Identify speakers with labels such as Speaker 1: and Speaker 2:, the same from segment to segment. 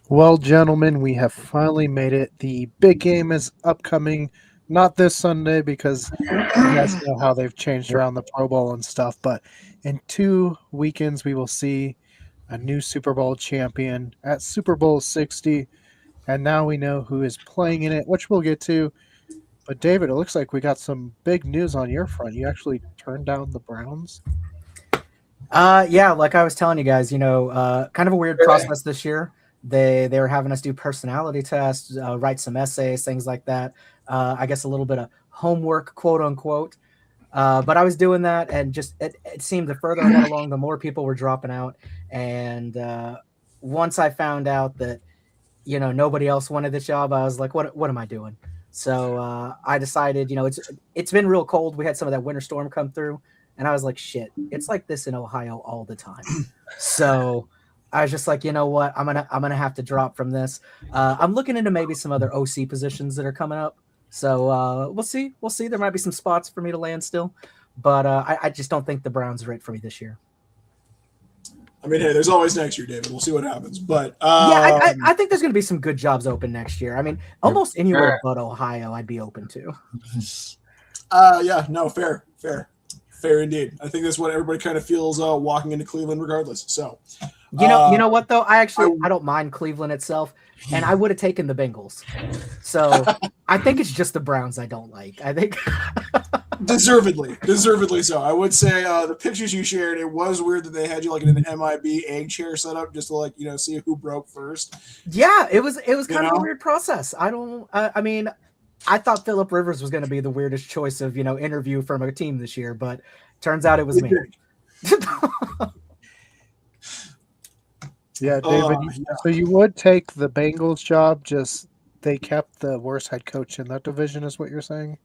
Speaker 1: Well, gentlemen, we have finally made it. The big game is upcoming, not this Sunday because you guys know how they've changed around the Pro Bowl and stuff, but in 2 weekends we will see a new Super Bowl champion at Super Bowl 60, and now we know who is playing in it, which we'll get to. But David, it looks like we got some big news on your front. You actually turned down the Browns.
Speaker 2: Yeah, like I was telling you guys, kind of a weird process this year. They were having us do personality tests, write some essays, things like that. I guess a little bit of homework, quote unquote. But I was doing that, and just it seemed the further I went along, the more people were dropping out. And once I found out that nobody else wanted the job, I was like, what am I doing? So I decided, it's been real cold. We had some of that winter storm come through, and I was like, shit, it's like this in Ohio all the time. So I was just like, you know what, I'm gonna have to drop from this. I'm looking into maybe some other OC positions that are coming up. So we'll see. We'll see. There might be some spots for me to land still, but I just don't think the Browns are it for me this year.
Speaker 3: I mean, hey, there's always next year, David. We'll see what happens. But
Speaker 2: yeah, I think there's going to be some good jobs open next year. I mean, almost anywhere but Ohio, I'd be open to.
Speaker 3: Yeah, no, fair indeed. I think that's what everybody kind of feels walking into Cleveland, regardless. So,
Speaker 2: you know what though? I don't mind Cleveland itself, and I would have taken the Bengals. So I think it's just the Browns I don't like. I think
Speaker 3: deservedly so. I would say the pictures you shared, it was weird that they had you like in an MIB egg chair setup just to see who broke first.
Speaker 2: Yeah, it was kind of a weird process. I mean, I thought Phillip Rivers was going to be the weirdest choice of interview from a team this year, but turns out it was me.
Speaker 1: Yeah, David. So you would take the Bengals job, just they kept the worst head coach in that division, is what you're saying?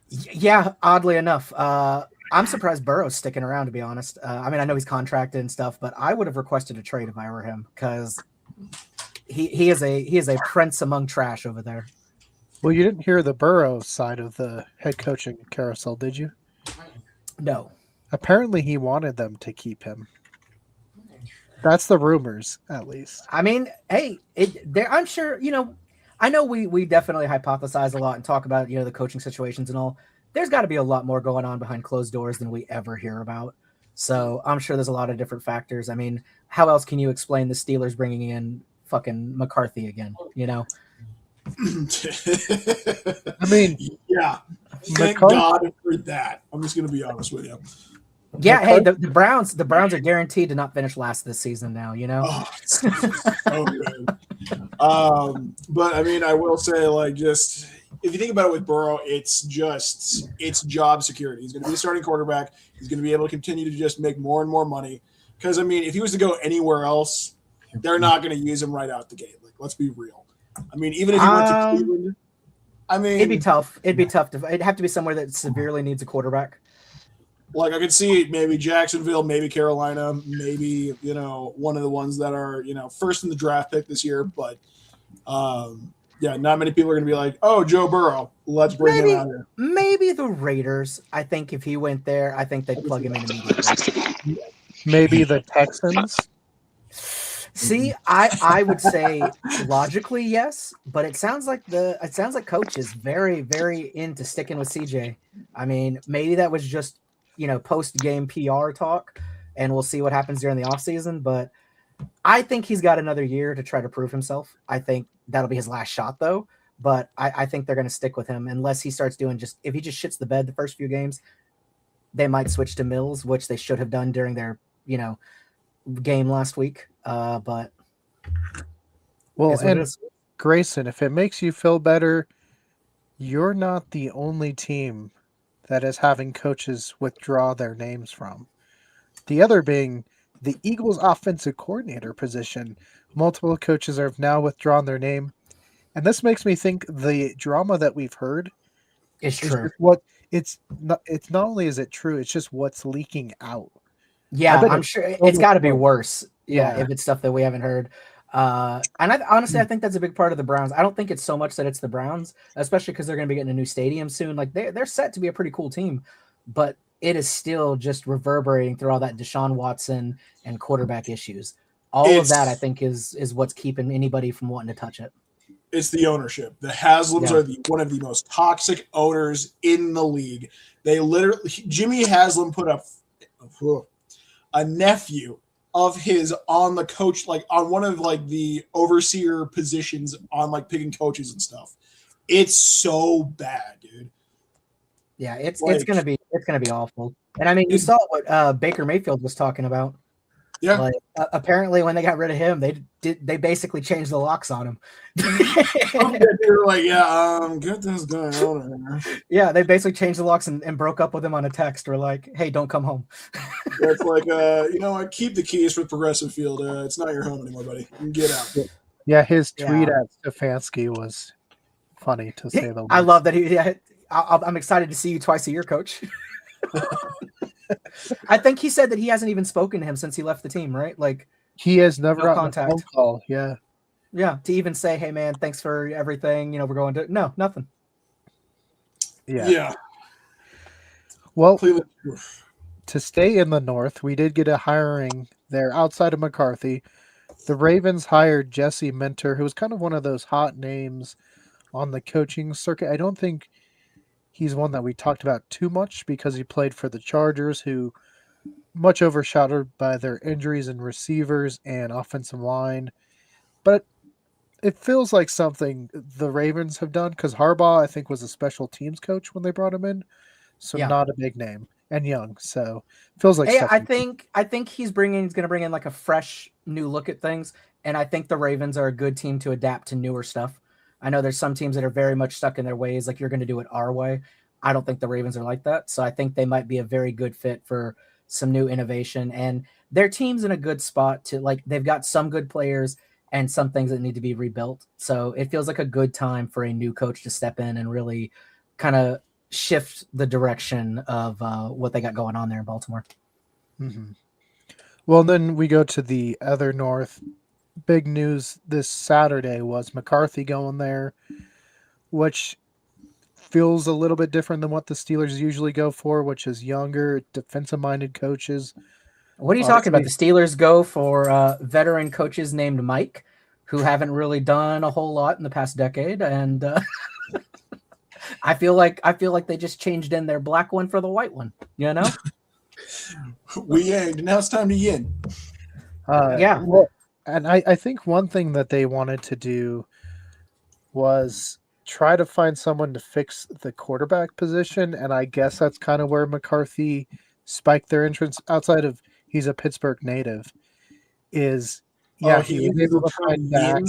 Speaker 2: Yeah, oddly enough. I'm surprised Burrow's sticking around, to be honest. I mean, I know he's contracted and stuff, but I would have requested a trade if I were him, because he is a prince among trash over there.
Speaker 1: Well, you didn't hear the Burrow side of the head coaching carousel, did you?
Speaker 2: No.
Speaker 1: Apparently, he wanted them to keep him. That's the rumors, at least.
Speaker 2: I mean, hey, I'm sure, I know we definitely hypothesize a lot and talk about, the coaching situations and all. There's got to be a lot more going on behind closed doors than we ever hear about. So I'm sure there's a lot of different factors. I mean, how else can you explain the Steelers bringing in fucking McCarthy again,
Speaker 1: I mean,
Speaker 3: yeah. Thank God for that. I'm just going to be honest with you.
Speaker 2: Yeah, hey, the Browns are guaranteed to not finish last this season now,
Speaker 3: Oh, so good. But I mean, I will say, just if you think about it with Burrow, it's job security. He's going to be the starting quarterback. He's going to be able to continue to just make more and more money. Because I mean, if he was to go anywhere else, they're not going to use him right out the gate. Let's be real. I mean, even if he went to Cleveland, I mean,
Speaker 2: it'd be tough. It'd have to be somewhere that severely needs a quarterback.
Speaker 3: I could see maybe Jacksonville, maybe Carolina, maybe, one of the ones that are, first in the draft pick this year. But, yeah, not many people are going to be like, oh, Joe Burrow, let's bring him out here.
Speaker 2: Maybe the Raiders. I think if he went there, I think they'd plug him in immediately.
Speaker 1: Maybe the Texans.
Speaker 2: See, I would say logically yes, but it sounds like Coach is very, very into sticking with CJ. I mean, maybe that was just post-game PR talk, and we'll see what happens during the offseason. But I think he's got another year to try to prove himself. I think that'll be his last shot, though. But I think they're going to stick with him unless he starts doing if he just shits the bed the first few games. They might switch to Mills, which they should have done during their game last week. But
Speaker 1: well, and Grayson, if it makes you feel better, you're not the only team that is having coaches withdraw their names from. The other being the Eagles offensive coordinator position. Multiple coaches have now withdrawn their name. And this makes me think the drama that we've heard
Speaker 2: is true.
Speaker 1: It's not only is it true, it's just what's leaking out.
Speaker 2: Yeah, I'm sure it's got to be worse. Yeah, if it's stuff that we haven't heard. And honestly, I think that's a big part of the Browns. I don't think it's so much that it's the Browns, especially because they're going to be getting a new stadium soon. They're set to be a pretty cool team, but it is still just reverberating through all that Deshaun Watson and quarterback issues. All of that, I think, is what's keeping anybody from wanting to touch it.
Speaker 3: It's the ownership. The Haslams are one of the most toxic owners in the league. They literally, Jimmy Haslam put up a nephew of his on the coach, like on one of like the overseer positions on like picking coaches and stuff. It's so bad, dude.
Speaker 2: Yeah, it's gonna be awful. And I mean, you saw what Baker Mayfield was talking about.
Speaker 3: Yeah.
Speaker 2: Like, apparently, when they got rid of him, they basically changed the locks on him.
Speaker 3: They were like, get this guy out of here.
Speaker 2: Yeah, they basically changed the locks and broke up with him on a text. Or like, hey, don't come home.
Speaker 3: It's like, you know what? Keep the keys for Progressive Field. It's not your home anymore, buddy. You can get out.
Speaker 1: Yeah, his tweet at Stefanski was funny to say the least.
Speaker 2: I love that I'm excited to see you twice a year, coach. I think he said that he hasn't even spoken to him since he left the team, right? Like
Speaker 1: he has never gotten
Speaker 2: contact.
Speaker 1: a phone call. Yeah.
Speaker 2: Yeah. To even say, hey man, thanks for everything. You know, we're going to nothing.
Speaker 1: Yeah.
Speaker 3: Yeah.
Speaker 1: Well, to stay in the North, we did get a hiring there outside of McCarthy. The Ravens hired Jesse Minter, who was kind of one of those hot names on the coaching circuit. I don't think he's one that we talked about too much because he played for the Chargers, who much overshadowed by their injuries and receivers and offensive line. But it feels like something the Ravens have done because Harbaugh, I think, was a special teams coach when they brought him in. So not a big name and young. So feels like
Speaker 2: I think he's going to bring in like a fresh new look at things. And I think the Ravens are a good team to adapt to newer stuff. I know there's some teams that are very much stuck in their ways, like you're going to do it our way. I don't think the Ravens are like that. So I think they might be a very good fit for some new innovation. And their team's in a good spot to, like, they've got some good players and some things that need to be rebuilt. So it feels like a good time for a new coach to step in and really kind of shift the direction of what they got going on there in Baltimore.
Speaker 1: Mm-hmm. Well, then we go to the other North. Big news this Saturday was McCarthy going there, which feels a little bit different than what the Steelers usually go for, which is younger, defensive-minded coaches.
Speaker 2: What are you talking about? The Steelers go for veteran coaches named Mike, who haven't really done a whole lot in the past decade, and I feel like they just changed in their black one for the white one. You know,
Speaker 3: we yanked. Now it's time to yin.
Speaker 2: Yeah.
Speaker 1: Well, and I think one thing that they wanted to do was try to find someone to fix the quarterback position, and I guess that's kind of where McCarthy spiked their entrance. Outside of he's a Pittsburgh native, he was able to find back.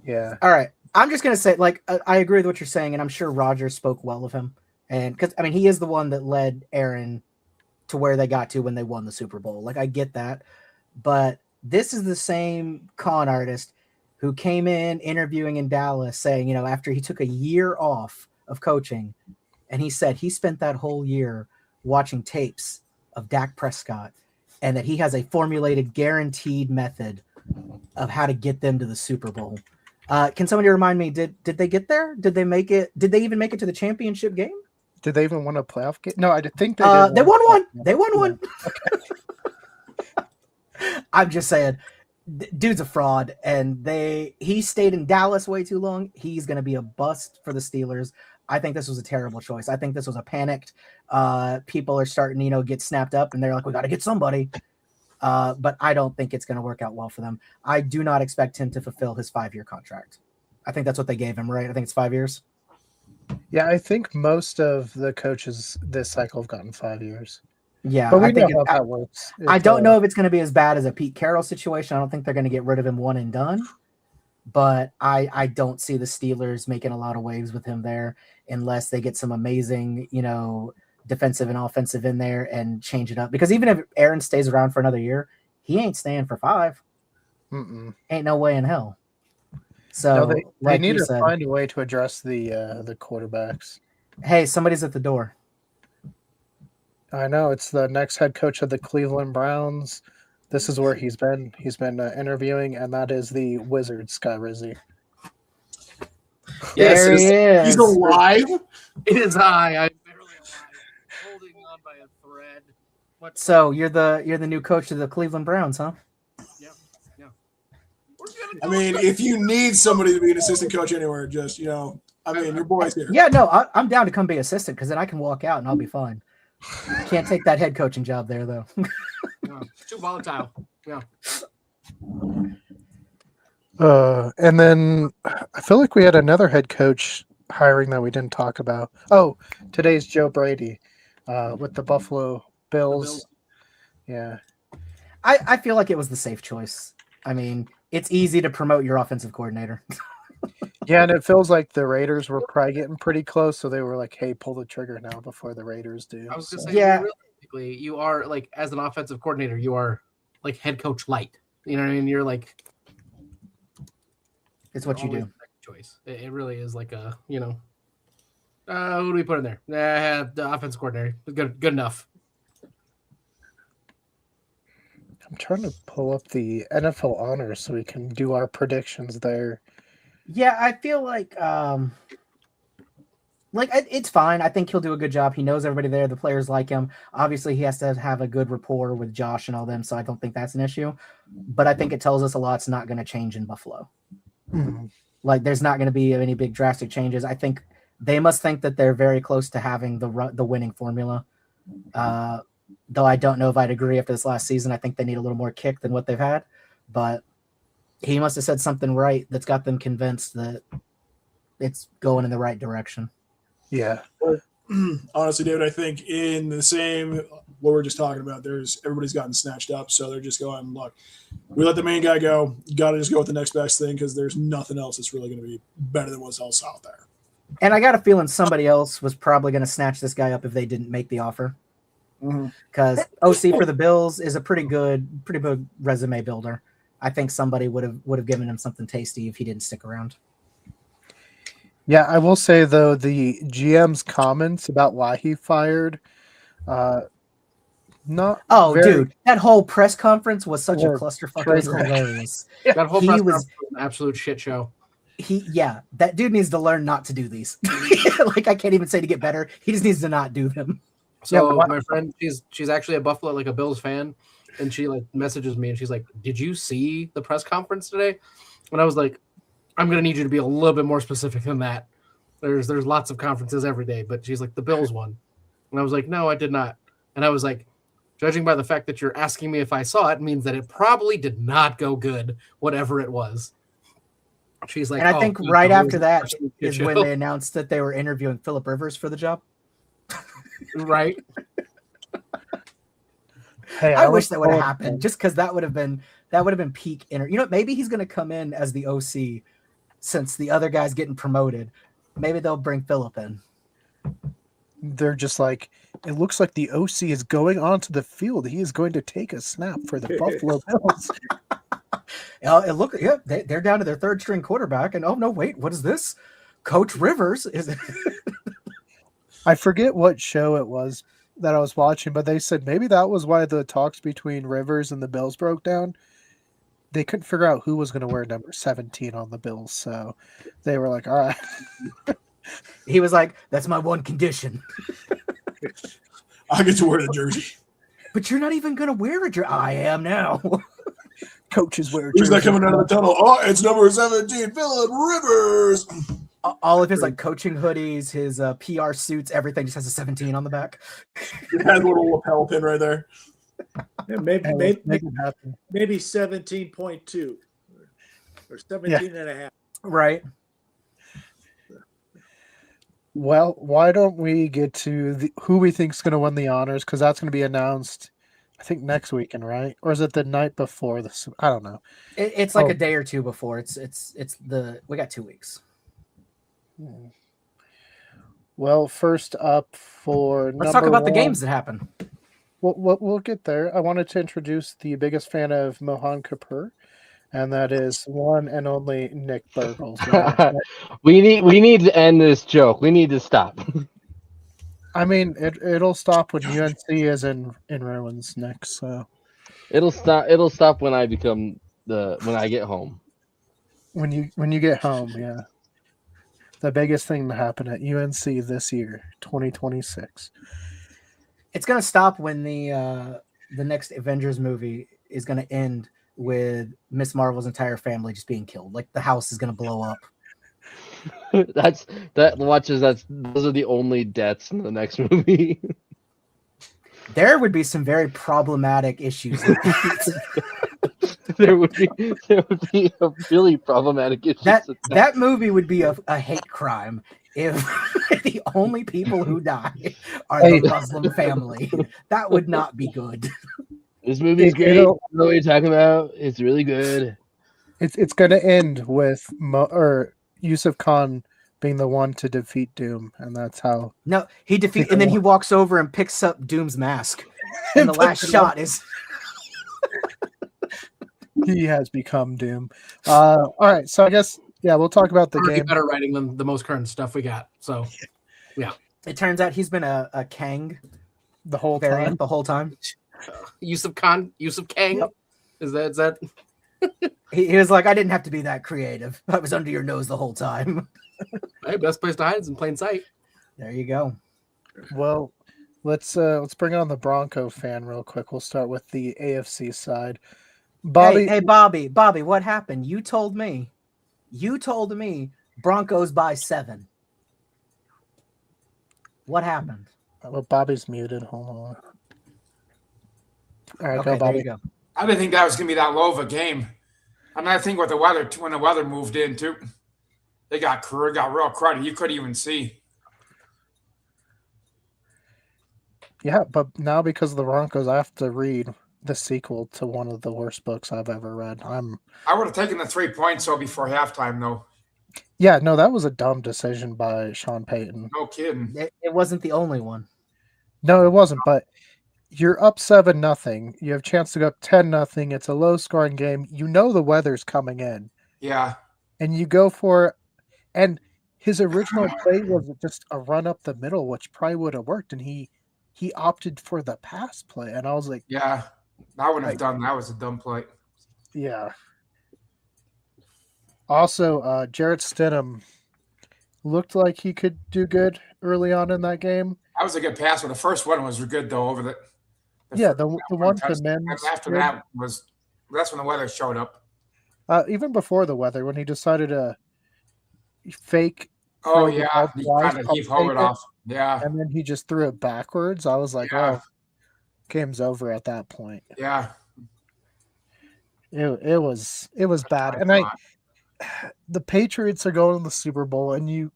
Speaker 1: Yeah.
Speaker 2: All right. I'm just gonna say, like, I agree with what you're saying, and I'm sure Rodgers spoke well of him, and because I mean he is the one that led Aaron to where they got to when they won the Super Bowl. Like I get that, but this is the same con artist who came in interviewing in Dallas saying, you know, after he took a year off of coaching, and he said he spent that whole year watching tapes of Dak Prescott and that he has a formulated, guaranteed method of how to get them to the Super Bowl. Can somebody remind me, did they get there? Did they make it? Did they even make it to the championship game?
Speaker 1: Did they even win a playoff game? No, I think they did.
Speaker 2: They won one. They won one. Okay. I'm just saying, dude's a fraud, and he stayed in Dallas way too long. He's going to be a bust for the Steelers. I think this was a terrible choice. I think this was a panicked. People are starting to, get snapped up, and they're like, we got to get somebody. But I don't think it's going to work out well for them. I do not expect him to fulfill his 5-year contract. I think that's what they gave him, right? I think it's 5 years.
Speaker 1: Yeah, I think most of the coaches this cycle have gotten 5 years.
Speaker 2: Yeah,
Speaker 1: but we know how that works.
Speaker 2: I don't know if it's going to be as bad as a Pete Carroll situation. I don't think they're going to get rid of him one and done. But I don't see the Steelers making a lot of waves with him there unless they get some amazing, defensive and offensive in there and change it up. Because even if Aaron stays around for another year, he ain't staying for 5. Ain't no way in hell. So
Speaker 1: no, they need to find a way to address the quarterbacks.
Speaker 2: Hey, somebody's at the door.
Speaker 1: I know, it's the next head coach of the Cleveland Browns. This is where he's been. He's been interviewing, and that is the Wizard, Sky Rizzi.
Speaker 2: Yes, there he is.
Speaker 3: He's alive.
Speaker 4: It is I. I'm barely alive, holding on by a thread.
Speaker 2: So you're the new coach of the Cleveland Browns, huh?
Speaker 4: Yeah.
Speaker 3: I mean, if you need somebody to be an assistant coach anywhere, just your boy's here.
Speaker 2: Yeah, no, I'm down to come be assistant because then I can walk out and I'll be fine. Can't take that head coaching job there though.
Speaker 4: No, too volatile. Yeah.
Speaker 1: And then I feel like we had another head coach hiring that we didn't talk about. Oh, today's Joe Brady with the Buffalo Bills. Yeah.
Speaker 2: I feel like it was the safe choice. I mean, it's easy to promote your offensive coordinator.
Speaker 1: Yeah, and it feels like the Raiders were probably getting pretty close, so they were like, hey, pull the trigger now before the Raiders do.
Speaker 4: I was going to
Speaker 1: So-
Speaker 4: say,
Speaker 2: Yeah.
Speaker 4: realistically, you are like, as an offensive coordinator, you are like head coach light. You know what I mean? You're like,
Speaker 2: It's what you
Speaker 4: always
Speaker 2: do.
Speaker 4: the second choice. It really is like a, who do we put in there? The offensive coordinator. Good enough.
Speaker 1: I'm trying to pull up the NFL honors so we can do our predictions there.
Speaker 2: Yeah, I feel like it's fine. I think he'll do a good job. He knows everybody there. The players like him. Obviously, he has to have a good rapport with Josh and all them, so I don't think that's an issue. But I think it tells us a lot. It's not going to change in Buffalo. Like, there's not going to be any big drastic changes. I think they must think that they're very close to having the winning formula. Though I don't know if I'd agree after this last season. I think they need a little more kick than what they've had. But he must have said something right that's got them convinced that it's going in the right direction.
Speaker 1: Yeah.
Speaker 3: Honestly, David, I think in the same what we we're just talking about, everybody's gotten snatched up, so they're just going, look, we let the main guy go. You got to just go with the next best thing because there's nothing else that's really going to be better than what's else out there.
Speaker 2: And I got a feeling somebody else was probably going to snatch this guy up if they didn't make the offer. Because OC for the Bills is a pretty good resume builder. I think somebody would have given him something tasty if he didn't stick around.
Speaker 1: Yeah, I will say though the GM's comments about why he fired, not.
Speaker 2: Oh,
Speaker 1: very,
Speaker 2: dude, that whole press conference was such a
Speaker 1: Or
Speaker 2: clusterfuck. It was
Speaker 1: train wreck.
Speaker 2: hilarious.
Speaker 4: That whole
Speaker 2: He
Speaker 4: press
Speaker 2: was-
Speaker 4: conference was an absolute shit show.
Speaker 2: That dude needs to learn not to do these. Like, I can't even say to get better. He just needs to not do them.
Speaker 4: So
Speaker 1: Yeah,
Speaker 4: my friend, she's actually a Buffalo, like a Bills fan, and she like messages me and she's like, "Did you see the press conference today?" And I was like, "I'm gonna need you to be a little bit more specific than that. There's lots of conferences every day, but she's like the Bills one," and I was like, "No, I did not." And I was like, "Judging by the fact that you're asking me if I saw it, means that it probably did not go good, whatever it was." She's like,
Speaker 2: And I
Speaker 4: "Oh,
Speaker 2: think
Speaker 4: good,
Speaker 2: right
Speaker 4: that was
Speaker 2: after
Speaker 4: an
Speaker 2: that
Speaker 4: absolute shit
Speaker 2: is
Speaker 4: show."
Speaker 2: when they announced that they were interviewing Phillip Rivers for the job.
Speaker 4: Right.
Speaker 1: Hey,
Speaker 2: I wish
Speaker 1: was
Speaker 2: that would have
Speaker 1: told-
Speaker 2: happened, just because that would have been peak maybe he's going to come in as the OC since the other guy's getting promoted. Maybe they'll bring Phillip in.
Speaker 1: They're just like, it looks like the OC is going onto the field. He is going to take a snap for the Buffalo Bills.
Speaker 2: They're down to their third string quarterback, and oh no, wait, what is this? Coach Rivers is.
Speaker 1: I forget what show it was that I was watching, but they said maybe that was why the talks between Rivers and the Bills broke down. They couldn't figure out who was going to wear number 17 on the Bills, so they were like, all right.
Speaker 2: He was like, "That's my one condition."
Speaker 3: I get to wear the jersey.
Speaker 2: But you're not even going to wear a jersey. I am now.
Speaker 1: Coaches wear
Speaker 3: Who's that
Speaker 1: jerseys.
Speaker 3: coming out of the tunnel? Oh, it's number 17, Phillip Rivers.
Speaker 2: All of his like coaching hoodies, his PR suits, everything just has a 17 on the back.
Speaker 3: It has a little lapel pin right there.
Speaker 5: Yeah,
Speaker 1: Hey, let's
Speaker 5: maybe
Speaker 1: make it happen.
Speaker 5: 17.2 or 17 and a half.
Speaker 2: Right.
Speaker 1: Well, why don't we get to who we think is going to win the honors? Because that's going to be announced, I think, next weekend, right? Or is it the night before this? I don't know.
Speaker 2: It's like
Speaker 1: Oh.
Speaker 2: a day or two before. We got 2 weeks.
Speaker 1: Well, first up for
Speaker 2: Let's talk
Speaker 1: number
Speaker 2: about the
Speaker 1: one-
Speaker 2: games that happen.
Speaker 1: We'll get there. I wanted to introduce the biggest fan of Mohan Kapoor, and that is one and only Nick Burgles.
Speaker 6: We need to end this joke. We need to stop.
Speaker 1: I mean, it'll stop when UNC is in ruins next. So
Speaker 6: It'll stop when I when I get home.
Speaker 1: when you get home, yeah, the biggest thing to happen at UNC this year, 2026.
Speaker 2: It's gonna stop when the next Avengers movie is gonna end with Miss Marvel's entire family just being killed. Like the house is gonna blow up.
Speaker 6: Those are the only deaths in the next movie.
Speaker 2: There would be some very problematic issues.
Speaker 6: there would be a really problematic issue.
Speaker 2: That movie would be a hate crime if the only people who die are the Muslim family. That would not be good.
Speaker 6: This movie's great. I know what you're talking about. It's really good.
Speaker 1: It's going to end with Yusuf Khan being the one to defeat Doom, and that's how.
Speaker 2: No, and then he walks over and picks up Doom's mask, and the last shot is.
Speaker 1: He has become Doom. All right, so I guess we'll talk about the game.
Speaker 4: Better writing than the most current stuff we got. So, yeah.
Speaker 2: It turns out he's been a Kang
Speaker 1: the whole
Speaker 2: time.
Speaker 4: Yusuf Kang. Yep. Is that?
Speaker 2: He was like, I didn't have to be that creative. I was under your nose the whole time.
Speaker 4: Hey, best place to hide is in plain sight.
Speaker 2: There you go.
Speaker 1: Well, let's bring on the Bronco fan real quick. We'll start with the AFC side. Bobby,
Speaker 2: hey, Bobby, what happened? You told me Broncos by 7. What happened?
Speaker 1: Well, Bobby's muted. Hold on. All right,
Speaker 2: okay,
Speaker 1: go, Bobby.
Speaker 2: there you go.
Speaker 7: I didn't think that was going to be that low of a game. And I think with the weather, when the weather moved in too, it got real crowded. You couldn't even see.
Speaker 1: Yeah, but now because of the Broncos, I have to read the sequel to one of the worst books I've ever read.
Speaker 7: I would have taken the 3 points before halftime though.
Speaker 1: Yeah, no, that was a dumb decision by Sean Payton.
Speaker 7: No kidding.
Speaker 2: It wasn't the only one.
Speaker 1: No, it wasn't, but you're up 7-0. You have a chance to go up 10-0. It's a low-scoring game. You know the weather's coming in.
Speaker 7: Yeah.
Speaker 1: And you go for it. And his original play was just a run up the middle, which probably would have worked. And he opted for the pass play. And I was like,
Speaker 7: yeah, I wouldn't have done that. That was a dumb play.
Speaker 1: Yeah. Also, Jarrett Stidham looked like he could do good early on in that game.
Speaker 7: That was a good pass. But the first one was good though. Over the
Speaker 1: one to Mims.
Speaker 7: After that that's when the weather showed up.
Speaker 1: Even before the weather, when he decided to fake.
Speaker 7: Oh yeah, he kind of hold it off. Yeah,
Speaker 1: and then he just threw it backwards. I was like, oh, game's over at that point.
Speaker 7: Yeah,
Speaker 1: it was bad, and the Patriots are going to the Super Bowl, and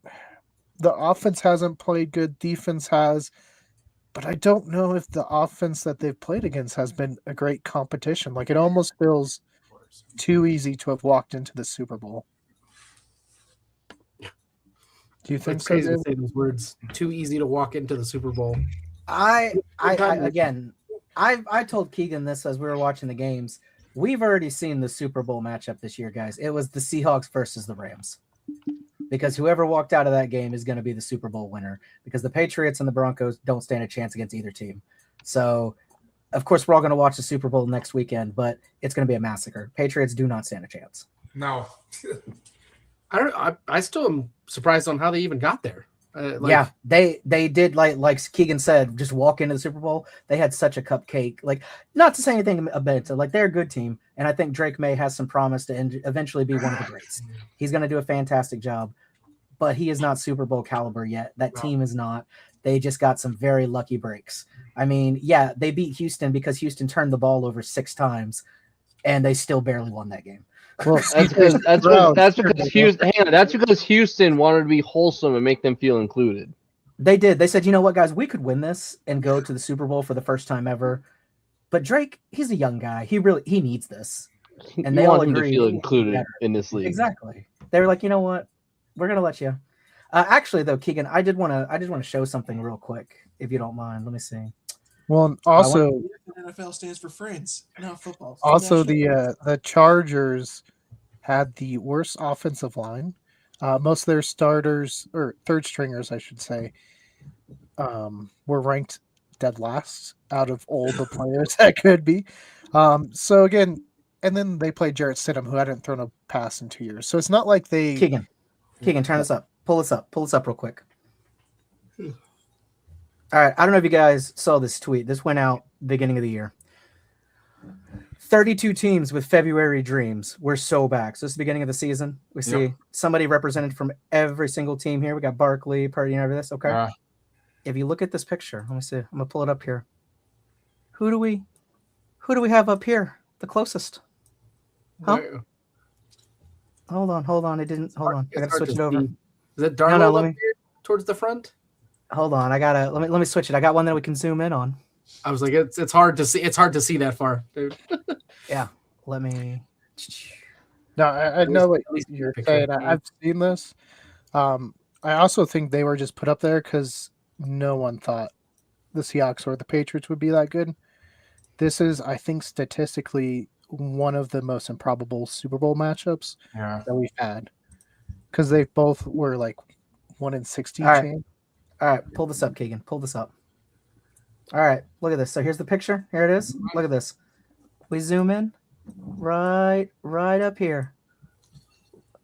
Speaker 1: the offense hasn't played good, defense has. But I don't know if the offense that they've played against has been a great competition. Like, it almost feels too easy to have walked into the Super Bowl. Do you think
Speaker 4: it's crazy to say those words? Too easy to walk into the Super Bowl.
Speaker 2: I told Keegan this as we were watching the games. We've already seen the Super Bowl matchup this year, guys. It was the Seahawks versus the Rams. Because whoever walked out of that game is going to be the Super Bowl winner, because the Patriots and the Broncos don't stand a chance against either team. So, of course, we're all going to watch the Super Bowl next weekend, but it's going to be a massacre. Patriots do not stand a chance.
Speaker 7: No.
Speaker 4: I still am surprised on how they even got there.
Speaker 2: Yeah, they did, like Keegan said, just walk into the Super Bowl. They had such a cupcake. Like, not to say anything about it, like, they're a good team, and I think Drake May has some promise to eventually be one of the greats. He's going to do a fantastic job, but he is not Super Bowl caliber yet. That team is not. They just got some very lucky breaks. I mean, yeah, they beat Houston because Houston turned the ball over 6 times, and they still barely won that game.
Speaker 1: Well,
Speaker 6: that's because Houston wanted to be wholesome and make them feel included.
Speaker 2: They did. They said, you know what, guys, we could win this and go to the Super Bowl for the first time ever. But Drake, he's a young guy. He needs this. And they all
Speaker 6: want him
Speaker 2: agree
Speaker 6: to feel included in this league.
Speaker 2: Exactly. They were like, you know what, we're gonna let you. Actually, though, Keegan, I did want to show something real quick, if you don't mind. Let me see.
Speaker 1: Well, also,
Speaker 3: NFL stands for friends, not football.
Speaker 1: Also, the Chargers had the worst offensive line. Most of their starters, or third stringers, I should say, were ranked dead last out of all the players that could be. So again, and then they played Jarrett Stidham, who hadn't thrown a pass in 2 years. So it's not like they.
Speaker 2: Keegan, turn this up. Pull this up real quick. All right, I don't know if you guys saw this tweet. This went out beginning of the year. 32 teams with February dreams. We're so back. So this is the beginning of the season. We see somebody represented from every single team here. We got Barkley, Purdy, and everything. Okay. If you look at this picture, let me see. I'm gonna pull it up here. Who do we have up here? The closest. Huh? Hold on. It didn't. Hold on. I gotta switch it over.
Speaker 4: Is it Darnold up here towards the front?
Speaker 2: Hold on. I gotta let me switch it. I got one that we can zoom in on.
Speaker 4: I was like, it's hard to see. It's hard to see that far, dude.
Speaker 2: Yeah. Let me.
Speaker 1: No, I know what you're saying. I've seen this. I also think they were just put up there because no one thought the Seahawks or the Patriots would be that good. This is, I think, statistically one of the most improbable Super Bowl matchups that we've had because they both were like 1-16
Speaker 2: All right.
Speaker 1: team.
Speaker 2: All right, pull this up, Keegan. Pull this up. All right, look at this. So here's the picture. Here it is. Look at this. We zoom in right up here.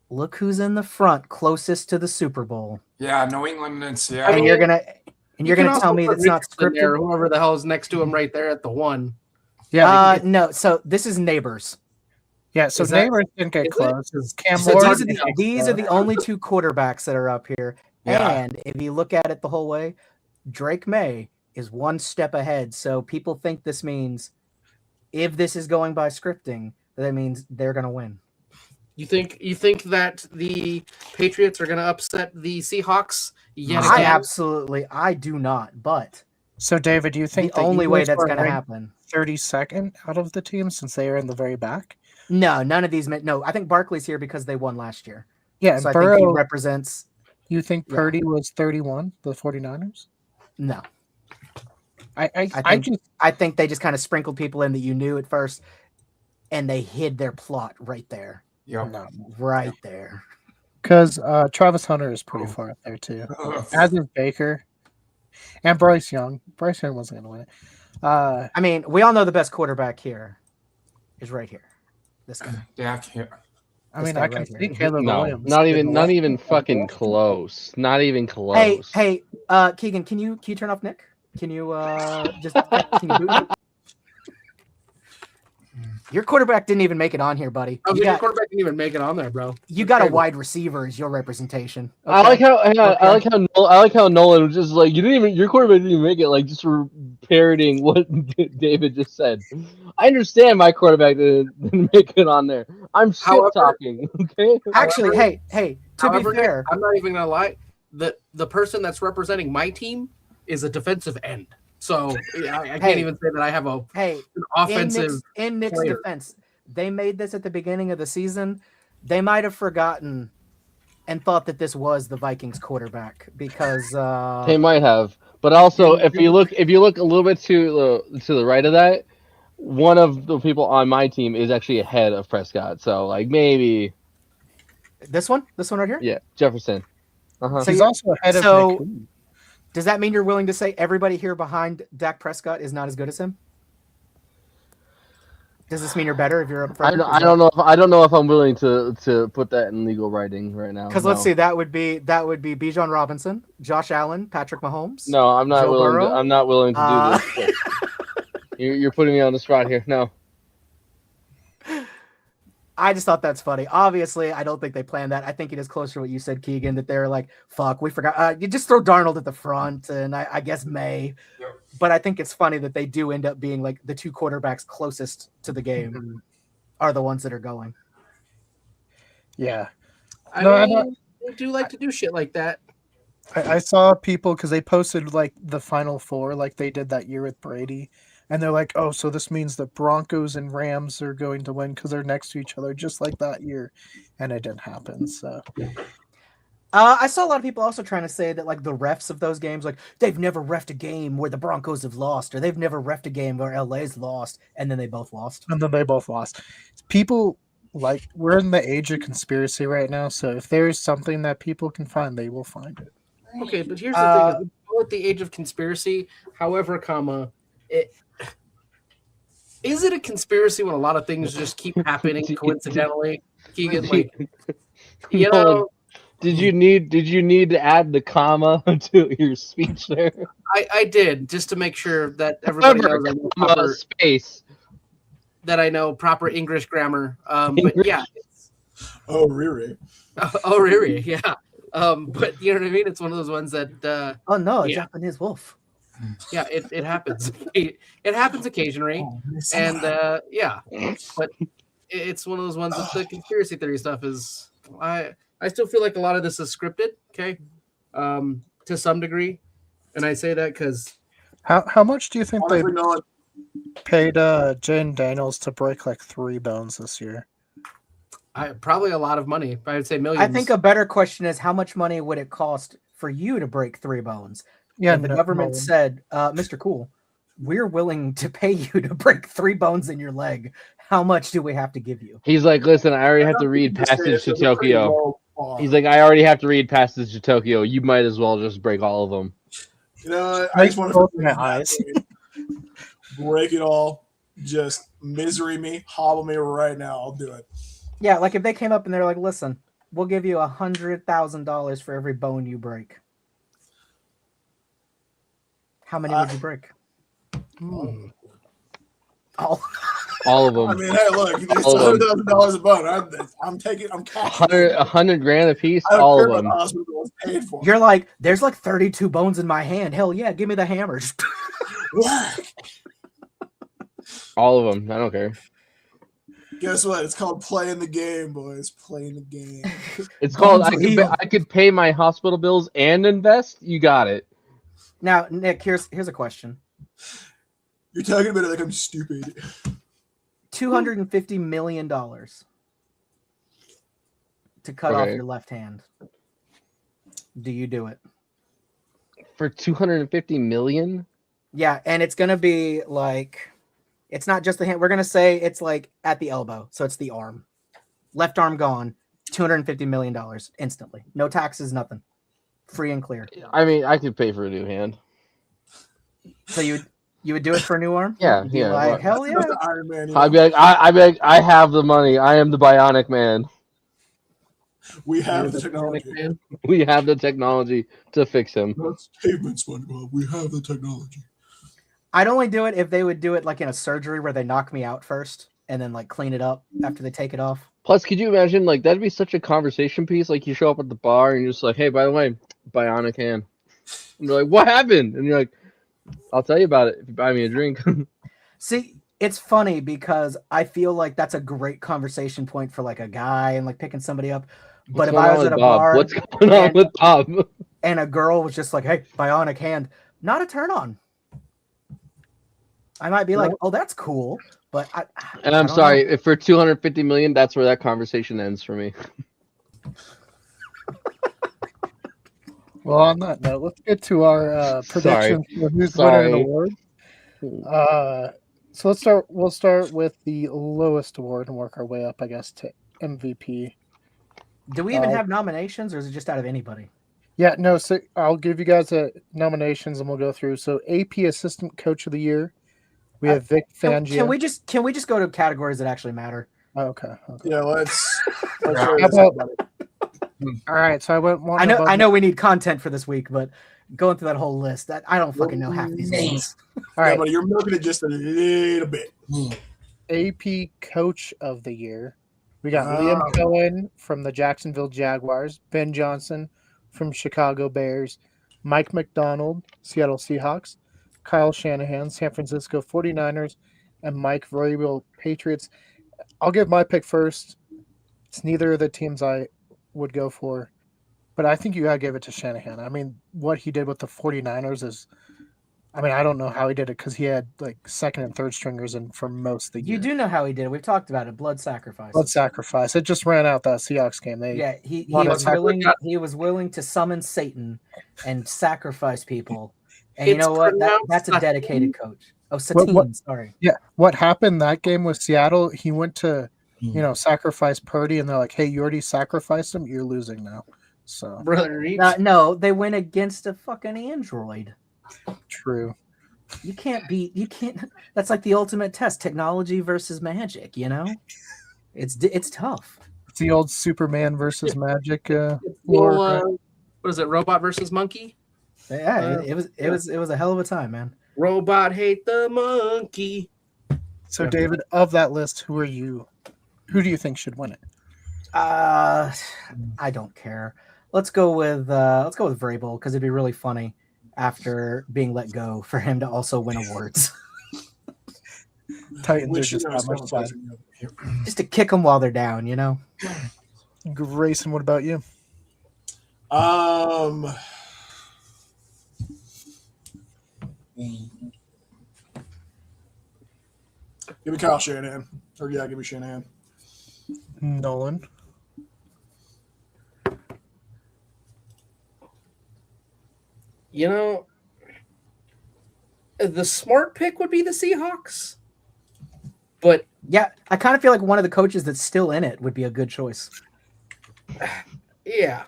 Speaker 2: Look who's in the front, closest to the Super Bowl.
Speaker 7: Yeah, New England and Seattle.
Speaker 2: And you're gonna tell me it's not scripted.
Speaker 4: Or whoever the hell is next to him right there at the one.
Speaker 1: Yeah.
Speaker 2: No. So this is neighbors.
Speaker 1: Yeah. So neighbors didn't get close.
Speaker 2: So these are the only two quarterbacks that are up here.
Speaker 7: Yeah.
Speaker 2: And if you look at it the whole way, Drake May is one step ahead. So people think this means if this is going by scripting, that means they're gonna win.
Speaker 4: You think that the Patriots are going to upset the Seahawks yet again?
Speaker 2: I do not. But
Speaker 1: so, David, do you think
Speaker 2: the only way that's going to happen?
Speaker 1: 32nd out of the team since they are in the very back.
Speaker 2: No, none of these. No, I think Barkley's here because they won last year.
Speaker 1: Yeah,
Speaker 2: so
Speaker 1: Burrow,
Speaker 2: I think he represents.
Speaker 1: You think Purdy was 31, the 49ers?
Speaker 2: No.
Speaker 1: I
Speaker 2: think they just kind of sprinkled people in that you knew at first, and they hid their plot right there.
Speaker 7: Yeah,
Speaker 2: right there.
Speaker 1: Because Travis Hunter is pretty far up there too, as is Baker and Bryce Young. Bryce Young wasn't going to win it.
Speaker 2: I mean, we all know the best quarterback here is right here. This guy.
Speaker 7: Yeah.
Speaker 1: I mean, I can see Caleb Williams.
Speaker 6: Not even fucking close. Not even close.
Speaker 2: Hey, Keegan, can you turn off Nick? Can you just can you boot him? Your quarterback didn't even make it on here, buddy.
Speaker 4: Your quarterback didn't even make it on there, bro.
Speaker 2: You got a wide receiver as your representation. Okay?
Speaker 6: I like how Nolan was just like, your quarterback didn't even make it, like just parroting what David just said. I understand my quarterback didn't make it on there. I'm shit talking. Okay.
Speaker 2: Actually, hey. To be fair,
Speaker 4: I'm not even gonna lie. The person that's representing my team is a defensive end. So I can't even say that I have an offensive.
Speaker 2: In Nick's defense, they made this at the beginning of the season. They might have forgotten and thought that this was the Vikings quarterback because
Speaker 6: they might have. But also, if you look a little bit to the right of that, one of the people on my team is actually ahead of Prescott. So like maybe
Speaker 2: this one right here.
Speaker 6: Yeah, Jefferson.
Speaker 1: So he's also ahead of Nick.
Speaker 2: Does that mean you're willing to say everybody here behind Dak Prescott is not as good as him? Does this mean you're better if you're up front?
Speaker 6: I don't know if I'm willing to put that in legal writing right now.
Speaker 2: Because let's see, that would be Bijan Robinson, Josh Allen, Patrick Mahomes.
Speaker 6: No, I'm not willing. I'm not willing to do this. You're putting me on the spot here. No.
Speaker 2: I just thought that's funny. Obviously, I don't think they planned that. I think it is closer to what you said, Keegan, that they're like, fuck, we forgot. You just throw Darnold at the front, and I guess May. Yep. But I think it's funny that they do end up being like the two quarterbacks closest to the game are the ones that are going.
Speaker 1: Yeah.
Speaker 4: I do like to do shit like that.
Speaker 1: I saw people, because they posted like the Final Four like they did that year with Brady. And they're like, oh, so this means the Broncos and Rams are going to win because they're next to each other, just like that year. And it didn't happen. So
Speaker 2: I saw a lot of people also trying to say that like the refs of those games, like they've never reffed a game where the Broncos have lost, or they've never reffed a game where LA's lost, and then they both lost.
Speaker 1: People, like, we're in the age of conspiracy right now. So if there's something that people can find, they will find it.
Speaker 4: Okay, but here's the thing. We're at the age of conspiracy, however, is it a conspiracy when a lot of things just keep happening coincidentally? Keegan, like, you know,
Speaker 6: did you need to add the comma to your speech there?
Speaker 4: I did, just to make sure that everybody knows
Speaker 6: comma space.
Speaker 4: that I know proper English grammar. But yeah,
Speaker 3: Oh, Riri.
Speaker 4: oh, really? Yeah. But you know what I mean? It's one of those ones that
Speaker 2: Oh no, a
Speaker 4: yeah.
Speaker 2: Japanese wolf.
Speaker 4: Yeah, it happens. It happens occasionally, and yeah, but it's one of those ones that the conspiracy theory stuff is. I still feel like a lot of this is scripted. Okay, to some degree, and I say that because
Speaker 1: How much do you think they
Speaker 3: Honestly, no,
Speaker 1: paid Jane Daniels to break like 3 bones this year?
Speaker 4: probably a lot of money. I would say millions.
Speaker 2: I think a better question is how much money would it cost for you to break 3 bones?
Speaker 1: Yeah,
Speaker 2: If the government said, Mr. Cool, we're willing to pay you to break 3 bones in your leg. How much do we have to give you?
Speaker 6: He's like, listen, I already have to read Passage to Tokyo. He's like, I already have to read Passage to Tokyo. You might as well just break all of them.
Speaker 3: You know, I just want to
Speaker 1: Open my eyes.
Speaker 3: break it all. Just misery me, hobble me right now. I'll do it.
Speaker 2: Yeah, like if they came up and they're like, listen, we'll give you $100,000 for every bone you break. How many would you break? All
Speaker 6: of them.
Speaker 3: I mean, hey, look, it's $100,000 a bone. I'm cashing.
Speaker 6: 100 grand a piece.
Speaker 3: I don't
Speaker 6: All
Speaker 3: care
Speaker 6: of
Speaker 3: what
Speaker 6: them.
Speaker 3: the hospital was paid for.
Speaker 2: You're like, there's like 32 bones in my hand. Hell yeah, give me the hammers.
Speaker 6: All of them. I don't care.
Speaker 3: Guess what? It's called playing the game, boys. Playing the game.
Speaker 6: It's called I could pay my hospital bills and invest. You got it.
Speaker 2: Now, Nick, here's a question.
Speaker 3: You're talking about it like I'm stupid.
Speaker 2: $250 million to cut off your left hand. Do you do it?
Speaker 6: For 250 million?
Speaker 2: Yeah, and it's gonna be like, it's not just the hand. We're gonna say it's like at the elbow, so it's the arm. Left arm gone. $250 million instantly. No taxes, nothing. Free and clear.
Speaker 6: I mean, I could pay for a new hand.
Speaker 2: So you would do it for a new arm?
Speaker 6: Yeah,
Speaker 2: You'd be
Speaker 6: yeah.
Speaker 2: like, hell yeah.
Speaker 3: The Iron Man, you know?
Speaker 6: I'd be like, I have the money. I am the Bionic Man.
Speaker 3: We have the technology.
Speaker 6: We have the technology to fix him.
Speaker 3: That's pavement, SpongeBob. We have the technology.
Speaker 2: I'd only do it if they would do it like in a surgery where they knock me out first and then like clean it up after they take it off.
Speaker 6: Plus, could you imagine, like, that'd be such a conversation piece. Like, you show up at the bar and you're just like, hey, by the way, Bionic hand. And they're like, what happened? And you're like, I'll tell you about it if you buy me a drink.
Speaker 2: See, it's funny because I feel like that's a great conversation point for like a guy and like picking somebody up. But if I was at a bar,
Speaker 6: what's going on with Bob?
Speaker 2: And a girl was just like, hey, Bionic hand, not a turn on. I might be like, oh, that's cool. But
Speaker 6: I'm sorry, if for 250 million, that's where that conversation ends for me.
Speaker 1: Well, on that note, let's get to our predictions for who's winning an award. So we'll start with the lowest award and work our way up, I guess, to MVP.
Speaker 2: Do we even have nominations, or is it just out of anybody?
Speaker 1: Yeah, no. So I'll give you guys nominations, and we'll go through. So AP Assistant Coach of the Year, we have Vic Fangio.
Speaker 2: Can we just go to categories that actually matter?
Speaker 1: Oh, okay.
Speaker 3: Yeah, let's
Speaker 1: How about, all right, so I went one.
Speaker 2: I know we need content for this week, but going through that whole list, I don't fucking know half these names.
Speaker 1: All right,
Speaker 3: but you're milking it just a little bit.
Speaker 1: AP Coach of the Year, we got Liam Cohen from the Jacksonville Jaguars, Ben Johnson from Chicago Bears, Mike McDonald, Seattle Seahawks, Kyle Shanahan, San Francisco 49ers, and Mike Vrabel, Patriots. I'll give my pick first. It's neither of the teams I would go for, but I think you got to give it to Shanahan. I mean, what he did with the 49ers is, I mean, I don't know how he did it because he had like second and third stringers in for most of the year.
Speaker 2: You do know how he did it. We've talked about it. Blood sacrifice.
Speaker 1: Blood sacrifice. It just ran out that Seahawks game.
Speaker 2: He was willing to summon Satan and sacrifice people. And you know what? That's a dedicated coach. Oh, Satine, sorry.
Speaker 1: Yeah. What happened that game with Seattle, he went to, sacrifice Purdy, and they're like, hey, you already sacrificed him. You're losing now. So,
Speaker 4: brother,
Speaker 2: no, they went against a fucking android.
Speaker 1: True.
Speaker 2: You can't. That's like the ultimate test: technology versus magic. It's tough.
Speaker 1: It's the old Superman versus magic.
Speaker 4: What is it? Robot versus monkey?
Speaker 2: Yeah, it was a hell of a time, man.
Speaker 4: Robot hate the monkey.
Speaker 1: So,
Speaker 4: Yeah.
Speaker 1: David, of that list, who do you think should win it?
Speaker 2: I don't care. Let's go with Vrabel because it'd be really funny after being let go for him to also win awards.
Speaker 1: Titans are
Speaker 3: Which,
Speaker 1: just that much
Speaker 3: someone's
Speaker 1: fun.
Speaker 3: listening.
Speaker 2: Just to kick them while they're down, you know.
Speaker 1: Grayson, what about you?
Speaker 3: Give me Kyle Shanahan. Give me Shanahan.
Speaker 1: Nolan.
Speaker 4: You know, the smart pick would be the Seahawks, but
Speaker 2: Yeah, I kind of feel like one of the coaches that's still in it would be a good choice.
Speaker 4: yeah.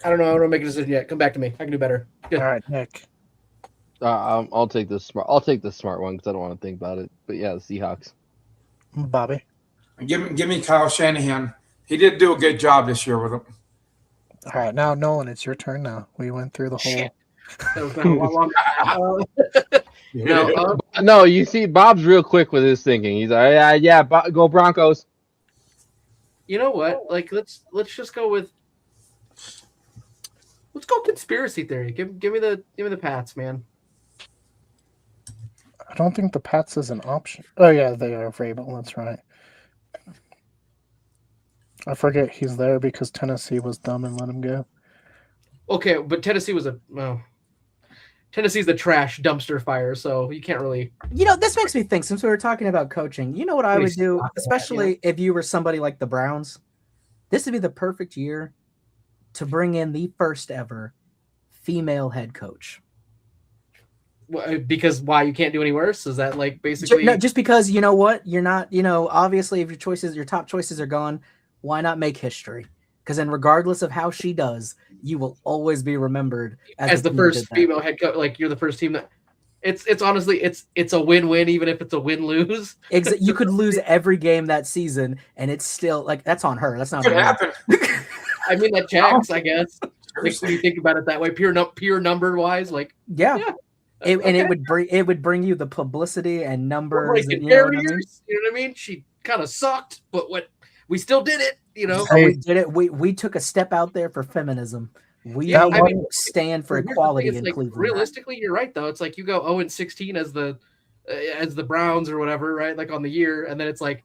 Speaker 4: I don't know. I don't make a decision yet. Come back to me. I can do better.
Speaker 1: All right, Nick.
Speaker 6: I'll take the smart one because I don't want to think about it. But yeah, the Seahawks.
Speaker 1: Bobby.
Speaker 7: Give me Kyle Shanahan. He did do a good job this year with them.
Speaker 1: All right, now Nolan, it's your turn. Now we went through the whole.
Speaker 4: Shit. That was not a long No,
Speaker 6: No, you see, Bob's real quick with his thinking. He's like, yeah, go Broncos.
Speaker 4: you know what? Like, let's just go with. Let's go conspiracy theory. Give me the Pats, man.
Speaker 1: I don't think the Pats is an option. Oh yeah, they are Vrabel. That's right. I forget he's there because Tennessee was dumb and let him go.
Speaker 4: Okay, but Tennessee was Tennessee's the trash dumpster fire, so you can't really.
Speaker 2: You know, this makes me think, since we were talking about coaching, you know what I would do,
Speaker 4: Stop that,
Speaker 2: especially if you were somebody like the Browns? This would be the perfect year to bring in the first ever female head coach.
Speaker 4: Because why you can't do any worse? Is that like basically?
Speaker 2: No, just because, you know what, you're not, obviously if your top choices are gone, why not make history? Because then regardless of how she does, you will always be remembered
Speaker 4: as the first female head coach. Like, you're the first team that. It's honestly it's a win-win, even if it's a win-lose.
Speaker 2: You could lose every game that season, and it's still like, that's on her. That's not
Speaker 7: Could
Speaker 2: on you.
Speaker 7: happen.
Speaker 4: I mean, that checks, I guess. Like, when you think about it that way, pure number wise, like
Speaker 2: Yeah. And
Speaker 4: okay.
Speaker 2: it would bring you the publicity and numbers.
Speaker 4: Breaking
Speaker 2: And, you know what I mean?
Speaker 4: barriers. You know what I mean? She kind of sucked, but we still did it. You know.
Speaker 2: So we did it. We took a step out there for feminism. We stand for
Speaker 4: Here's the
Speaker 2: equality
Speaker 4: thing,
Speaker 2: in
Speaker 4: like,
Speaker 2: Cleveland.
Speaker 4: realistically, you're right though. It's like you go 0-16 as the Browns or whatever, right? Like on the year, and then it's like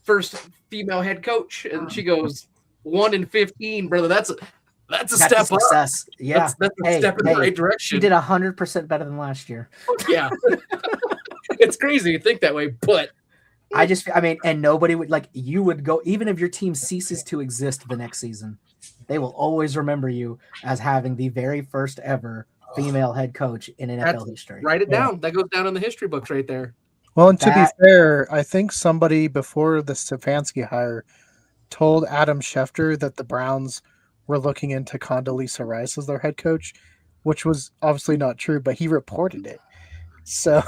Speaker 4: first female head coach, and she goes 1-15, brother. That's a step
Speaker 2: success.
Speaker 4: up.
Speaker 2: Yeah,
Speaker 4: That's a step in the right direction.
Speaker 2: She did 100% better than last year.
Speaker 4: Yeah, it's crazy to think that way, but
Speaker 2: I mean, and nobody would, like, you would go, even if your team ceases to exist the next season, they will always remember you as having the very first ever female head coach in NFL history.
Speaker 4: Write it down. That goes down in the history books right there.
Speaker 1: Well, and to be fair, I think somebody before the Stefanski hire told Adam Schefter that the Browns were looking into Condoleezza Rice as their head coach, which was obviously not true, but he reported it. So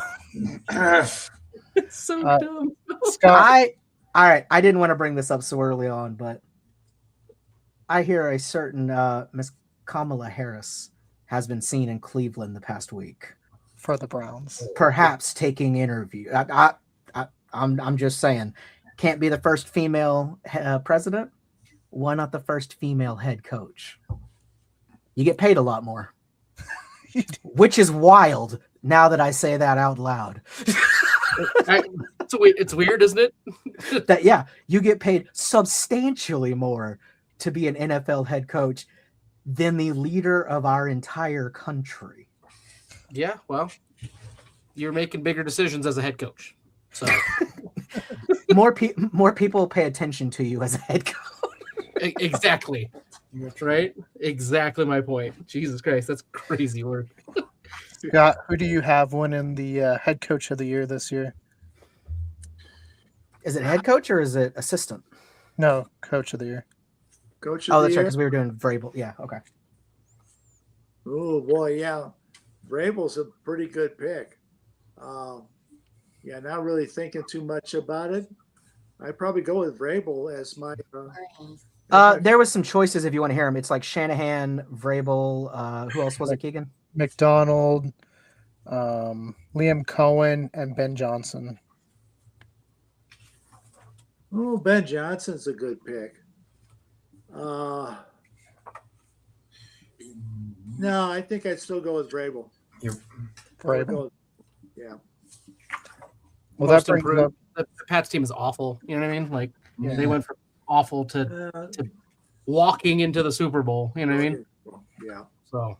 Speaker 4: It's so dumb.
Speaker 1: Scott,
Speaker 2: all right, I didn't want to bring this up so early on, but I hear a certain Miss Kamala Harris has been seen in Cleveland the past week
Speaker 1: for the Browns,
Speaker 2: perhaps taking interview. I'm just saying, can't be the first female president. Why not the first female head coach? You get paid a lot more, which is wild now that I say that out loud.
Speaker 4: It's weird, isn't it?
Speaker 2: That, yeah, you get paid substantially more to be an NFL head coach than the leader of our entire country.
Speaker 4: Yeah, well, you're making bigger decisions as a head coach. So
Speaker 2: more people pay attention to you as a head coach.
Speaker 4: Exactly. Right? Exactly my point. Jesus Christ, that's crazy work.
Speaker 1: Scott, who do you have winning the head coach of the year this year?
Speaker 2: Is it head coach or is it assistant?
Speaker 1: No, coach of the year.
Speaker 5: Coach of the
Speaker 2: that's right,
Speaker 5: year?
Speaker 2: because we were doing Vrabel. Yeah, okay.
Speaker 5: Oh boy, yeah, Vrabel's a pretty good pick. Yeah, not really thinking too much about it. I'd probably go with Vrabel as
Speaker 2: There was some choices if you want to hear them. It's like Shanahan, Vrabel. Who else was it, Keegan?
Speaker 1: McDonald, Liam Cohen, and Ben Johnson.
Speaker 5: Oh, Ben Johnson's a good pick. No, I think I'd still go with Vrabel.
Speaker 1: Vrabel.
Speaker 5: Yeah.
Speaker 1: Well, that
Speaker 4: Most
Speaker 1: brings
Speaker 4: improved.
Speaker 1: up
Speaker 4: The Pats team is awful. You know what I mean? Like
Speaker 5: Yeah.
Speaker 4: they went from awful to walking into the Super Bowl. You know what I mean?
Speaker 5: Yeah.
Speaker 4: So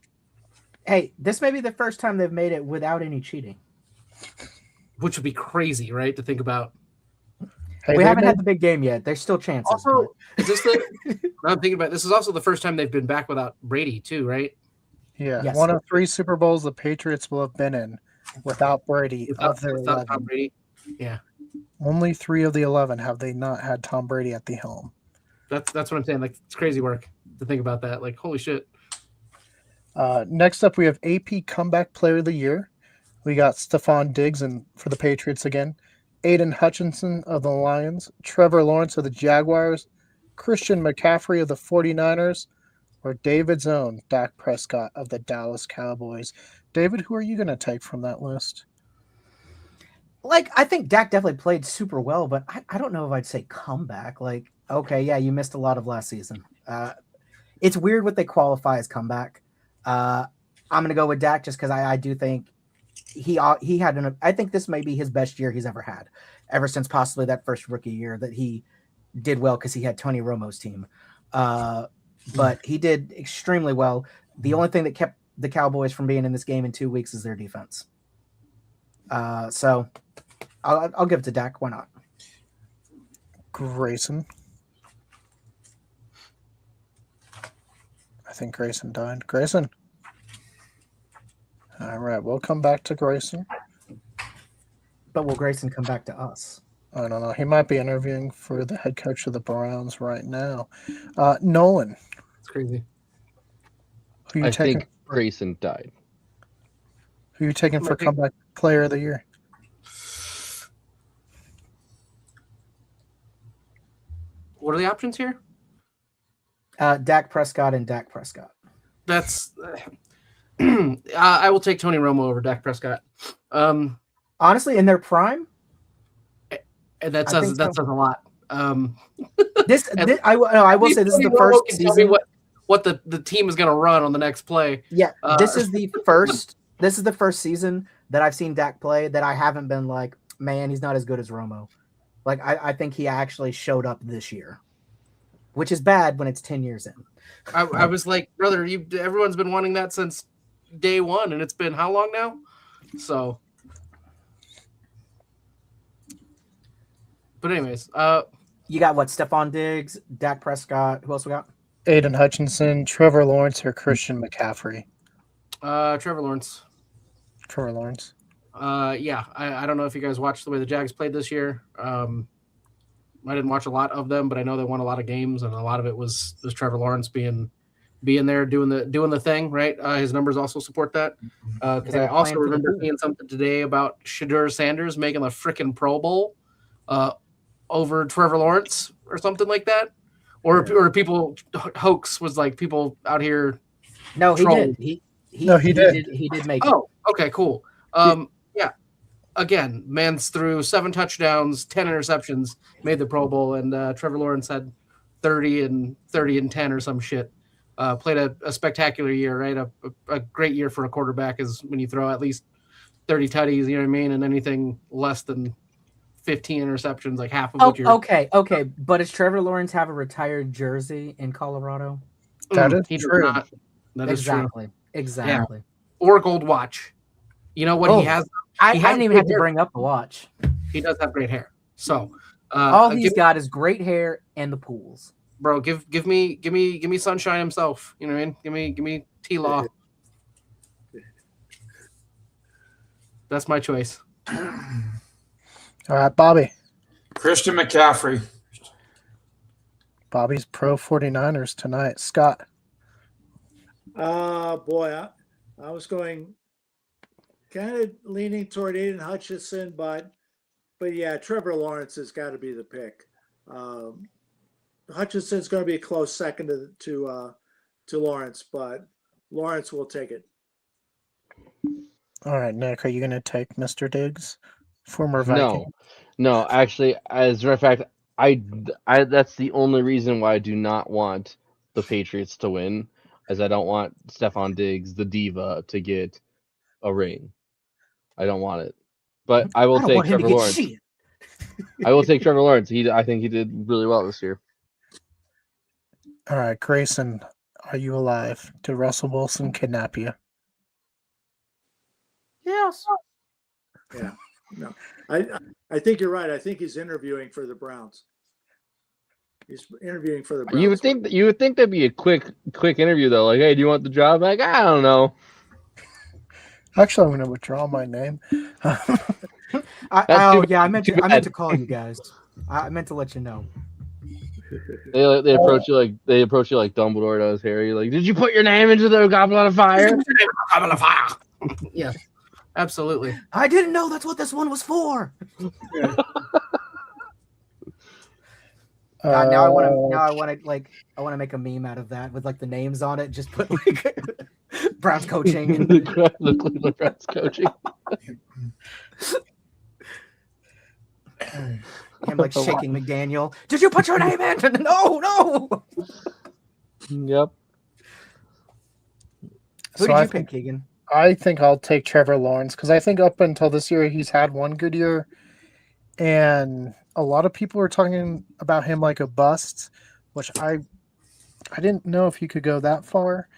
Speaker 2: Hey, this may be the first time they've made it without any cheating.
Speaker 4: which would be crazy, right? To think about.
Speaker 1: Hey,
Speaker 2: We
Speaker 1: they
Speaker 2: haven't
Speaker 1: made-
Speaker 2: had the big game yet. There's still chances.
Speaker 4: Also, is this the? I'm thinking about this is also the first time they've been back without Brady too, right?
Speaker 1: Yeah,
Speaker 2: Yes.
Speaker 1: one of 3 Super Bowls the Patriots will have been in without Brady of their
Speaker 4: Without
Speaker 1: 11.
Speaker 4: Tom Brady. Yeah,
Speaker 1: Only 3 of the 11 have they not had Tom Brady at the helm.
Speaker 4: that's what I'm saying. Like it's crazy work to think about that. Like holy shit.
Speaker 1: Next up, we have AP Comeback Player of the Year. We got Stephon Diggs for the Patriots again, Aiden Hutchinson of the Lions, Trevor Lawrence of the Jaguars, Christian McCaffrey of the 49ers, or David's own Dak Prescott of the Dallas Cowboys. David, who are you going to take from that list?
Speaker 2: Like, I think Dak definitely played super well, but I don't know if I'd say comeback. Like, okay, yeah, you missed a lot of last season. It's weird what they qualify as comeback. I'm going to go with Dak just because I do think he had I think this may be his best year he's ever had, ever since possibly that first rookie year that he did well because he had Tony Romo's team. But he did extremely well. The only thing that kept the Cowboys from being in this game in 2 weeks is their defense. So I'll give it to Dak. Why not?
Speaker 1: Grayson. I think Grayson died. Grayson. All right, we'll come back to Grayson.
Speaker 2: But will Grayson come back to us?
Speaker 1: I don't know. He might be interviewing for the head coach of the Browns right now. Nolan.
Speaker 4: It's crazy.
Speaker 1: Who you
Speaker 6: I
Speaker 1: taking?
Speaker 6: think Grayson died.
Speaker 1: Who you taking for Comeback Player of the Year?
Speaker 4: What are the options here?
Speaker 2: Dak Prescott and Dak Prescott.
Speaker 4: That's. I will take Tony Romo over Dak Prescott.
Speaker 2: Honestly, in their prime,
Speaker 4: And that
Speaker 2: I
Speaker 4: says
Speaker 2: think
Speaker 4: that
Speaker 2: so.
Speaker 4: says a lot.
Speaker 2: I will say this is
Speaker 4: Tony
Speaker 2: the
Speaker 4: Romo
Speaker 2: first
Speaker 4: can tell me
Speaker 2: season.
Speaker 4: what the team is going to run on the next play.
Speaker 2: Yeah, this is the first. This is the first season that I've seen Dak play that I haven't been like, man, he's not as good as Romo. Like I think he actually showed up this year, which is bad when it's 10 years in.
Speaker 4: I was like, brother, everyone's been wanting that since day one, and it's been how long now? So, but anyways,
Speaker 2: You got what? Stephon Diggs, Dak Prescott. Who else we got?
Speaker 1: Aiden Hutchinson, Trevor Lawrence, or Christian McCaffrey?
Speaker 4: Trevor Lawrence.
Speaker 1: Trevor Lawrence.
Speaker 4: Yeah, I don't know if you guys watched the way the Jags played this year. I didn't watch a lot of them, but I know they won a lot of games, and a lot of it was Trevor Lawrence being there doing the thing, right? His numbers also support that. Because I also remember seeing something today about Shadur Sanders making the freaking Pro Bowl over Trevor Lawrence or something like that, or people hoax was like people out here.
Speaker 2: No, he
Speaker 4: trolling.
Speaker 2: did.
Speaker 1: He did.
Speaker 2: He did make it.
Speaker 4: Oh, okay, cool. Yeah. Again, man's threw 7 touchdowns, 10 interceptions, made the Pro Bowl, and Trevor Lawrence had 30 and 10 or some shit. Played a spectacular year, right? A great year for a quarterback is when you throw at least 30 tutties, you know what I mean? And anything less than 15 interceptions, like half of what you're...
Speaker 2: Okay. But does Trevor Lawrence have a retired jersey in Colorado?
Speaker 1: That is
Speaker 4: he does
Speaker 1: true.
Speaker 4: not. That is true.
Speaker 2: Exactly.
Speaker 4: Or gold watch. You know what he has?
Speaker 2: I
Speaker 4: has
Speaker 2: didn't even
Speaker 4: great
Speaker 2: have to
Speaker 4: hair.
Speaker 2: bring up the watch.
Speaker 4: He does have great hair. So
Speaker 2: All he's got is great hair and the pools.
Speaker 4: bro, give me Sunshine himself. You know what I mean? Give me T-Law. That's my choice.
Speaker 1: All right, Bobby.
Speaker 7: Christian McCaffrey.
Speaker 1: Bobby's pro 49ers tonight. Scott.
Speaker 5: Boy, I was going kind of leaning toward Aiden Hutchinson, but yeah, Trevor Lawrence has got to be the pick. Hutchinson's going to be a close second to Lawrence, but Lawrence will take it.
Speaker 1: All right, Nick, are you going to take Mr. Diggs, former Viking?
Speaker 6: No. Actually, as a matter of fact, I that's the only reason why I do not want the Patriots to win, as I don't want Stephon Diggs, the diva, to get a ring. I don't want it. But I will take Trevor Lawrence. I will take Trevor Lawrence. I think he did really well this year.
Speaker 1: All right, Grayson, are you alive? Did Russell Wilson kidnap you?
Speaker 2: Yes.
Speaker 5: Yeah. No. I think you're right. I think he's interviewing for the Browns. He's interviewing for the Browns.
Speaker 6: You would think that'd be a quick interview though. Like, hey, do you want the job? Like, I don't know.
Speaker 1: Actually, I'm going to withdraw my name.
Speaker 2: I meant to call you guys. I meant to let you know.
Speaker 6: They approach you like Dumbledore does Harry. Like, did you put your name into the Goblet of Fire?
Speaker 4: Goblet of Fire. Yeah, absolutely.
Speaker 2: I didn't know that's what this one was for. God, now I want to make a meme out of that with like the names on it. Just put like Browns coaching and
Speaker 6: the Cleveland Browns coaching.
Speaker 2: I'm like shaking McDaniel. Did you put your name in? No.
Speaker 6: Yep.
Speaker 2: Who did you pick, Keegan?
Speaker 1: I think I'll take Trevor Lawrence because I think up until this year he's had one good year, and a lot of people are talking about him like a bust, which I didn't know if you could go that far,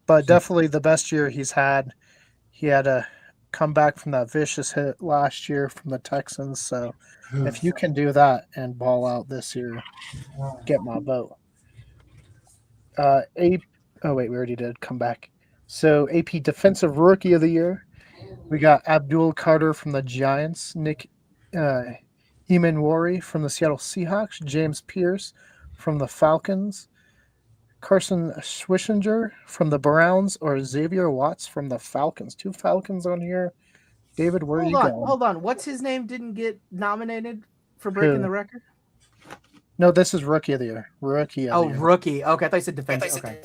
Speaker 1: but definitely the best year he's had. He had a comeback from that vicious hit last year from the Texans, so if you can do that and ball out this year, get my vote. Oh wait, we already did comeback. So AP Defensive Rookie of the Year, we got Abdul Carter from the Giants, Nick Emanwari from the Seattle Seahawks, James Pierce from the Falcons, Carson Schwishinger from the Browns, or Xavier Watts from the Falcons. 2 Falcons on here. David, where are you going?
Speaker 2: Hold on. What's his name didn't get nominated for breaking the record?
Speaker 1: No, this is Rookie of the Year. Rookie.
Speaker 2: Okay. I thought you said defense. Okay.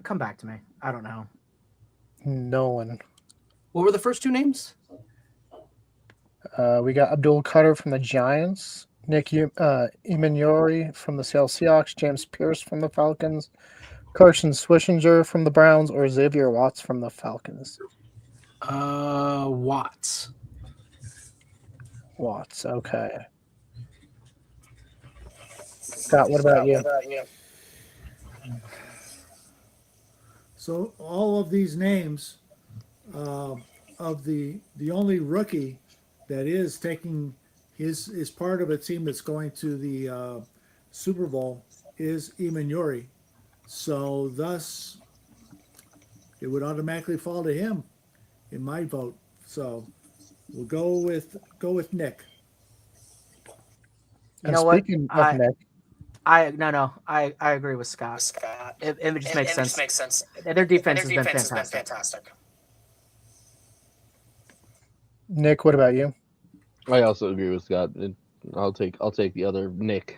Speaker 2: Come back to me. I don't know.
Speaker 1: Nolan.
Speaker 4: What were the first 2 names?
Speaker 1: We got Abdul Carter from the Giants, Nick Emanwari from the Seattle Seahawks, James Pierce from the Falcons, Carson Schwishinger from the Browns, or Xavier Watts from the Falcons.
Speaker 4: Watts.
Speaker 1: Watts, okay. Scott, what about you?
Speaker 5: So all of these names of the only rookie that is taking is part of a team that's going to the Super Bowl is Emanwari. So thus it would automatically fall to him in my vote. So we'll go with Nick.
Speaker 2: You know what?
Speaker 1: Speaking of Nick,
Speaker 2: I agree with Scott. It just makes sense. Their defense has been fantastic.
Speaker 1: Nick, what about you?
Speaker 6: I also agree with Scott. I'll take the other Nick.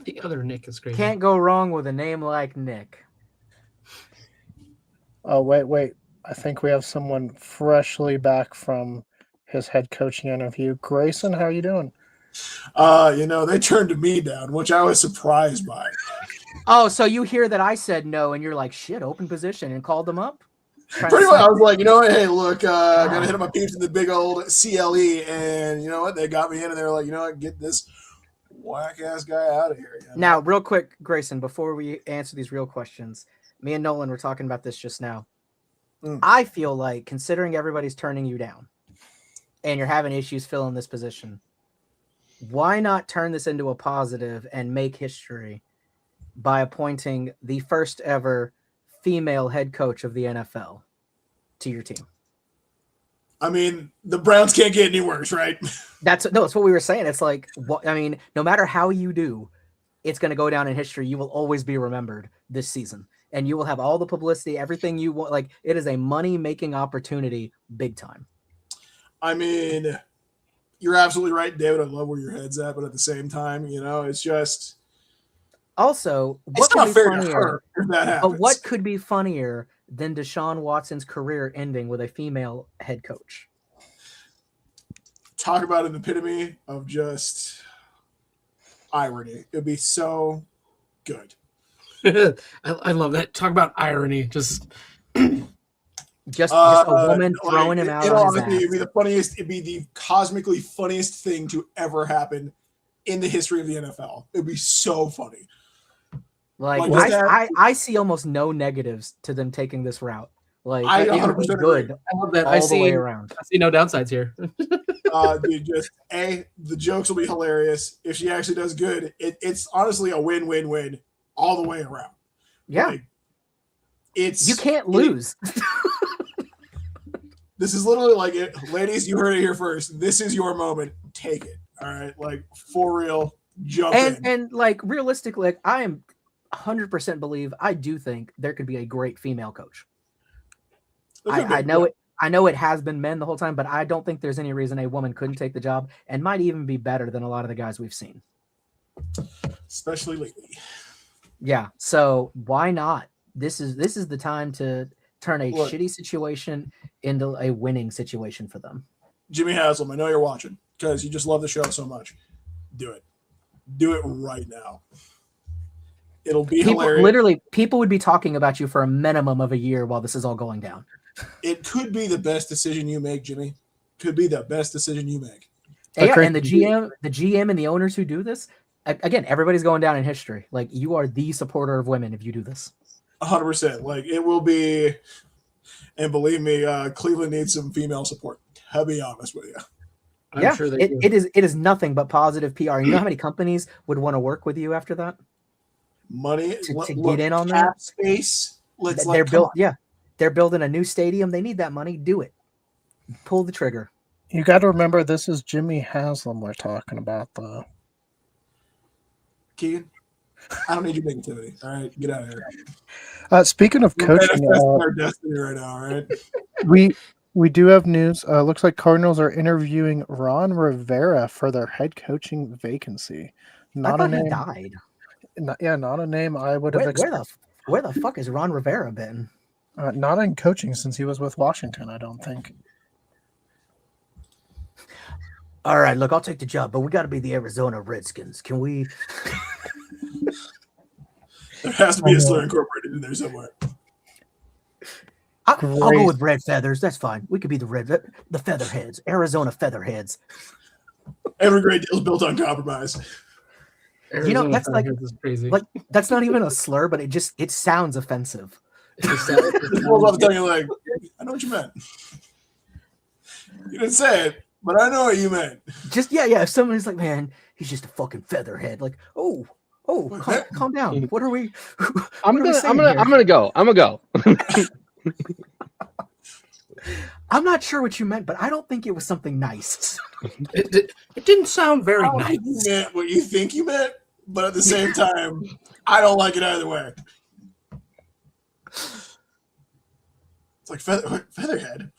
Speaker 4: The other Nick is great.
Speaker 2: Can't go wrong with a name like Nick.
Speaker 1: Oh, wait. I think we have someone freshly back from his head coaching interview. Grayson, how are you doing?
Speaker 3: They turned to me down, which I was surprised by.
Speaker 2: Oh, so you hear that I said no, and you're like, shit, open position, and called them up?
Speaker 3: Pretty much, I was like, hey, look, I got to hit up my peeps in the big old CLE, and you know what? They got me in, and they were like, you know what? Get this whack-ass guy out of here.
Speaker 2: Now, real quick, Grayson, before we answer these real questions, me and Nolan were talking about this just now. I feel like, considering everybody's turning you down, and you're having issues filling this position, why not turn this into a positive and make history by appointing the first ever female head coach of the NFL to your team?
Speaker 3: I mean, the Browns can't get any worse, right?
Speaker 2: That's what we were saying. It's like, no matter how you do, it's going to go down in history. You will always be remembered this season. and you will have all the publicity, everything you want. Like, it is a money-making opportunity, big time.
Speaker 3: I mean, you're absolutely right, David. I love where your head's at, but at the same time, it's just
Speaker 2: Also, what
Speaker 3: it's
Speaker 2: could
Speaker 3: not
Speaker 2: be
Speaker 3: fair to
Speaker 2: funnier?
Speaker 3: her if that happens.
Speaker 2: But what could be funnier than Deshaun Watson's career ending with a female head coach?
Speaker 3: Talk about an epitome of just irony. It'd be so good.
Speaker 4: I love that. Talk about irony. Just
Speaker 2: a woman throwing him out on his ass.
Speaker 3: It'd be the funniest. It'd be the cosmically funniest thing to ever happen in the history of the NFL. It'd be so funny.
Speaker 2: Like, I see almost no negatives to them taking this route. Like,
Speaker 3: I
Speaker 2: it would be
Speaker 3: 100%
Speaker 2: good
Speaker 4: I love that.
Speaker 2: all the way around.
Speaker 4: I see no downsides here.
Speaker 3: Dude, just the jokes will be hilarious. If she actually does good, it's honestly a win-win-win all the way around.
Speaker 2: Yeah,
Speaker 3: Like,
Speaker 2: you can't lose.
Speaker 3: This is literally like it, ladies. You heard it here first. This is your moment. Take it. All right, like for real. Jump in.
Speaker 2: And like realistically, like, I am 100% believe. I do think there could be a great female coach. I know it. I know it has been men the whole time, but I don't think there's any reason a woman couldn't take the job and might even be better than a lot of the guys we've seen.
Speaker 3: Especially lately.
Speaker 2: Yeah. So why not? This is the time to turn a shitty situation into a winning situation for them.
Speaker 3: Jimmy Haslam, I know you're watching because you just love the show so much. Do it. Do it right now. It'll be hilarious.
Speaker 2: Literally, people would be talking about you for a minimum of a year while this is all going down.
Speaker 3: It could be the best decision you make, Jimmy. Could be the best decision you make.
Speaker 2: Yeah, and the GM and the owners who do this, again, everybody's going down in history. Like, you are the supporter of women if you do this.
Speaker 3: 100%. Like, it will be, and believe me, Cleveland needs some female support. I'll be honest with you.
Speaker 4: I'm sure
Speaker 2: it is nothing but positive PR. You know how many companies would want to work with you after that?
Speaker 3: Money
Speaker 2: to get in on that
Speaker 3: space.
Speaker 2: They're building a new stadium. They need that money. Do it. Pull the trigger.
Speaker 1: You got to remember, this is Jimmy Haslam we're talking about, though.
Speaker 3: Keegan, I don't need your negativity. All right, get out of here.
Speaker 1: Speaking of coaching,
Speaker 3: our destiny right now. All right.
Speaker 1: We do have news. Looks like Cardinals are interviewing Ron Rivera for their head coaching vacancy.
Speaker 2: I thought he died.
Speaker 1: Not a name I would have expected.
Speaker 2: Where the fuck has Ron Rivera been?
Speaker 1: Not in coaching since he was with Washington, I don't think.
Speaker 2: All right, look, I'll take the job, but we got to be the Arizona Redskins. Can we?
Speaker 3: There has to be a slur incorporated in there somewhere.
Speaker 2: I'll go with red feathers. That's fine. We could be the Featherheads, Arizona Featherheads.
Speaker 3: Every great deal is built on compromise.
Speaker 4: Arizona
Speaker 2: that's like
Speaker 4: crazy.
Speaker 2: Like, that's not even a slur, but it sounds offensive.
Speaker 3: People love telling you, like, I know what you meant. You didn't say it, but I know what you meant.
Speaker 2: Just if somebody's like, man, he's just a fucking featherhead. Like, calm down. What are we?
Speaker 6: I'm gonna go.
Speaker 2: I'm not sure what you meant, but I don't think it was something nice.
Speaker 4: It didn't sound very
Speaker 3: I
Speaker 4: nice.
Speaker 3: You meant what you think you meant, but at the same time, I don't like it either way. It's like featherhead.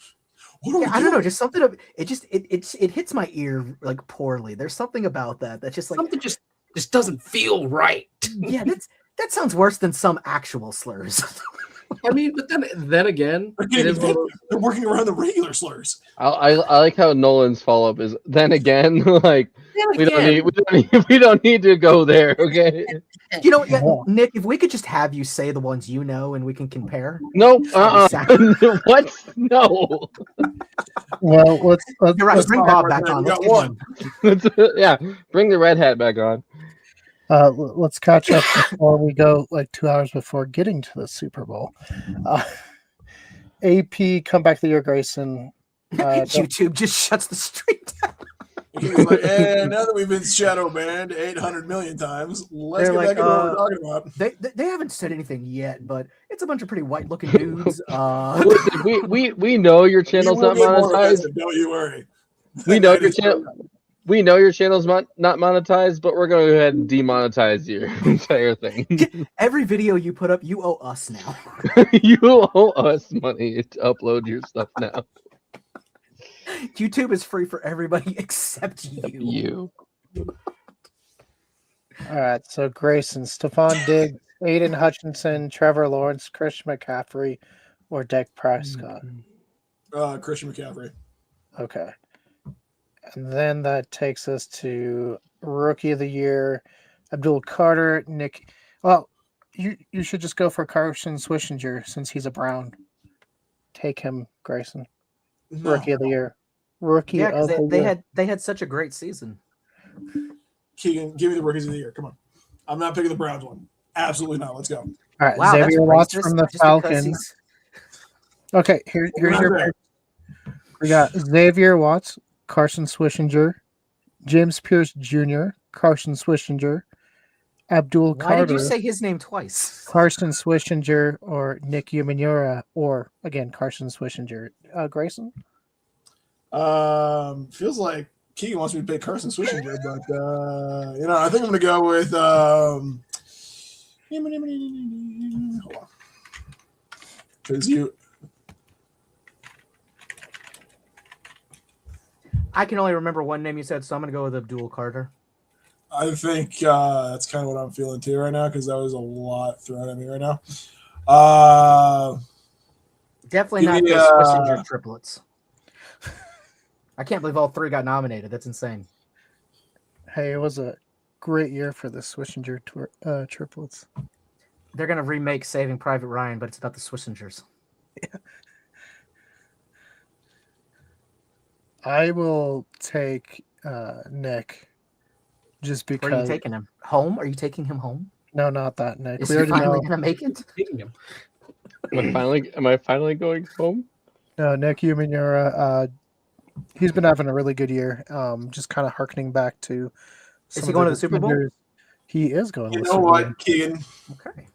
Speaker 2: I don't know, just something of it hits my ear like poorly. There's something about that's just like
Speaker 4: something just doesn't feel right.
Speaker 2: Yeah, that sounds worse than some actual slurs.
Speaker 6: I mean, but then again,
Speaker 3: they're working around the regular slurs.
Speaker 6: I like how Nolan's follow up is. Then again, like we don't need to go there. Okay.
Speaker 2: You know, Nick, if we could just have you say the ones you know and we can compare.
Speaker 6: No. What? No.
Speaker 1: Well, let's
Speaker 2: You're right. Bring Bob back on. Let's get one.
Speaker 6: Yeah, bring the red hat back on.
Speaker 1: Let's catch up before we go like 2 hours before getting to the Super Bowl. AP comeback of the year, Grayson.
Speaker 2: YouTube just shuts the stream down.
Speaker 3: He's like, and now that we've been shadow banned 800 million times, let's get back into what we're talking about.
Speaker 2: They haven't said anything yet, but it's a bunch of pretty white looking dudes.
Speaker 6: We know your channel's not monetized.
Speaker 3: Don't you worry.
Speaker 6: We know your channel. we know your channel's not monetized, but we're going to go ahead and demonetize your entire thing.
Speaker 2: Every video you put up, you owe us now.
Speaker 6: You owe us money to upload your stuff now.
Speaker 2: YouTube is free for everybody except you.
Speaker 1: All right, so Grayson, Stephon Diggs, Aiden Hutchinson, Trevor Lawrence, Christian McCaffrey, or Dak Prescott.
Speaker 3: Christian McCaffrey.
Speaker 1: Okay. And then that takes us to Rookie of the Year, Abdul Carter, Nick. Well, you should just go for Carson Swishinger since he's a Brown. Take him, Grayson.
Speaker 3: No.
Speaker 1: Rookie of the Year. Rookie
Speaker 2: Yeah,
Speaker 1: of
Speaker 2: because
Speaker 1: the year.
Speaker 2: they had such a great season.
Speaker 3: Keegan, give me the rookies of the year. Come on. I'm not picking the Browns one. Absolutely not. Let's go.
Speaker 1: All right,
Speaker 2: Wow,
Speaker 1: Xavier
Speaker 2: that's
Speaker 1: Watts
Speaker 2: racist,
Speaker 1: from the
Speaker 2: just because
Speaker 1: Falcons.
Speaker 2: he's-
Speaker 1: Okay, here's your
Speaker 3: Okay.
Speaker 1: pick. We got Xavier Watts, Carson Swishinger, James Pierce Jr., Carson Swishinger, Abdul
Speaker 2: Why
Speaker 1: Carter,
Speaker 2: did you say his name twice?
Speaker 1: Carson Swishinger, or Nick Umanura, or again Carson Swishinger. Grayson?
Speaker 3: Feels like Keegan wants me to pick Carson Swishinger, but I think I'm gonna go with hold on. Because
Speaker 2: I can only remember one name you said, so I'm gonna go with Abdul Carter.
Speaker 3: I think that's kind of what I'm feeling too right now, because that was a lot thrown at me right now.
Speaker 2: Definitely
Speaker 3: Give
Speaker 2: not
Speaker 3: me,
Speaker 2: the Swishinger triplets. I can't believe all three got nominated. That's insane.
Speaker 1: Hey, it was a great year for the Swishinger triplets.
Speaker 2: They're gonna remake Saving Private Ryan, but it's about the Swishingers.
Speaker 1: I will take Nick just
Speaker 2: Where are you
Speaker 1: because.
Speaker 2: taking him? Home? Are you taking him home?
Speaker 1: No, not that Nick.
Speaker 2: Is
Speaker 1: We
Speaker 2: he
Speaker 1: already
Speaker 2: finally
Speaker 1: know.
Speaker 2: gonna make it?
Speaker 4: Taking him.
Speaker 6: Am I finally going home?
Speaker 1: No, Nick Umanura. He's been having a really good year. Just kind of harkening back to.
Speaker 2: Is he going to the Super Bowl?
Speaker 1: defenders. He is going to
Speaker 3: you
Speaker 1: the
Speaker 3: know
Speaker 1: Super
Speaker 3: what,
Speaker 1: Bowl.
Speaker 3: Keegan?
Speaker 2: Okay.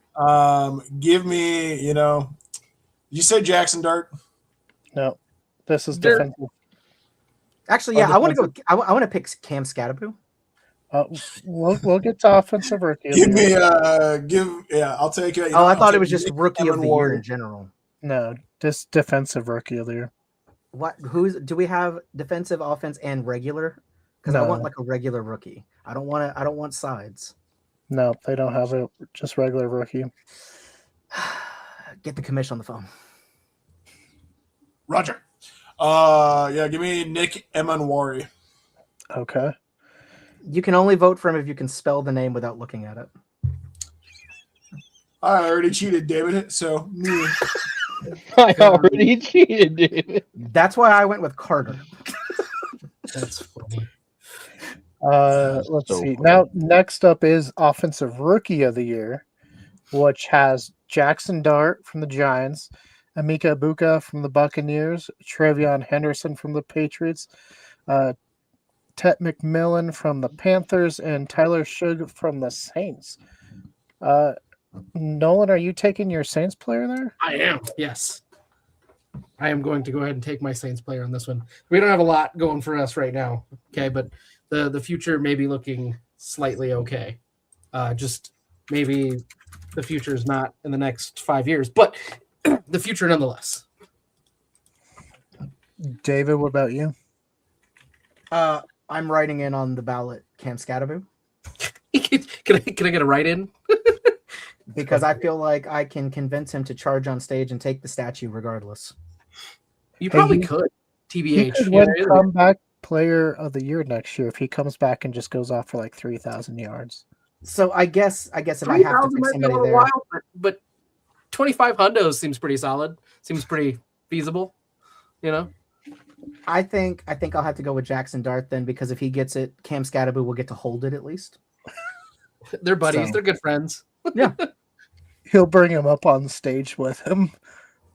Speaker 3: Give me, you said Jackson Dart.
Speaker 1: No, this is
Speaker 4: There-
Speaker 1: defensive.
Speaker 2: Actually,
Speaker 1: Oh,
Speaker 2: yeah, I want to
Speaker 1: defensive.
Speaker 2: go. I want to pick Cam Scatterboo.
Speaker 1: We'll get to offensive rookie. of
Speaker 3: Give
Speaker 1: the
Speaker 3: me,
Speaker 1: year.
Speaker 3: I'll take it.
Speaker 2: I thought it was just rookie of the year in general.
Speaker 1: No, just defensive rookie of the year.
Speaker 2: What? Do we have defensive, offense, and regular? Because I
Speaker 1: No.
Speaker 2: want like a regular rookie. I don't want sides.
Speaker 1: No, they don't have it. Just regular rookie.
Speaker 2: Get the commission on the phone.
Speaker 3: Roger. Give me Nick Emanwari.
Speaker 1: Okay.
Speaker 2: You can only vote for him if you can spell the name without looking at it.
Speaker 3: I already cheated, David. So me.
Speaker 6: I already cheated, David.
Speaker 2: That's why I went with Carter.
Speaker 4: That's funny.
Speaker 1: Let's
Speaker 6: So
Speaker 1: see.
Speaker 6: funny.
Speaker 1: Now, next up is offensive rookie of the year, which has Jackson Dart from the Giants, Amika Ibuka from the Buccaneers, Trevion Henderson from the Patriots, Tet McMillan from the Panthers, and Tyler Shug from the Saints. Nolan, are you taking your Saints player there?
Speaker 4: I am. Yes. I am going to go ahead and take my Saints player on this one. We don't have a lot going for us right now. Okay. But the future may be looking slightly okay. Just maybe the future is not in the next 5 years, but the future nonetheless.
Speaker 1: David, what about you?
Speaker 2: I'm writing in on the ballot Cam Scatterboo
Speaker 4: Can I get a write in?
Speaker 2: because I feel like I can convince him to charge on stage and take the statue regardless.
Speaker 4: You
Speaker 1: Hey,
Speaker 4: probably
Speaker 1: he-
Speaker 4: could.
Speaker 1: He
Speaker 4: TBH.
Speaker 1: could win comeback player of the year next year if he comes back and just goes off for like 3,000 yards.
Speaker 2: So I guess if I have to pick somebody there,
Speaker 4: but 25 hundos seems pretty solid. Seems pretty feasible. You know,
Speaker 2: I think I'll have to go with Jackson Dart then, because if he gets it, Cam Scatterboo will get to hold it at least.
Speaker 4: they're buddies.
Speaker 1: So-
Speaker 4: They're good friends.
Speaker 1: He'll bring him up on stage with him.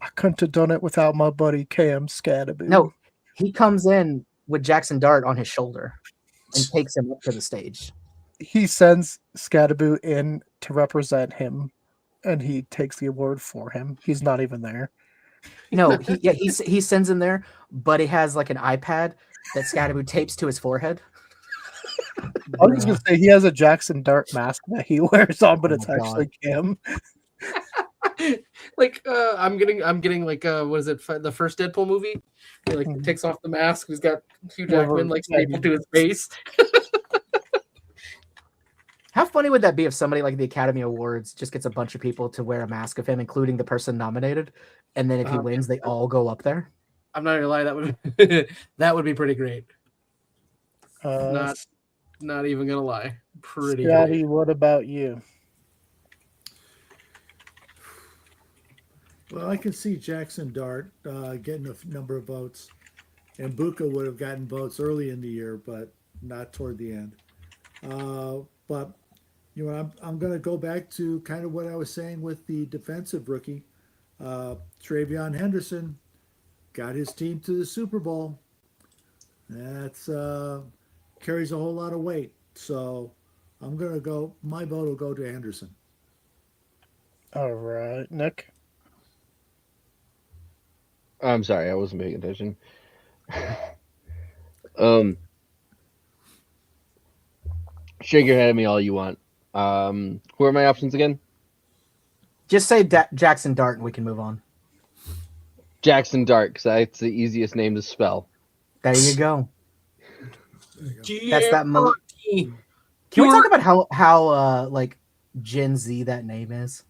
Speaker 1: I couldn't have done it without my buddy Cam Scatterboo.
Speaker 2: No, he comes in with Jackson Dart on his shoulder and takes him up to the stage.
Speaker 1: He sends Scatterboo in to represent him, and he takes the award for him. He's not even there.
Speaker 2: No, he sends him there, but he has like an iPad that Scatterboo tapes to his forehead.
Speaker 1: I was just gonna say he has a Jackson Dart mask that he wears on, but
Speaker 2: Oh
Speaker 1: it's
Speaker 2: my God.
Speaker 1: actually Cam.
Speaker 4: Like I'm getting like what is it? The first Deadpool movie? He like takes off the mask. He's got Hugh Jackman like stapled to his face.
Speaker 2: How funny would that be if somebody like the Academy Awards just gets a bunch of people to wear a mask of him, including the person nominated, and then if he wins, they all go up there?
Speaker 4: I'm not gonna lie, that would be pretty great. Not even gonna lie, pretty
Speaker 1: Scotty,
Speaker 4: great.
Speaker 1: what about you?
Speaker 5: Well, I can see Jackson Dart getting a number of votes, and Buka would have gotten votes early in the year, but not toward the end. But you know, I'm going to go back to kind of what I was saying with the defensive rookie, Travion Henderson, got his team to the Super Bowl. That's carries a whole lot of weight. So I'm going to go. My vote will go to Henderson.
Speaker 1: All right, Nick.
Speaker 6: I'm sorry, I wasn't paying attention. Shake your head at me all you want. Who are my options again?
Speaker 2: Just say Jackson Dart, and we can move on.
Speaker 6: Jackson Dart, because that's the easiest name to spell.
Speaker 2: There you go. That's that.
Speaker 4: Can
Speaker 2: Can we talk about how like Gen Z that name is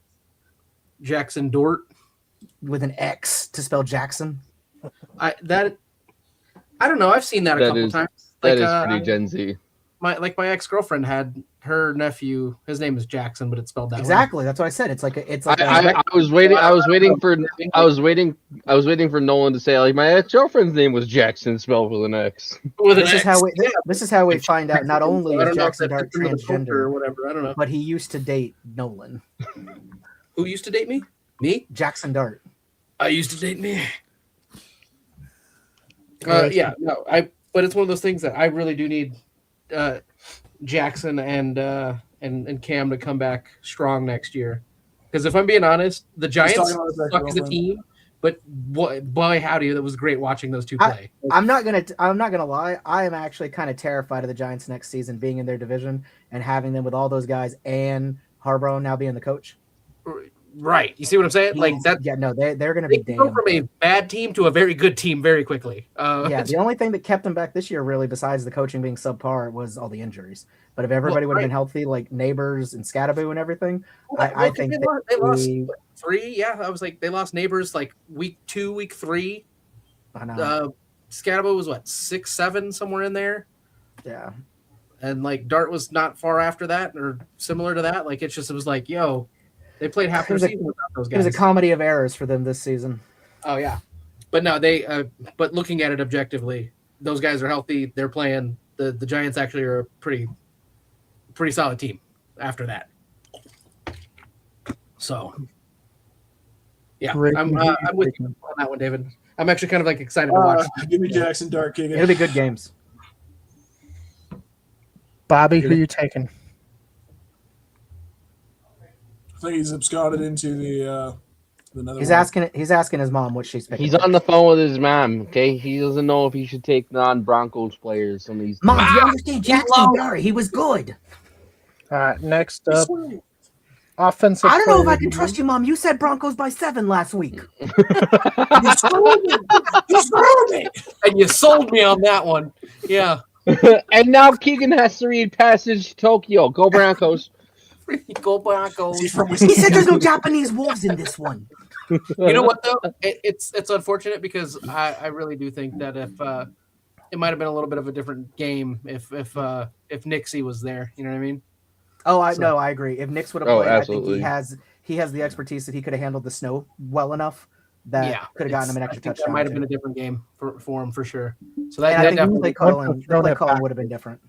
Speaker 4: Jackson Dort?
Speaker 2: with an X to spell Jackson?
Speaker 4: I don't know. I've seen that a couple times.
Speaker 6: That is pretty Gen Z.
Speaker 4: My ex-girlfriend had her nephew. His name is Jackson, but it's spelled that way.
Speaker 2: Exactly. That's what I said. It's like
Speaker 6: I was waiting for Nolan to say like my ex-girlfriend's name was Jackson spelled with an X.
Speaker 2: This is how we find out not only is Jackson Dart transgender
Speaker 4: or whatever. I don't know.
Speaker 2: but he used to date Nolan.
Speaker 4: Who used to date me? Me?
Speaker 2: Jackson Dart.
Speaker 4: I used to date me. But it's one of those things that I really do need Jackson and Cam to come back strong next year. Because if I'm being honest, the Giants suck as a team, but boy howdy, that was great watching those two play.
Speaker 2: I'm not gonna lie. I am actually kind of terrified of the Giants next season being in their division and having them with all those guys and Harbaugh now being the coach.
Speaker 4: Right. You see what I'm saying? Like that.
Speaker 2: Yeah, no, they're going to be damn.
Speaker 4: Go from a bad team to a very good team very quickly.
Speaker 2: Yeah, the only thing that kept them back this year, really, besides the coaching being subpar, was all the injuries. But if everybody would have been healthy, like Neighbors and Scatterbo and everything, I think
Speaker 4: they lost 3. Yeah, I was like they lost Neighbors like week 2, week 3.
Speaker 2: I know.
Speaker 4: Scatterbo was what 6, 7 somewhere in there.
Speaker 2: Yeah.
Speaker 4: And like Dart was not far after that or similar to that. Like it was like, yo. They played half their season without those guys.
Speaker 2: It was a comedy of errors for them this season.
Speaker 4: Oh yeah, but no, but looking at it objectively, those guys are healthy. They're playing. The Giants actually are a pretty solid team after that. So, yeah, I'm with you on that one, David. I'm actually kind of like excited to watch.
Speaker 3: Give me Jackson Dart kicking.
Speaker 2: It'll be good games.
Speaker 1: Bobby, who you taking?
Speaker 3: I think he's absconded into the nether.
Speaker 2: He's asking his mom what she's picking.
Speaker 6: He's on the phone with his mom. Okay, he doesn't know if he should take non-Broncos players. Some of these.
Speaker 2: Mom, do you understand Jackson Dart? He was good.
Speaker 1: All right, next up, offensive.
Speaker 2: I don't know if I can trust you, Mom. You said Broncos by 7 last week.
Speaker 3: You sold me.
Speaker 4: And you sold me on that one. Yeah.
Speaker 6: And now Keegan has to read Passage to Tokyo. Go Broncos.
Speaker 4: Go Broncos.
Speaker 2: He said there's no Japanese wolves in this one.
Speaker 4: You know what though? It's unfortunate because I really do think that if it might have been a little bit of a different game if Nixie was there. You know what I mean?
Speaker 2: Oh, I agree. If Nix would have played,
Speaker 6: absolutely.
Speaker 2: I think he has the expertise that he could have handled the snow well enough that could have gotten him an extra touchdown.
Speaker 4: That might have been a different game for him for sure. So
Speaker 2: I think
Speaker 4: definitely
Speaker 2: the play calling would have been different.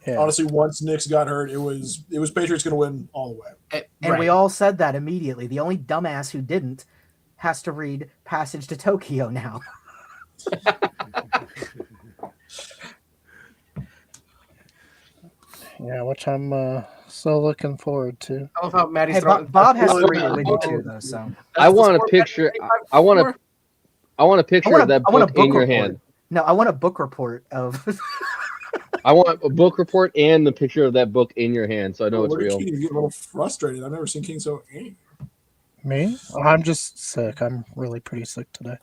Speaker 1: Yeah.
Speaker 3: Honestly, once Nix got hurt, it was Patriots going to win all the way.
Speaker 2: And we all said that immediately. The only dumbass who didn't has to read Passage to Tokyo now.
Speaker 1: Yeah, which I'm so looking forward to.
Speaker 4: I love how Maddie's
Speaker 2: Hey, Bob has to read it with you too, though. So
Speaker 6: I want a picture. I want a picture of that book in your hand.
Speaker 2: No, I want a book report of
Speaker 6: I want a book report and the picture of that book in your hand, so I know it's
Speaker 3: Look at
Speaker 6: real.
Speaker 3: King, he's getting a little frustrated. I've never seen King so angry.
Speaker 1: Me? Oh, I'm just sick. I'm really pretty sick today.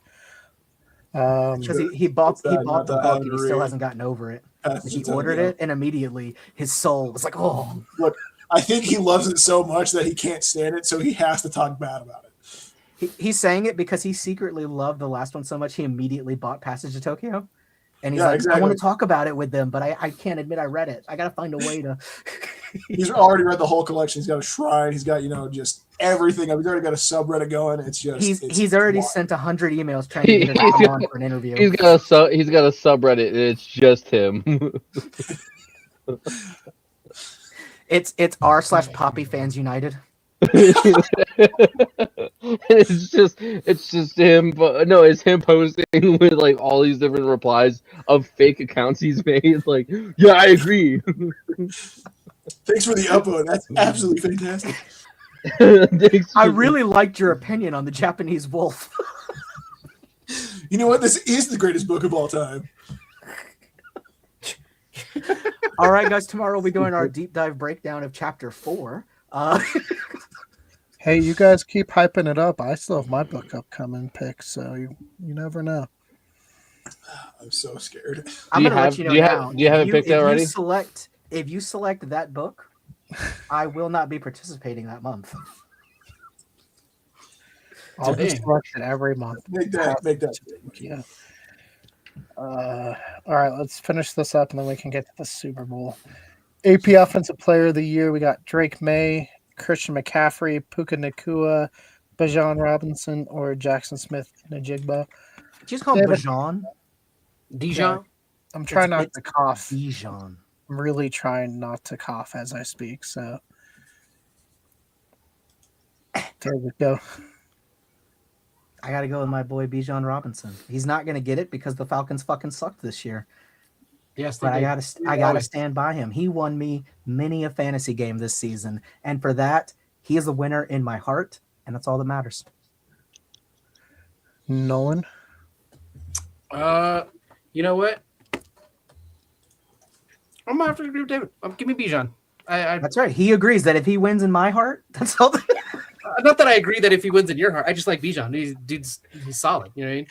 Speaker 2: Because he bought
Speaker 3: It's,
Speaker 2: the
Speaker 3: not
Speaker 2: book
Speaker 3: that
Speaker 2: and he still
Speaker 3: angry.
Speaker 2: hasn't gotten over it.
Speaker 3: Pastor
Speaker 2: He
Speaker 3: Tony,
Speaker 2: ordered
Speaker 3: yeah.
Speaker 2: it and immediately his soul was like, oh.
Speaker 3: Look, I think he loves it so much that he can't stand it, so he has to talk bad about it.
Speaker 2: He's saying it because he secretly loved the last one so much he immediately bought Passage to Tokyo. And he's
Speaker 3: Yeah,
Speaker 2: like,
Speaker 3: exactly.
Speaker 2: I want to talk about it with them, but I can't admit I read it. I got to find a way to.
Speaker 3: He's already read the whole collection. He's got a shrine. He's got, just everything. He's already got a subreddit going. It's just
Speaker 2: he's already
Speaker 3: wild.
Speaker 2: sent 100 emails trying to get her to come on for an interview.
Speaker 6: He's got a subreddit, and it's just him.
Speaker 2: It's r/Poppy Fans United.
Speaker 6: it's just him, but no, it's him posting with like all these different replies of fake accounts he's made. Like, yeah, I agree.
Speaker 3: Thanks for the upvote. That's absolutely fantastic.
Speaker 2: I really liked your opinion on the Japanese wolf.
Speaker 3: You know what? This is the greatest book of all time.
Speaker 2: All right, guys. Tomorrow we'll be doing our deep dive breakdown of Chapter 4.
Speaker 1: Hey, you guys keep hyping it up. I still have my book upcoming pick, so you never know.
Speaker 3: I'm so scared.
Speaker 2: I'm gonna let you know now.
Speaker 6: Do you have it picked out already?
Speaker 2: If you select that book, I will not be participating that month.
Speaker 1: I'll be selected every month.
Speaker 3: Make that.
Speaker 1: Yeah. All right, let's finish this up, and then we can get to the Super Bowl. AP Offensive Player of the Year, we got Drake May, Christian McCaffrey, Puka Nacua, Bijan Robinson, or Jackson Smith-Njigba.
Speaker 2: Just call him Bijan.
Speaker 4: Dijon?
Speaker 1: I'm trying not to cough.
Speaker 2: Bijan.
Speaker 1: I'm really trying not to cough as I speak, so there we go.
Speaker 2: I got to go with my boy Bijan Robinson. He's not going to get it because the Falcons fucking sucked this year.
Speaker 4: Yes,
Speaker 2: but I gotta stand by him. He won me many a fantasy game this season, and for that, he is a winner in my heart, and that's all that matters.
Speaker 1: Nolan?
Speaker 4: You know what? I'm gonna have to agree with David. Give me Bijan.
Speaker 2: That's right. He agrees that if he wins in my heart, that's all.
Speaker 4: Not that I agree that if he wins in your heart. I just like Bijan. He's solid. You know what I mean?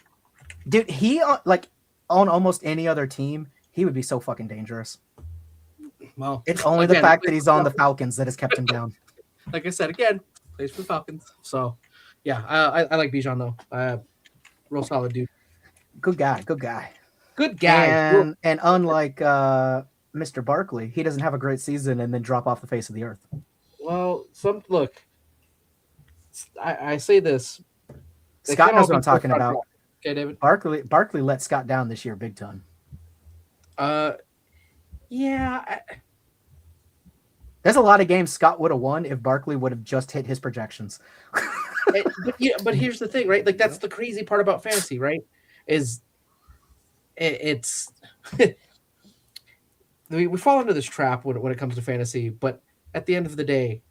Speaker 2: Dude, he like on almost any other team, he would be so fucking dangerous.
Speaker 4: Well,
Speaker 2: it's only the fact that he's on the Falcons that has kept him down.
Speaker 4: Like I said, again, plays for the Falcons. So, yeah, I like Bijan though. Real solid dude.
Speaker 2: Good guy. And unlike Mr. Barkley, he doesn't have a great season and then drop off the face of the earth.
Speaker 4: Well, look. I say this.
Speaker 2: Scott knows what I'm talking about.
Speaker 4: Okay, David.
Speaker 2: Barkley let Scott down this year big time.
Speaker 4: Yeah.
Speaker 2: There's a lot of games Scott would have won if Barkley would have just hit his projections.
Speaker 4: But here's the thing, right? Like that's the crazy part about fantasy, right? Is it's we fall into this trap when it comes to fantasy, but at the end of the day,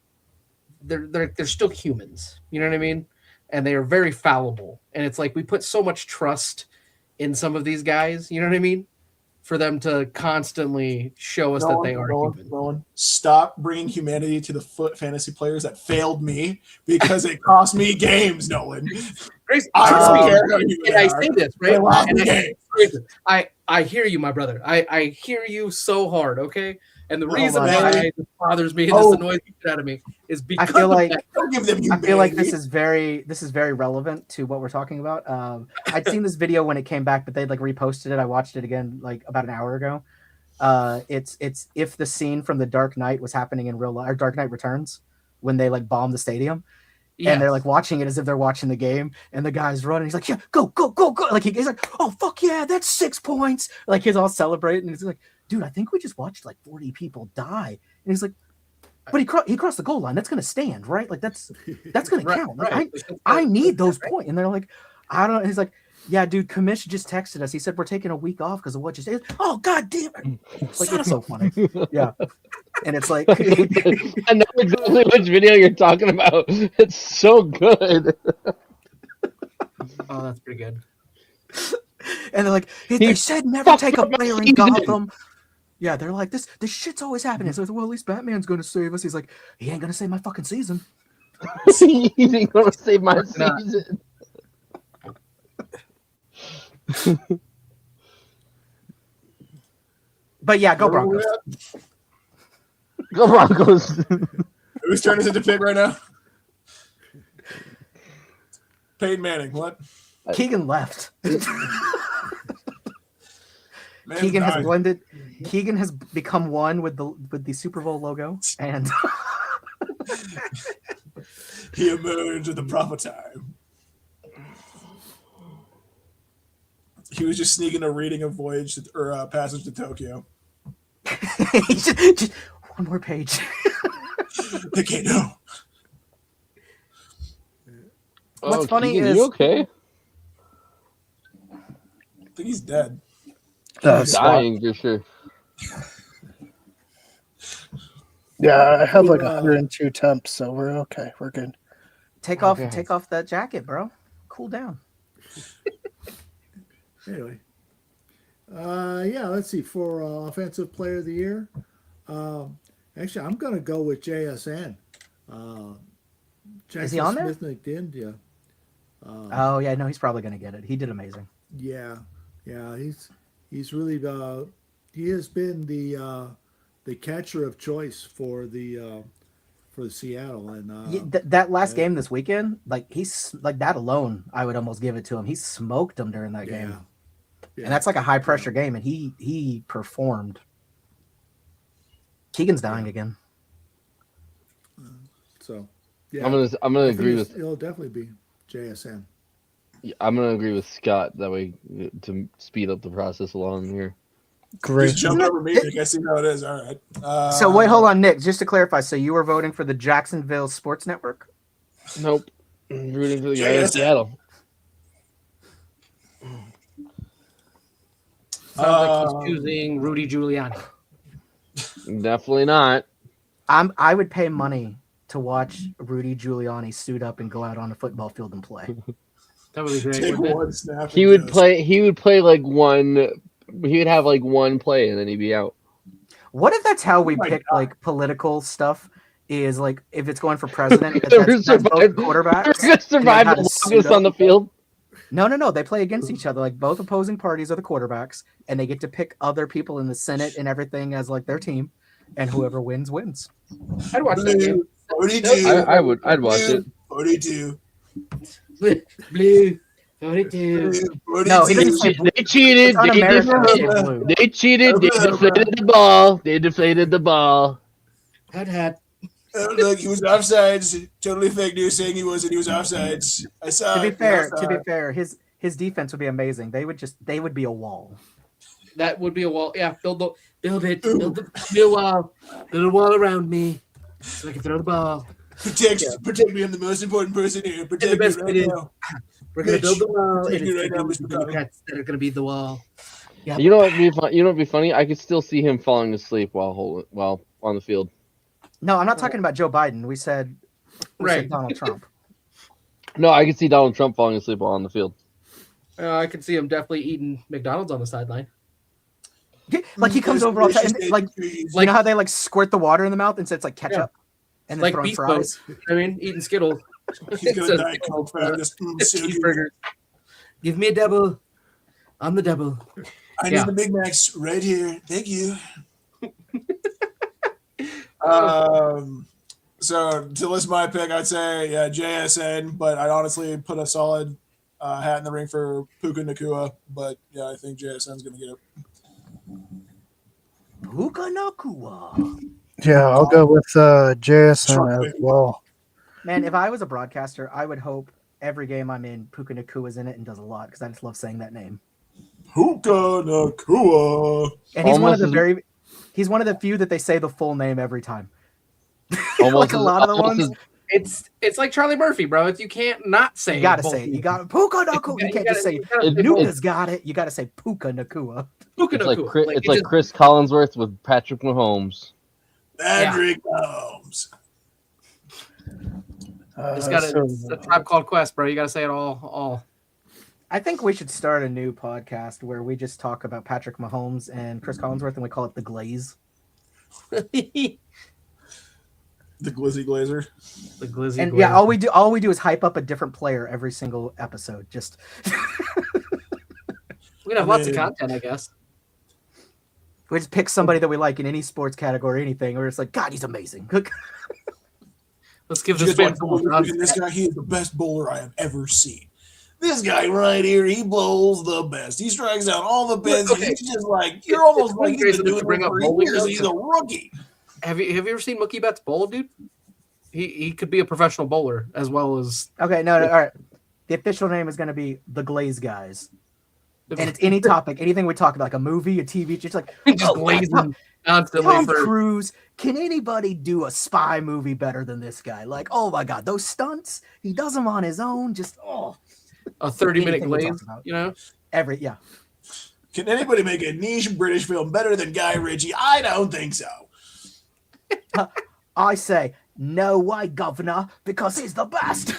Speaker 4: they're still humans. You know what I mean? And they are very fallible. And it's like we put so much trust in some of these guys. You know what I mean? For them to constantly show us that they are human.
Speaker 3: Stop bringing humanity to the fantasy players that failed me because it cost me games, Nolan.
Speaker 4: I say this, right? I hear you, my brother. I hear you so hard, okay? And the reason why this bothers me and this annoys the shit out of me is because
Speaker 2: I feel like
Speaker 3: don't give them humanity.
Speaker 2: I feel like this is very relevant to what we're talking about. I'd seen this video when it came back, but they'd like reposted it. I watched it again like about an hour ago. It's if the scene from The Dark Knight was happening in real life, or Dark Knight Returns, when they like bomb the stadium. Yes. And they're like watching it as if they're watching the game, and the guy's running. He's like, "Yeah, go!" Like he's like, "Oh fuck yeah, that's 6 points!" Like he's all celebrating. And he's like, "Dude, I think we just watched like 40 people die." And he's like, "But he crossed the goal line. That's gonna stand, right? Like that's gonna count. Like, I need those points." And they're like, "I don't." And he's like, "Yeah, dude, Kamish just texted us. He said we're taking a week off because of what you said." Oh god damn it! Like it's so funny. Yeah. And it's like
Speaker 6: I know exactly which video you're talking about. It's so good.
Speaker 4: Oh, that's pretty good.
Speaker 2: And they're like, they said never take a player in Gotham. Yeah, they're like, this shit's always happening. So, well, at least Batman's going to save us. He's like, he ain't going to save my fucking season.
Speaker 6: He ain't gonna save my
Speaker 4: Not.
Speaker 6: season.
Speaker 2: But yeah, go Broncos.
Speaker 6: Go Broncos.
Speaker 3: Whose turn is it to pick right now? Peyton Manning. What?
Speaker 2: Keegan left.
Speaker 3: Man's
Speaker 2: Keegan has
Speaker 3: dying.
Speaker 2: blended. Keegan has become one with the Super Bowl logo, and
Speaker 3: He emerged at the proper time. He was just sneaking a reading of Passage to Tokyo.
Speaker 2: just one more page.
Speaker 3: They can't know.
Speaker 2: What's funny
Speaker 6: Keegan,
Speaker 2: is-
Speaker 6: you okay?
Speaker 3: I think he's dead.
Speaker 6: He's dying for sure.
Speaker 1: Yeah, I have like 102 temps, so we're okay. We're good.
Speaker 2: Take
Speaker 6: Okay.
Speaker 2: off that jacket, bro. Cool down.
Speaker 5: Anyway, yeah, let's see. For Offensive Player of the Year, actually, I'm going to go with JSN.
Speaker 2: Is he on there?
Speaker 5: Smith-McGinn,
Speaker 2: Oh yeah, no, he's probably gonna get it. He did amazing.
Speaker 5: yeah, he's really he has been the catcher of choice for the Seattle, and
Speaker 2: That last game this weekend, like he's like that alone, I would almost give it to him. He smoked him during that game, and that's like a high pressure game, and he performed. Keegan's dying again.
Speaker 5: So yeah,
Speaker 6: I'm gonna
Speaker 5: I think
Speaker 6: agree with
Speaker 5: it'll definitely be JSN.
Speaker 6: I'm gonna agree with Scott that way to speed up the process along here.
Speaker 1: Great.
Speaker 3: Just jump over me, Nick. I see how it is. All right.
Speaker 2: So wait, hold on, Nick. Just to clarify, so you were voting for the Jacksonville Sports Network?
Speaker 6: Nope. I'm rooting for the guy
Speaker 3: Yeah,
Speaker 6: in Seattle.
Speaker 4: Sounds like he's choosing Rudy Giuliani.
Speaker 6: Definitely not.
Speaker 2: I would pay money to watch Rudy Giuliani suit up and go out on a football field and play.
Speaker 4: That would be great.
Speaker 3: Take
Speaker 4: wouldn't it?
Speaker 3: one snap.
Speaker 6: He
Speaker 3: and
Speaker 6: would
Speaker 3: just-
Speaker 6: play. He would play like one. He would have like one play and then he'd be out.
Speaker 2: What if that's how we
Speaker 3: Oh my
Speaker 2: pick
Speaker 3: God.
Speaker 2: like political stuff? Is like if it's going for president,
Speaker 6: Whoever
Speaker 2: that's both
Speaker 6: survived-
Speaker 2: quarterbacks.
Speaker 6: Whoever gonna survive
Speaker 2: how
Speaker 6: the
Speaker 2: to suit
Speaker 6: longest
Speaker 2: up.
Speaker 6: on the field.
Speaker 2: No. They play against each other. Like both opposing parties are the quarterbacks, and they get to pick other people in the Senate and everything as like their team, and whoever wins wins.
Speaker 4: I'd watch that game.
Speaker 3: Blue, 42.
Speaker 6: I would. I'd watch it.
Speaker 3: 42.
Speaker 4: Blue. 42.
Speaker 2: No, he doesn't say blue.
Speaker 6: They cheated.
Speaker 2: It's un-American to say blue.
Speaker 6: They cheated. They deflated the ball. They deflated the ball.
Speaker 4: Hat.
Speaker 3: Oh, look, he was offsides. Totally fake news saying he wasn't. He was offsides. I saw
Speaker 2: To be
Speaker 3: it.
Speaker 2: fair, his defense would be amazing. They would be a wall.
Speaker 4: That would be a wall. Yeah, build the wall. Build a wall around me so I can throw the ball.
Speaker 3: Protect me. I'm the most important person here. Protect me
Speaker 4: best
Speaker 3: right
Speaker 4: we do.
Speaker 3: now.
Speaker 4: We're gonna
Speaker 3: Mitch,
Speaker 4: build the wall, and
Speaker 3: take me
Speaker 4: it's
Speaker 3: right
Speaker 4: gonna
Speaker 3: now,
Speaker 4: be
Speaker 3: Mr.
Speaker 4: the
Speaker 3: Connor.
Speaker 4: Democrats that are gonna be the wall. Yeah.
Speaker 6: You know what? Be fun. You know what'd be funny? I could still see him falling asleep while on the field.
Speaker 2: No, I'm not talking about Joe Biden. We said
Speaker 4: Right.
Speaker 2: Donald Trump.
Speaker 6: No, I could see Donald Trump falling asleep while on the field.
Speaker 4: I can see him definitely eeting McDonald's on the sideline.
Speaker 2: Like he comes over all the time, and, like you know how they like squirt the water in the mouth and it's like ketchup, and then
Speaker 4: Like
Speaker 2: throwing
Speaker 4: Beast
Speaker 2: fries.
Speaker 4: Mode. I mean, eating Skittles.
Speaker 3: He's
Speaker 4: It
Speaker 3: gonna
Speaker 4: says
Speaker 3: die cold fast.
Speaker 4: It's
Speaker 3: So good.
Speaker 4: cheeseburger. Give me a double. I'm the double.
Speaker 3: I
Speaker 4: Yeah.
Speaker 3: need the Big Macs right here. Thank you. So to list my pick, I'd say JSN, but I'd honestly put a solid hat in the ring for Puka Nakua. But yeah, I think JSN's gonna get it.
Speaker 2: Puka Nakua.
Speaker 1: Yeah, I'll go with JSN as well.
Speaker 2: Man, if I was a broadcaster, I would hope every game I'm in, Puka Nakua's in it and does a lot because I just love saying that name.
Speaker 3: Puka Nakua.
Speaker 2: And he's one of
Speaker 6: Almost
Speaker 2: the he's one of the few that they say the full name every time.
Speaker 6: Almost
Speaker 2: Like a lot of the
Speaker 6: almost
Speaker 2: ones.
Speaker 4: It's like Charlie Murphy, bro. You can't not say.
Speaker 2: You gotta
Speaker 4: both
Speaker 2: say it. You
Speaker 4: names.
Speaker 2: got Puka Nakua. You can't just say
Speaker 4: gotta say
Speaker 2: Nuka's got it. You gotta say Puka Nakua.
Speaker 4: Puka
Speaker 6: It's like
Speaker 4: Nakua.
Speaker 6: it's like Chris Collinsworth with Patrick Mahomes.
Speaker 3: Patrick Mahomes.
Speaker 4: It's got
Speaker 1: So-
Speaker 4: a tribe called Quest, bro. You gotta say it all.
Speaker 2: I think we should start a new podcast where we just talk about Patrick Mahomes and Chris Collinsworth, and we call it The Glaze.
Speaker 3: The Glizzy Glazer.
Speaker 4: The glizzy.
Speaker 2: And
Speaker 4: glaze.
Speaker 2: yeah, all we do is hype up a different player every single episode. Just
Speaker 4: we have lots of content, I guess.
Speaker 2: we just pick somebody that we like in any sports category, anything, or it's like, God, he's amazing.
Speaker 4: Let's give
Speaker 3: You
Speaker 4: this
Speaker 3: guys
Speaker 4: man
Speaker 3: want to believe in this guy? He is the best bowler I have ever seen. This guy right here, he bowls the best. He strikes out all the best.
Speaker 4: Okay.
Speaker 3: He's just like, you're almost like he's
Speaker 4: crazy
Speaker 3: been
Speaker 4: to
Speaker 3: doing
Speaker 4: bring
Speaker 3: it
Speaker 4: up
Speaker 3: for
Speaker 4: bowling,
Speaker 3: years.
Speaker 4: though,
Speaker 3: He's a rookie.
Speaker 4: Have you ever seen Mookie Betts bowl, dude? He could be a professional bowler as well as
Speaker 2: Okay, no, all right. The official name is going to be The Glaze Guys. And it's any topic, anything we talk about, like a movie, a TV, just like,
Speaker 4: just glazing constantly
Speaker 2: Tom
Speaker 4: for
Speaker 2: Cruise. Can anybody do a spy movie better than this guy? Like, oh my God, those stunts, he does them on his own. Just,
Speaker 4: a 30-minute
Speaker 2: anything we talk
Speaker 4: glaze,
Speaker 2: about.
Speaker 4: you know?
Speaker 2: Yeah.
Speaker 3: Can anybody make a niche British film better than Guy Ritchie? I don't think so.
Speaker 2: I say, no way, governor, because he's the best.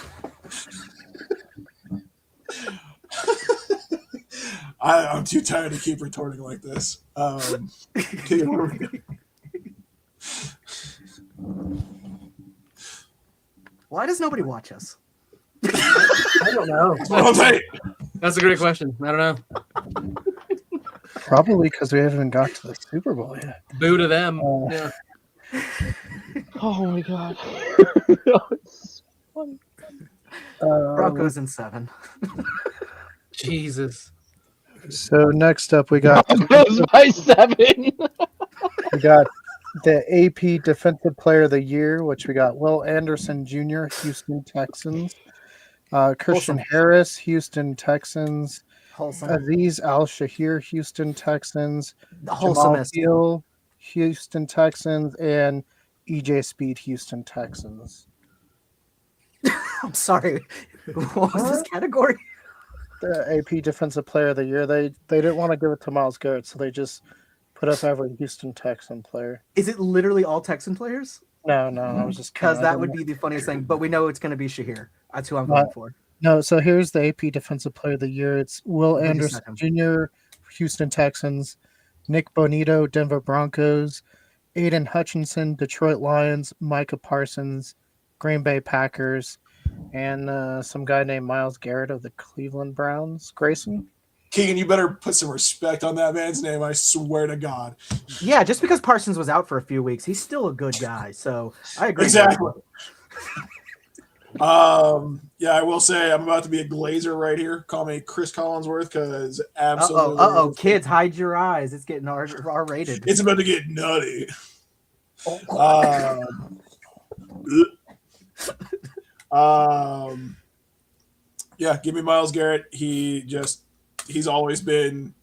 Speaker 3: I'm too tired to keep retorting like this. Okay, what are we doing?
Speaker 2: Why does nobody watch us?
Speaker 4: I don't know.
Speaker 3: Well, hey,
Speaker 4: That's a great question. I don't know.
Speaker 1: Probably because we haven't even got to the Super Bowl yet.
Speaker 4: Boo to them.
Speaker 1: Yeah.
Speaker 6: Oh my god. It's funny.
Speaker 2: Broncos in 7.
Speaker 4: Jesus.
Speaker 1: So next up, we got
Speaker 6: Broncos by 7.
Speaker 1: we got the AP Defensive Player of the Year, which we got Will Anderson Jr., Houston Texans, Christian
Speaker 2: Wholesome.
Speaker 1: Harris, Houston Texans,
Speaker 2: Wholesome.
Speaker 1: Aziz Al-Shahir, Houston Texans,
Speaker 2: The
Speaker 1: Jamal
Speaker 2: wholesomest.
Speaker 1: Hill, Houston Texans, and EJ Speed, Houston Texans.
Speaker 2: I'm sorry. What was this category?
Speaker 1: The AP Defensive Player of the Year. They didn't want to give it to Myles Garrett, so they just put up every Houston Texan player.
Speaker 2: Is it literally all Texan players?
Speaker 1: No, I was just
Speaker 2: Because
Speaker 1: kidding.
Speaker 2: that would be the funniest thing. But we know it's going to be Shahir. That's who I'm going for.
Speaker 1: No, so here's the AP Defensive Player of the Year. It's Will
Speaker 2: Wait a
Speaker 1: Anderson
Speaker 2: second.
Speaker 1: Jr., Houston Texans, Nick Bonito, Denver Broncos, Aiden Hutchinson, Detroit Lions, Micah Parsons, Green Bay Packers, and some guy named Myles Garrett of the Cleveland Browns. Grayson?
Speaker 3: Keegan, you better put some respect on that man's name. I swear to God.
Speaker 2: Yeah, just because Parsons was out for a few weeks, he's still a good guy. So I agree.
Speaker 3: Exactly. Yeah, I will say I'm about to be a glazer right here. Call me Chris Collinsworth because absolutely.
Speaker 2: Uh-oh, kids, hide your eyes. It's getting R-rated.
Speaker 3: It's about to get nutty. Yeah, give me Myles Garrett. He's been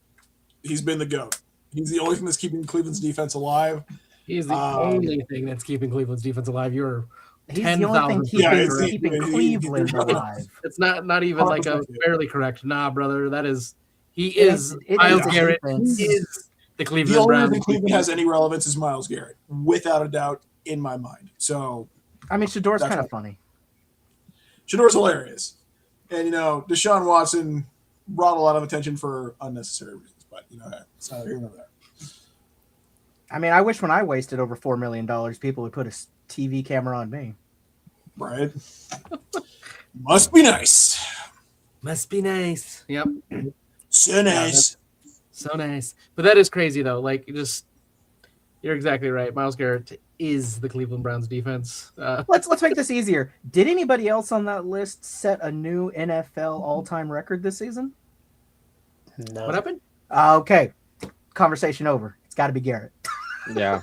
Speaker 3: the GOAT. He's the only thing that's keeping Cleveland's defense alive.
Speaker 4: He's the only thing that's keeping Cleveland's defense alive. You're
Speaker 2: He's the only
Speaker 4: 10,000
Speaker 2: thing keeping,
Speaker 3: Yeah,
Speaker 2: Cleveland alive.
Speaker 4: It's not even like a fairly correct. Nah, brother. He
Speaker 2: It
Speaker 4: is
Speaker 2: is
Speaker 4: Myles
Speaker 2: the
Speaker 4: Garrett
Speaker 2: defense.
Speaker 4: is the
Speaker 3: The
Speaker 4: Cleveland
Speaker 3: only
Speaker 4: Browns.
Speaker 3: thing Cleveland has any relevance is Myles Garrett, without a doubt, in my mind. So
Speaker 2: I mean, Shador's
Speaker 3: That's
Speaker 2: kind of
Speaker 3: right.
Speaker 2: funny.
Speaker 3: Shador's hilarious. And, Deshaun Watson brought a lot of attention for unnecessary reasons. But, it's not here nor there.
Speaker 2: I mean, I wish when I wasted over $4 million, people would put a TV camera on me.
Speaker 3: Right? Must be nice.
Speaker 4: Must be nice. Yep.
Speaker 3: So nice.
Speaker 4: So nice. But that is crazy though. Like you're exactly right. Myles Garrett is the Cleveland Browns defense.
Speaker 2: Let's make this easier. Did anybody else on that list set a new NFL all-time record this season?
Speaker 1: No.
Speaker 4: What happened?
Speaker 2: Okay, conversation over. It's got to be Garrett.
Speaker 6: Yeah.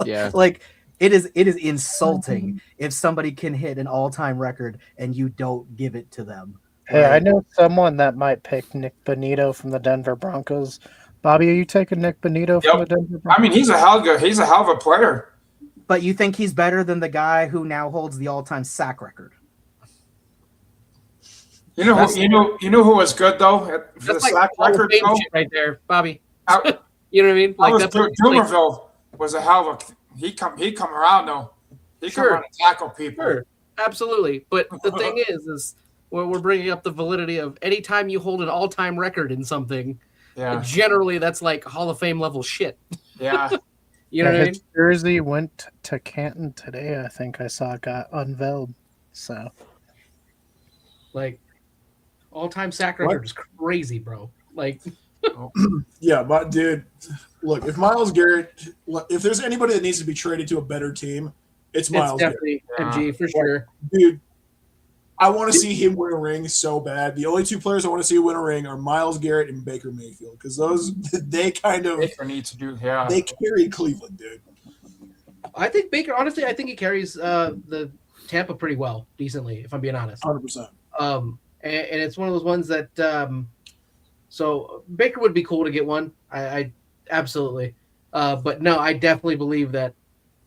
Speaker 6: Yeah.
Speaker 2: Like it is insulting if somebody can hit an all-time record and you don't give it to them.
Speaker 1: Hey, I know someone that might pick Nick Bonito from the Denver Broncos. Bobby, are you taking Nick Bonito from the Denver Broncos?
Speaker 7: I mean, he's a hell of a player.
Speaker 2: But you think he's better than the guy who now holds the all-time sack record?
Speaker 7: You know who was good though for the
Speaker 4: That's like
Speaker 7: sack
Speaker 4: Hall of
Speaker 7: record
Speaker 4: Fame
Speaker 7: though?
Speaker 4: shit right there, Bobby.
Speaker 7: Out-
Speaker 4: You know what I mean? Like that's like,
Speaker 7: Doomerville was a hell of a. He come around though. He come
Speaker 4: Sure.
Speaker 7: around and tackle people.
Speaker 4: sure, absolutely. But the thing is we're bringing up the validity of anytime you hold an all-time record in something,
Speaker 7: Yeah.
Speaker 4: generally that's like Hall of Fame level shit.
Speaker 7: Yeah.
Speaker 4: You know what I mean?
Speaker 1: His jersey went to Canton today. I think I saw it got unveiled. So
Speaker 4: Like all-time sack record is crazy, bro. Like
Speaker 3: Yeah, but dude, look, if Myles Garrett, if there's anybody that needs to be traded to a better team, it's Myles Garrett.
Speaker 4: definitely MG for sure.
Speaker 3: Dude, I want to see him win a ring so bad. The only two players I want to see win a ring are Myles Garrett and Baker Mayfield because they kind of
Speaker 7: Baker needs to do. Yeah.
Speaker 3: they carry Cleveland, dude.
Speaker 4: I think Baker, honestly, I think he carries the Tampa pretty well, decently, if I'm being honest.
Speaker 3: 100%.
Speaker 4: And it's one of those ones that so Baker would be cool to get one. I absolutely. But no, I definitely believe that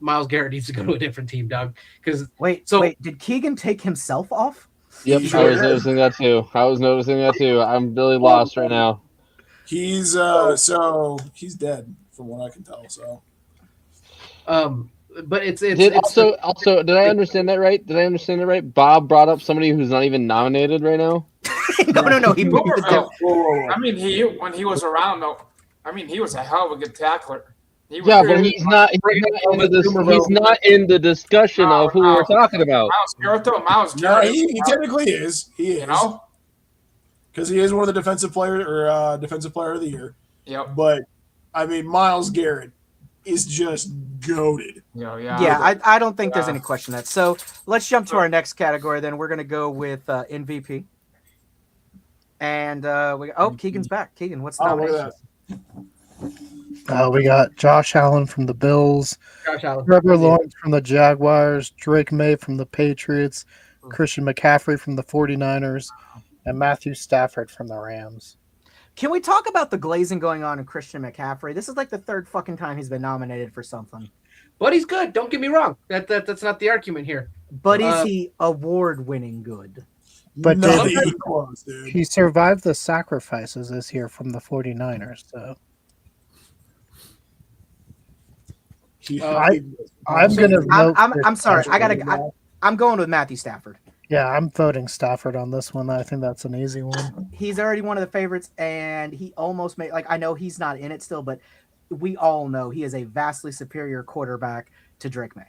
Speaker 4: Myles Garrett needs to go to a different team, Doug. Because
Speaker 2: Wait, did Keegan take himself off?
Speaker 6: Yep, I was noticing that too. I'm really lost right now.
Speaker 3: He's he's dead from what I can tell. So
Speaker 4: but it's
Speaker 6: also did I understand that right? Bob brought up somebody who's not even nominated right now.
Speaker 2: No. He brought
Speaker 7: I mean, when he was around though, I mean, he was a hell of a good tackler.
Speaker 6: Yeah, but he's not in the discussion of who we're talking about.
Speaker 7: Myles
Speaker 3: no,
Speaker 7: Garrett.
Speaker 3: he technically is. He is.
Speaker 7: You know?
Speaker 3: Because he is one of the defensive player of the year.
Speaker 7: Yep.
Speaker 3: But I mean, Myles Garrett is just goated.
Speaker 2: Yeah, I don't think there's any question that. So let's jump to our next category. Then we're going to go with MVP. And Keegan's back. Keegan, what's the nomination?
Speaker 1: we got Josh Allen from the Bills, Trevor Lawrence from the Jaguars, Drake May from the Patriots, Christian McCaffrey from the 49ers, and Matthew Stafford from the Rams.
Speaker 2: Can we talk about the glazing going on in Christian McCaffrey? This is like the third fucking time he's been nominated for something.
Speaker 4: But he's good. Don't get me wrong. That's not the argument here.
Speaker 2: But is he award-winning good?
Speaker 1: But
Speaker 3: No,
Speaker 1: dude, he survived the sacrifices this year from the 49ers. So I'm gonna vote.
Speaker 2: I'm sorry. I'm going with Matthew Stafford.
Speaker 1: Yeah, I'm voting Stafford on this one. I think that's an easy one.
Speaker 2: He's already one of the favorites, and he almost made I know he's not in it still, but we all know he is a vastly superior quarterback to Drake May.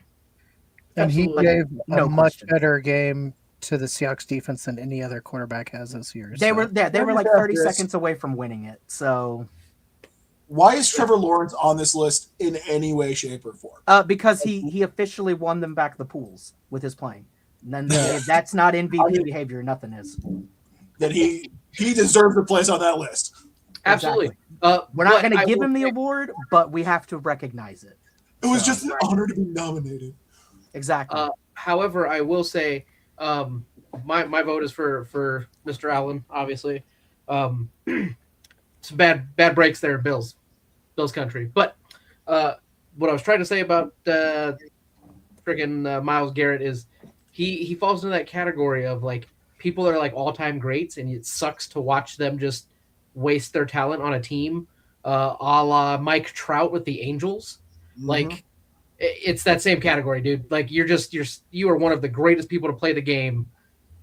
Speaker 1: And
Speaker 4: Absolutely.
Speaker 1: he gave
Speaker 2: No
Speaker 1: a much
Speaker 2: question.
Speaker 1: better game to the Seahawks defense than any other quarterback has this year.
Speaker 2: They were like 30 seconds away from winning it. So
Speaker 3: why is Trevor Lawrence on this list in any way, shape, or form?
Speaker 2: because he officially won them back the pools with his playing. And then that's not MVP behavior. Nothing is.
Speaker 3: That he deserves a place on that list.
Speaker 4: Absolutely.
Speaker 2: We're not going to give him the award, but we have to recognize it.
Speaker 3: It was just an honor to be nominated.
Speaker 2: Exactly.
Speaker 4: However, I will say my vote is for Mr. Allen, obviously. Some bad breaks there in Bills country. But what I was trying to say about freaking Myles Garrett is he falls into that category of like people that are like all-time greats, and it sucks to watch them just waste their talent on a team, a la Mike Trout with the Angels.
Speaker 3: Mm-hmm.
Speaker 4: Like it's that same category, dude. Like you are one of the greatest people to play the game,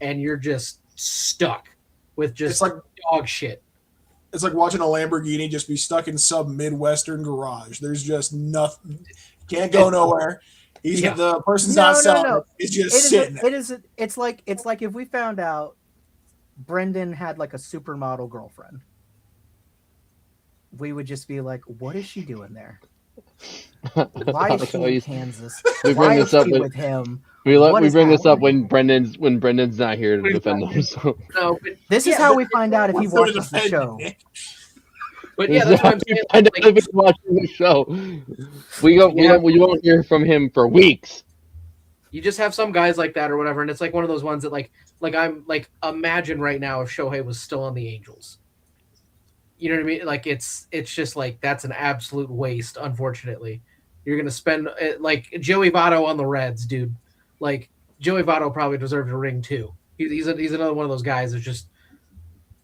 Speaker 4: and you're just stuck with just like dog shit.
Speaker 3: It's like watching a Lamborghini just be stuck in some Midwestern garage. There's just nothing. Can't go nowhere. The person's not selling. It's just sitting there.
Speaker 2: It's like if we found out Brendan had like a supermodel girlfriend, we would just be like, "What is she doing there? Why is she in Kansas? Why is she with him?"
Speaker 6: We bring this up when Brendan's not here to defend them. So.
Speaker 4: No, but
Speaker 2: this is how we find out if he watches the show.
Speaker 4: But yeah, that's what I'm saying.
Speaker 6: Find out if he's watching the show. We won't hear from him for weeks.
Speaker 4: You just have some guys like that or whatever, and it's like one of those ones that like I'm like, imagine right now if Shohei was still on the Angels. You know what I mean? Like it's just like that's an absolute waste. Unfortunately, you're gonna spend like Joey Votto on the Reds, dude. Like Joey Votto probably deserved a ring too. He's another one of those guys that's just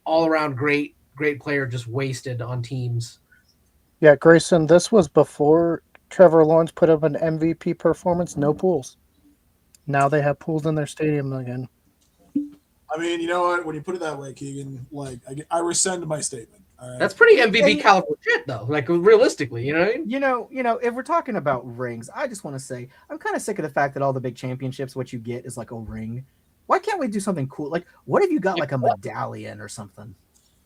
Speaker 4: all around great player, just wasted on teams.
Speaker 1: Yeah, Grayson, this was before Trevor Lawrence put up an MVP performance. No pools. Now they have pools in their stadium again.
Speaker 3: I mean, you know what? When you put it that way, Keegan, like I rescind my statement. All right?
Speaker 4: That's pretty MVP caliber shit, though. Like realistically, you know what I mean?
Speaker 2: You know, if we're talking about rings, I just want to say I'm kind of sick of the fact that all the big championships, what you get is like a ring. Why can't we do something cool? Like, what if you got like a medallion or something?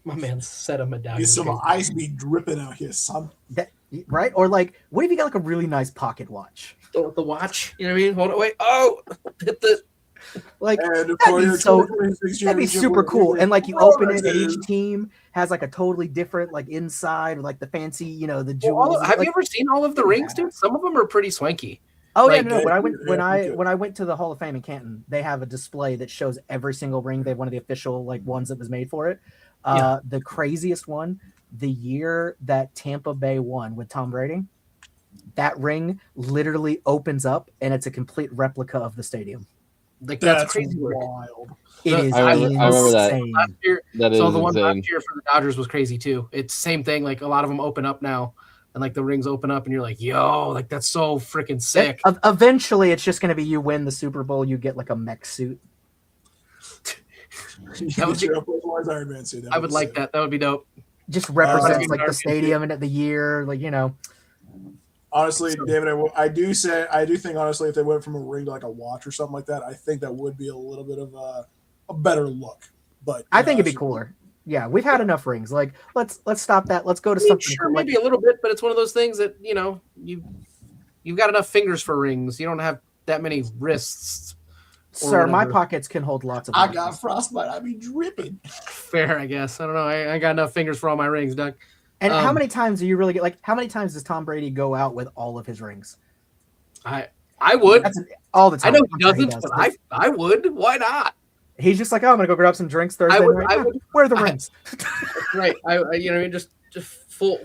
Speaker 4: My man said a medallion.
Speaker 3: Get some ice be dripping out here, son.
Speaker 2: That right? Or like, what if you got like a really nice pocket watch?
Speaker 4: The watch. You know what I mean? Hold on, wait. Oh, hit the.
Speaker 2: Like
Speaker 3: And
Speaker 2: that'd be super cool. And like you open it, and each team has like a totally different like inside, like the fancy, you know, the jewels.
Speaker 4: Have
Speaker 2: like,
Speaker 4: you ever seen all of the rings, dude? Some of them are pretty swanky.
Speaker 2: Oh
Speaker 4: like,
Speaker 2: yeah, no. When I went to the Hall of Fame in Canton, they have a display that shows every single ring. They have one of the official like ones that was made for it. The craziest one, the year that Tampa Bay won with Tom Brady, that ring literally opens up and it's a complete replica of the stadium.
Speaker 4: Like that's crazy.
Speaker 3: Wild.
Speaker 2: It is.
Speaker 6: I remember that.
Speaker 4: Last year,
Speaker 6: That is
Speaker 4: so the one
Speaker 6: insane.
Speaker 4: last year for the Dodgers was crazy too. It's same thing. Like a lot of them open up now, and like the rings open up, and you're like, "Yo, like that's so freaking sick."
Speaker 2: Eventually, it's just going to be you win the Super Bowl, you get like a mech suit.
Speaker 3: Iron Man suit.
Speaker 4: I would like that. That would be dope.
Speaker 2: Just represents like the stadium and at the year, like you know.
Speaker 3: Honestly, David, I do think honestly, if they went from a ring to like a watch or something like that, I think that would be a little bit of a better look. But
Speaker 2: I think it'd be cooler. Yeah, we've had enough rings. Like, let's stop that. Let's go to something.
Speaker 4: Sure, maybe a little bit, but it's one of those things that you know you've got enough fingers for rings. You don't have that many wrists.
Speaker 2: Sir, my pockets can hold lots of.
Speaker 3: I got frostbite. I be dripping.
Speaker 4: Fair, I guess. I don't know. I got enough fingers for all my rings, Doug.
Speaker 2: And how many times do you really get? Like, how many times does Tom Brady go out with all of his rings?
Speaker 4: I would.
Speaker 2: All the time.
Speaker 4: I know he doesn't, but I would. Why not?
Speaker 2: He's just like, oh, I'm gonna go grab some drinks Thursday night. Where are the rings?
Speaker 4: Right. You know, just full.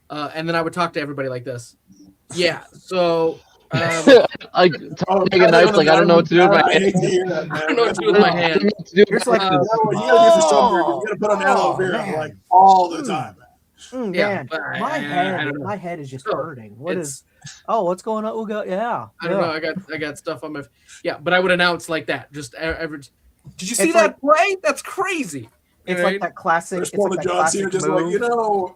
Speaker 4: And then I would talk to everybody like this. Yeah. So.
Speaker 6: Like take a knife, like I don't know what to do with my hand.
Speaker 4: I don't know what to do with my hand.
Speaker 3: You gotta put on aloe vera like all the time.
Speaker 2: Man, my head is just hurting. What's going on? Uga? Yeah.
Speaker 4: I don't know. I got stuff on my. Yeah, but I would announce like that. Just average. Did you see that play? That's crazy.
Speaker 2: It's like that classic.
Speaker 3: It's like John Cena just like,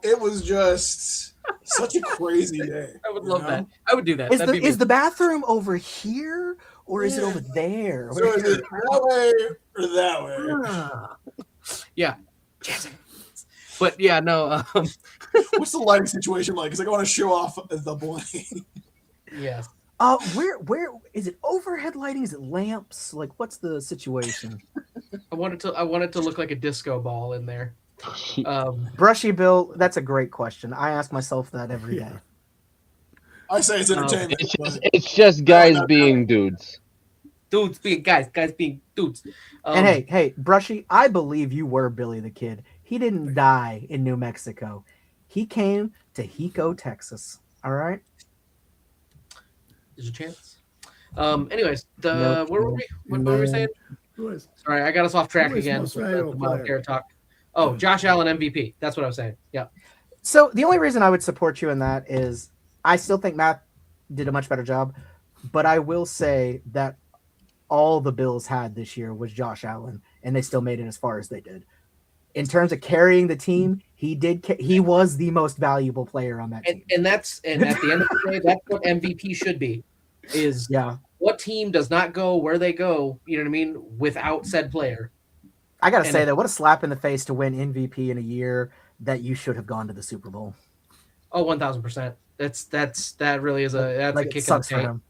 Speaker 3: it was just such a crazy day.
Speaker 4: I would love that. I would do that.
Speaker 2: Is the bathroom over here or is it over there?
Speaker 3: So is it that way or that way?
Speaker 4: Yeah. But yeah, no.
Speaker 3: What's the lighting situation like? Because I want to show off the blank.
Speaker 4: Yes.
Speaker 2: Where is it? Overhead lighting? Is it lamps? Like, what's the situation?
Speaker 4: I want it to look like a disco ball in there.
Speaker 2: Brushy Bill, that's a great question. I ask myself that every day.
Speaker 3: I say it's entertainment.
Speaker 6: It's just guys being dudes.
Speaker 4: Dudes being guys being dudes.
Speaker 2: And hey, Brushy, I believe you were Billy the Kid. He didn't die in New Mexico. He came to Hico, Texas. All right.
Speaker 4: There's a chance. Anyways, what were we saying? Sorry, I got us off track again. Talk. Oh, Josh Allen MVP. That's what I was saying. Yeah.
Speaker 2: So the only reason I would support you in that is I still think Matt did a much better job, but I will say that all the Bills had this year was Josh Allen, and they still made it as far as they did. In terms of carrying the team, he was the most valuable player on that team.
Speaker 4: And at the end of the day, that's what MVP should be. Is what team does not go where they go, you know what I mean, without said player.
Speaker 2: I gotta say that what a slap in the face to win MVP in a year that you should have gone to the Super Bowl.
Speaker 4: Oh, 1,000%. That really is a kick
Speaker 2: sucks
Speaker 4: in the
Speaker 2: for him.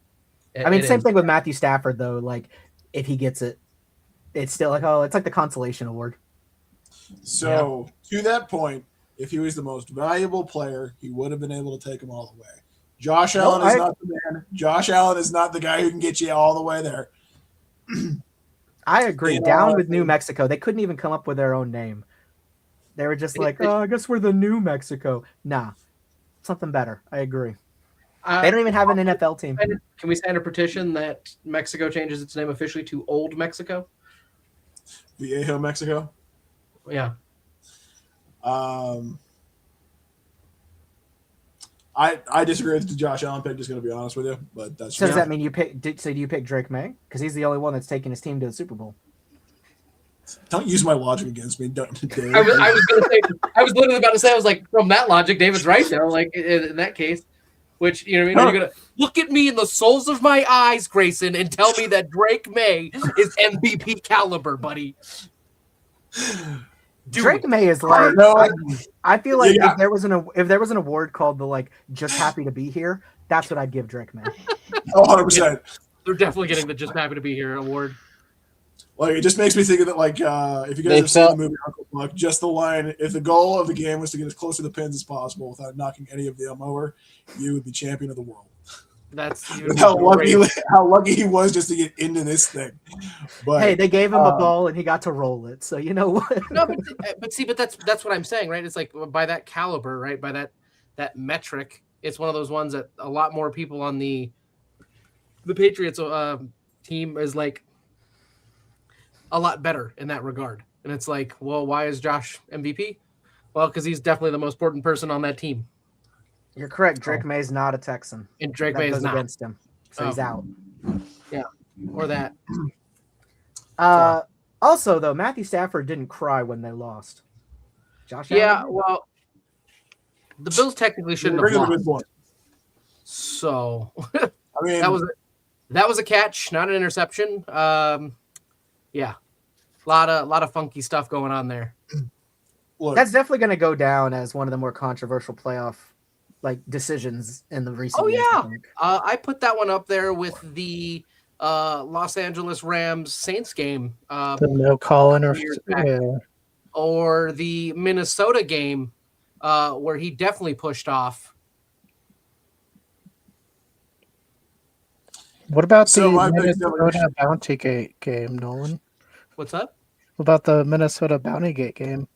Speaker 2: I mean, same thing with Matthew Stafford though. Like, if he gets it, it's still like, oh, it's like the consolation award.
Speaker 3: So to that point, if he was the most valuable player, he would have been able to take him all the way. Josh Allen is not the man. Josh Allen is not the guy who can get you all the way there.
Speaker 2: I agree. Down with New Mexico. They couldn't even come up with their own name. They were just like, I guess we're the New Mexico. Nah, something better. I agree. They don't even have an NFL team.
Speaker 4: Can we sign a petition that Mexico changes its name officially to Old Mexico?
Speaker 3: Viejo Mexico?
Speaker 4: Yeah.
Speaker 3: I disagree with the Josh Allen pick, just going to be honest with you. But that's
Speaker 2: so does that mean you pick? So do you pick Drake May? Because he's the only one that's taking his team to the Super Bowl.
Speaker 3: Don't use my logic against me. Don't, Dave.
Speaker 4: I was gonna say, I was literally about to say, I was like, from that logic, David's right though. Like in that case, which you know what I mean? You're gonna look at me in the soles of my eyes, Grayson, and tell me that Drake May is MVP caliber, buddy.
Speaker 2: Drake May is like I feel like if there was an award called the like just happy to be here, that's what I'd give Drake May.
Speaker 3: 100%.
Speaker 4: They're definitely getting the just happy to be here award.
Speaker 3: Like, it just makes me think of that, like, if you guys have seen the movie Uncle Buck, just the line, if the goal of the game was to get as close to the pins as possible without knocking any of them over, you would be champion of the world.
Speaker 4: That's
Speaker 3: how lucky he was just to get into this thing. But
Speaker 2: hey, they gave him a ball and he got to roll it. So you know what?
Speaker 4: No, but that's what I'm saying, right? It's like by that caliber, right? By that metric, it's one of those ones that a lot more people on the Patriots team is like a lot better in that regard. And it's like, well, why is Josh MVP? Well, because he's definitely the most important person on that team.
Speaker 2: You're correct. Drake May's not a Texan.
Speaker 4: And Drake May is not
Speaker 2: against him. So he's out.
Speaker 4: Yeah. Or that.
Speaker 2: Also, though, Matthew Stafford didn't cry when they lost. Josh
Speaker 4: Allen? Well, the Bills technically shouldn't have lost. So
Speaker 3: I mean,
Speaker 4: that was a catch, not an interception. Yeah. A lot of funky stuff going on there.
Speaker 3: Look,
Speaker 2: that's definitely going to go down as one of the more controversial playoff decisions in the recent years.
Speaker 4: Oh yeah, I put that one up there with the Los Angeles Rams Saints game.
Speaker 1: The no calling
Speaker 4: or the Minnesota game where he definitely pushed off.
Speaker 1: What about the Minnesota Bounty Gate game, Nolan?
Speaker 4: What's up?
Speaker 1: What about the Minnesota Bounty Gate game?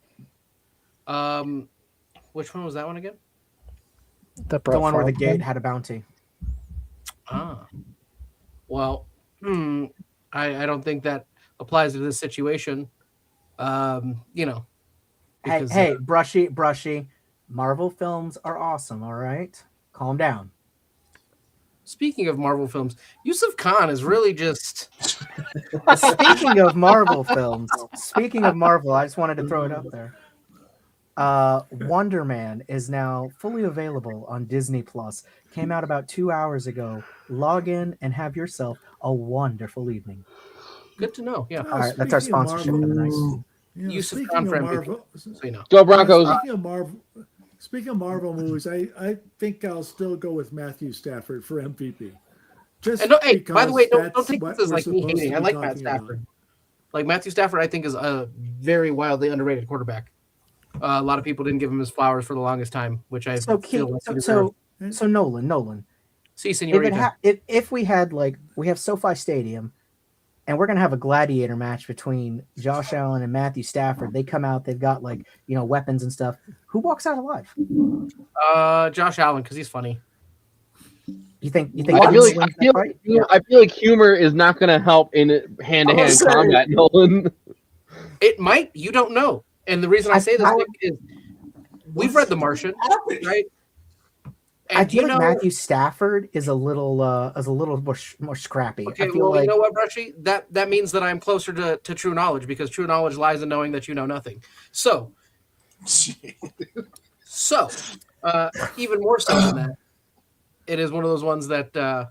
Speaker 4: Which one was that one again?
Speaker 2: The one where the gate had a bounty.
Speaker 4: Well, I don't think that applies to this situation. You know.
Speaker 2: Because, hey, brushy. Marvel films are awesome, all right? Calm down.
Speaker 4: Speaking of Marvel films, Yusuf Khan is really just...
Speaker 2: Speaking of Marvel films, I just wanted to throw it up there. Wonder Man is now fully available on Disney Plus. Came out about 2 hours ago. Log in and have yourself a wonderful evening.
Speaker 4: Good to know. Yeah.
Speaker 2: All right, that's our sponsorship for the night.
Speaker 4: Yusuf Khan for MVP. So you know.
Speaker 6: Go Broncos.
Speaker 5: Speaking of Marvel movies, I think I'll still go with Matthew Stafford for MVP.
Speaker 4: Hey, by the way, don't take this as like me hating. I like Matt Stafford. Like Matthew Stafford, I think is a very wildly underrated quarterback. A lot of people didn't give him his flowers for the longest time, which I feel like
Speaker 2: so Nolan.
Speaker 4: See, señorita.
Speaker 2: If we had we have SoFi Stadium, and we're gonna have a gladiator match between Josh Allen and Matthew Stafford. They come out, they've got weapons and stuff. Who walks out alive?
Speaker 4: Josh Allen, because he's funny.
Speaker 2: You think?
Speaker 6: I feel like humor is not going to help in hand-to-hand combat, Nolan.
Speaker 4: It might. You don't know. And the reason I say this is we've read The Martian, right? And
Speaker 2: I feel like Matthew Stafford is a little more scrappy.
Speaker 4: Okay,
Speaker 2: I feel
Speaker 4: you know what, Brushy? That means that I'm closer to true knowledge, because true knowledge lies in knowing that you know nothing. So even more so than that, it is one of those ones that, I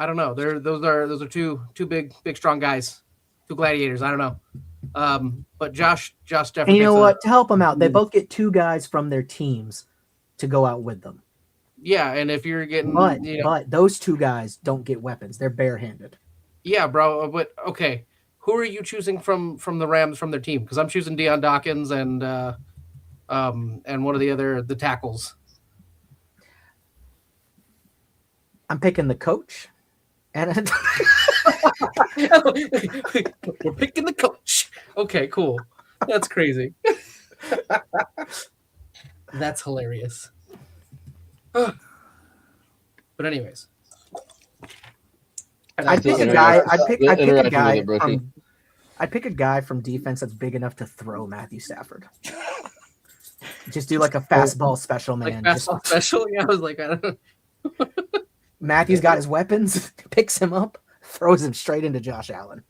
Speaker 4: don't know. Those are two big strong guys, two gladiators. I don't know. But Josh definitely.
Speaker 2: And you know what? To help them out, they both get two guys from their teams to go out with them.
Speaker 4: Yeah, and if you're getting,
Speaker 2: but those two guys don't get weapons; they're barehanded.
Speaker 4: Yeah, bro. But okay, who are you choosing from the Rams from their team? Because I'm choosing Deion Dawkins and one of the tackles.
Speaker 2: I'm picking the coach, and
Speaker 4: we're picking the coach. Okay, cool. That's crazy. That's hilarious. But anyways,
Speaker 2: I'd pick a guy from defense that's big enough to throw Matthew Stafford. Just do like a fastball special, man.
Speaker 4: Like fastball special? Yeah, I was like, I don't know.
Speaker 2: Matthew's got his weapons, picks him up, throws him straight into Josh Allen.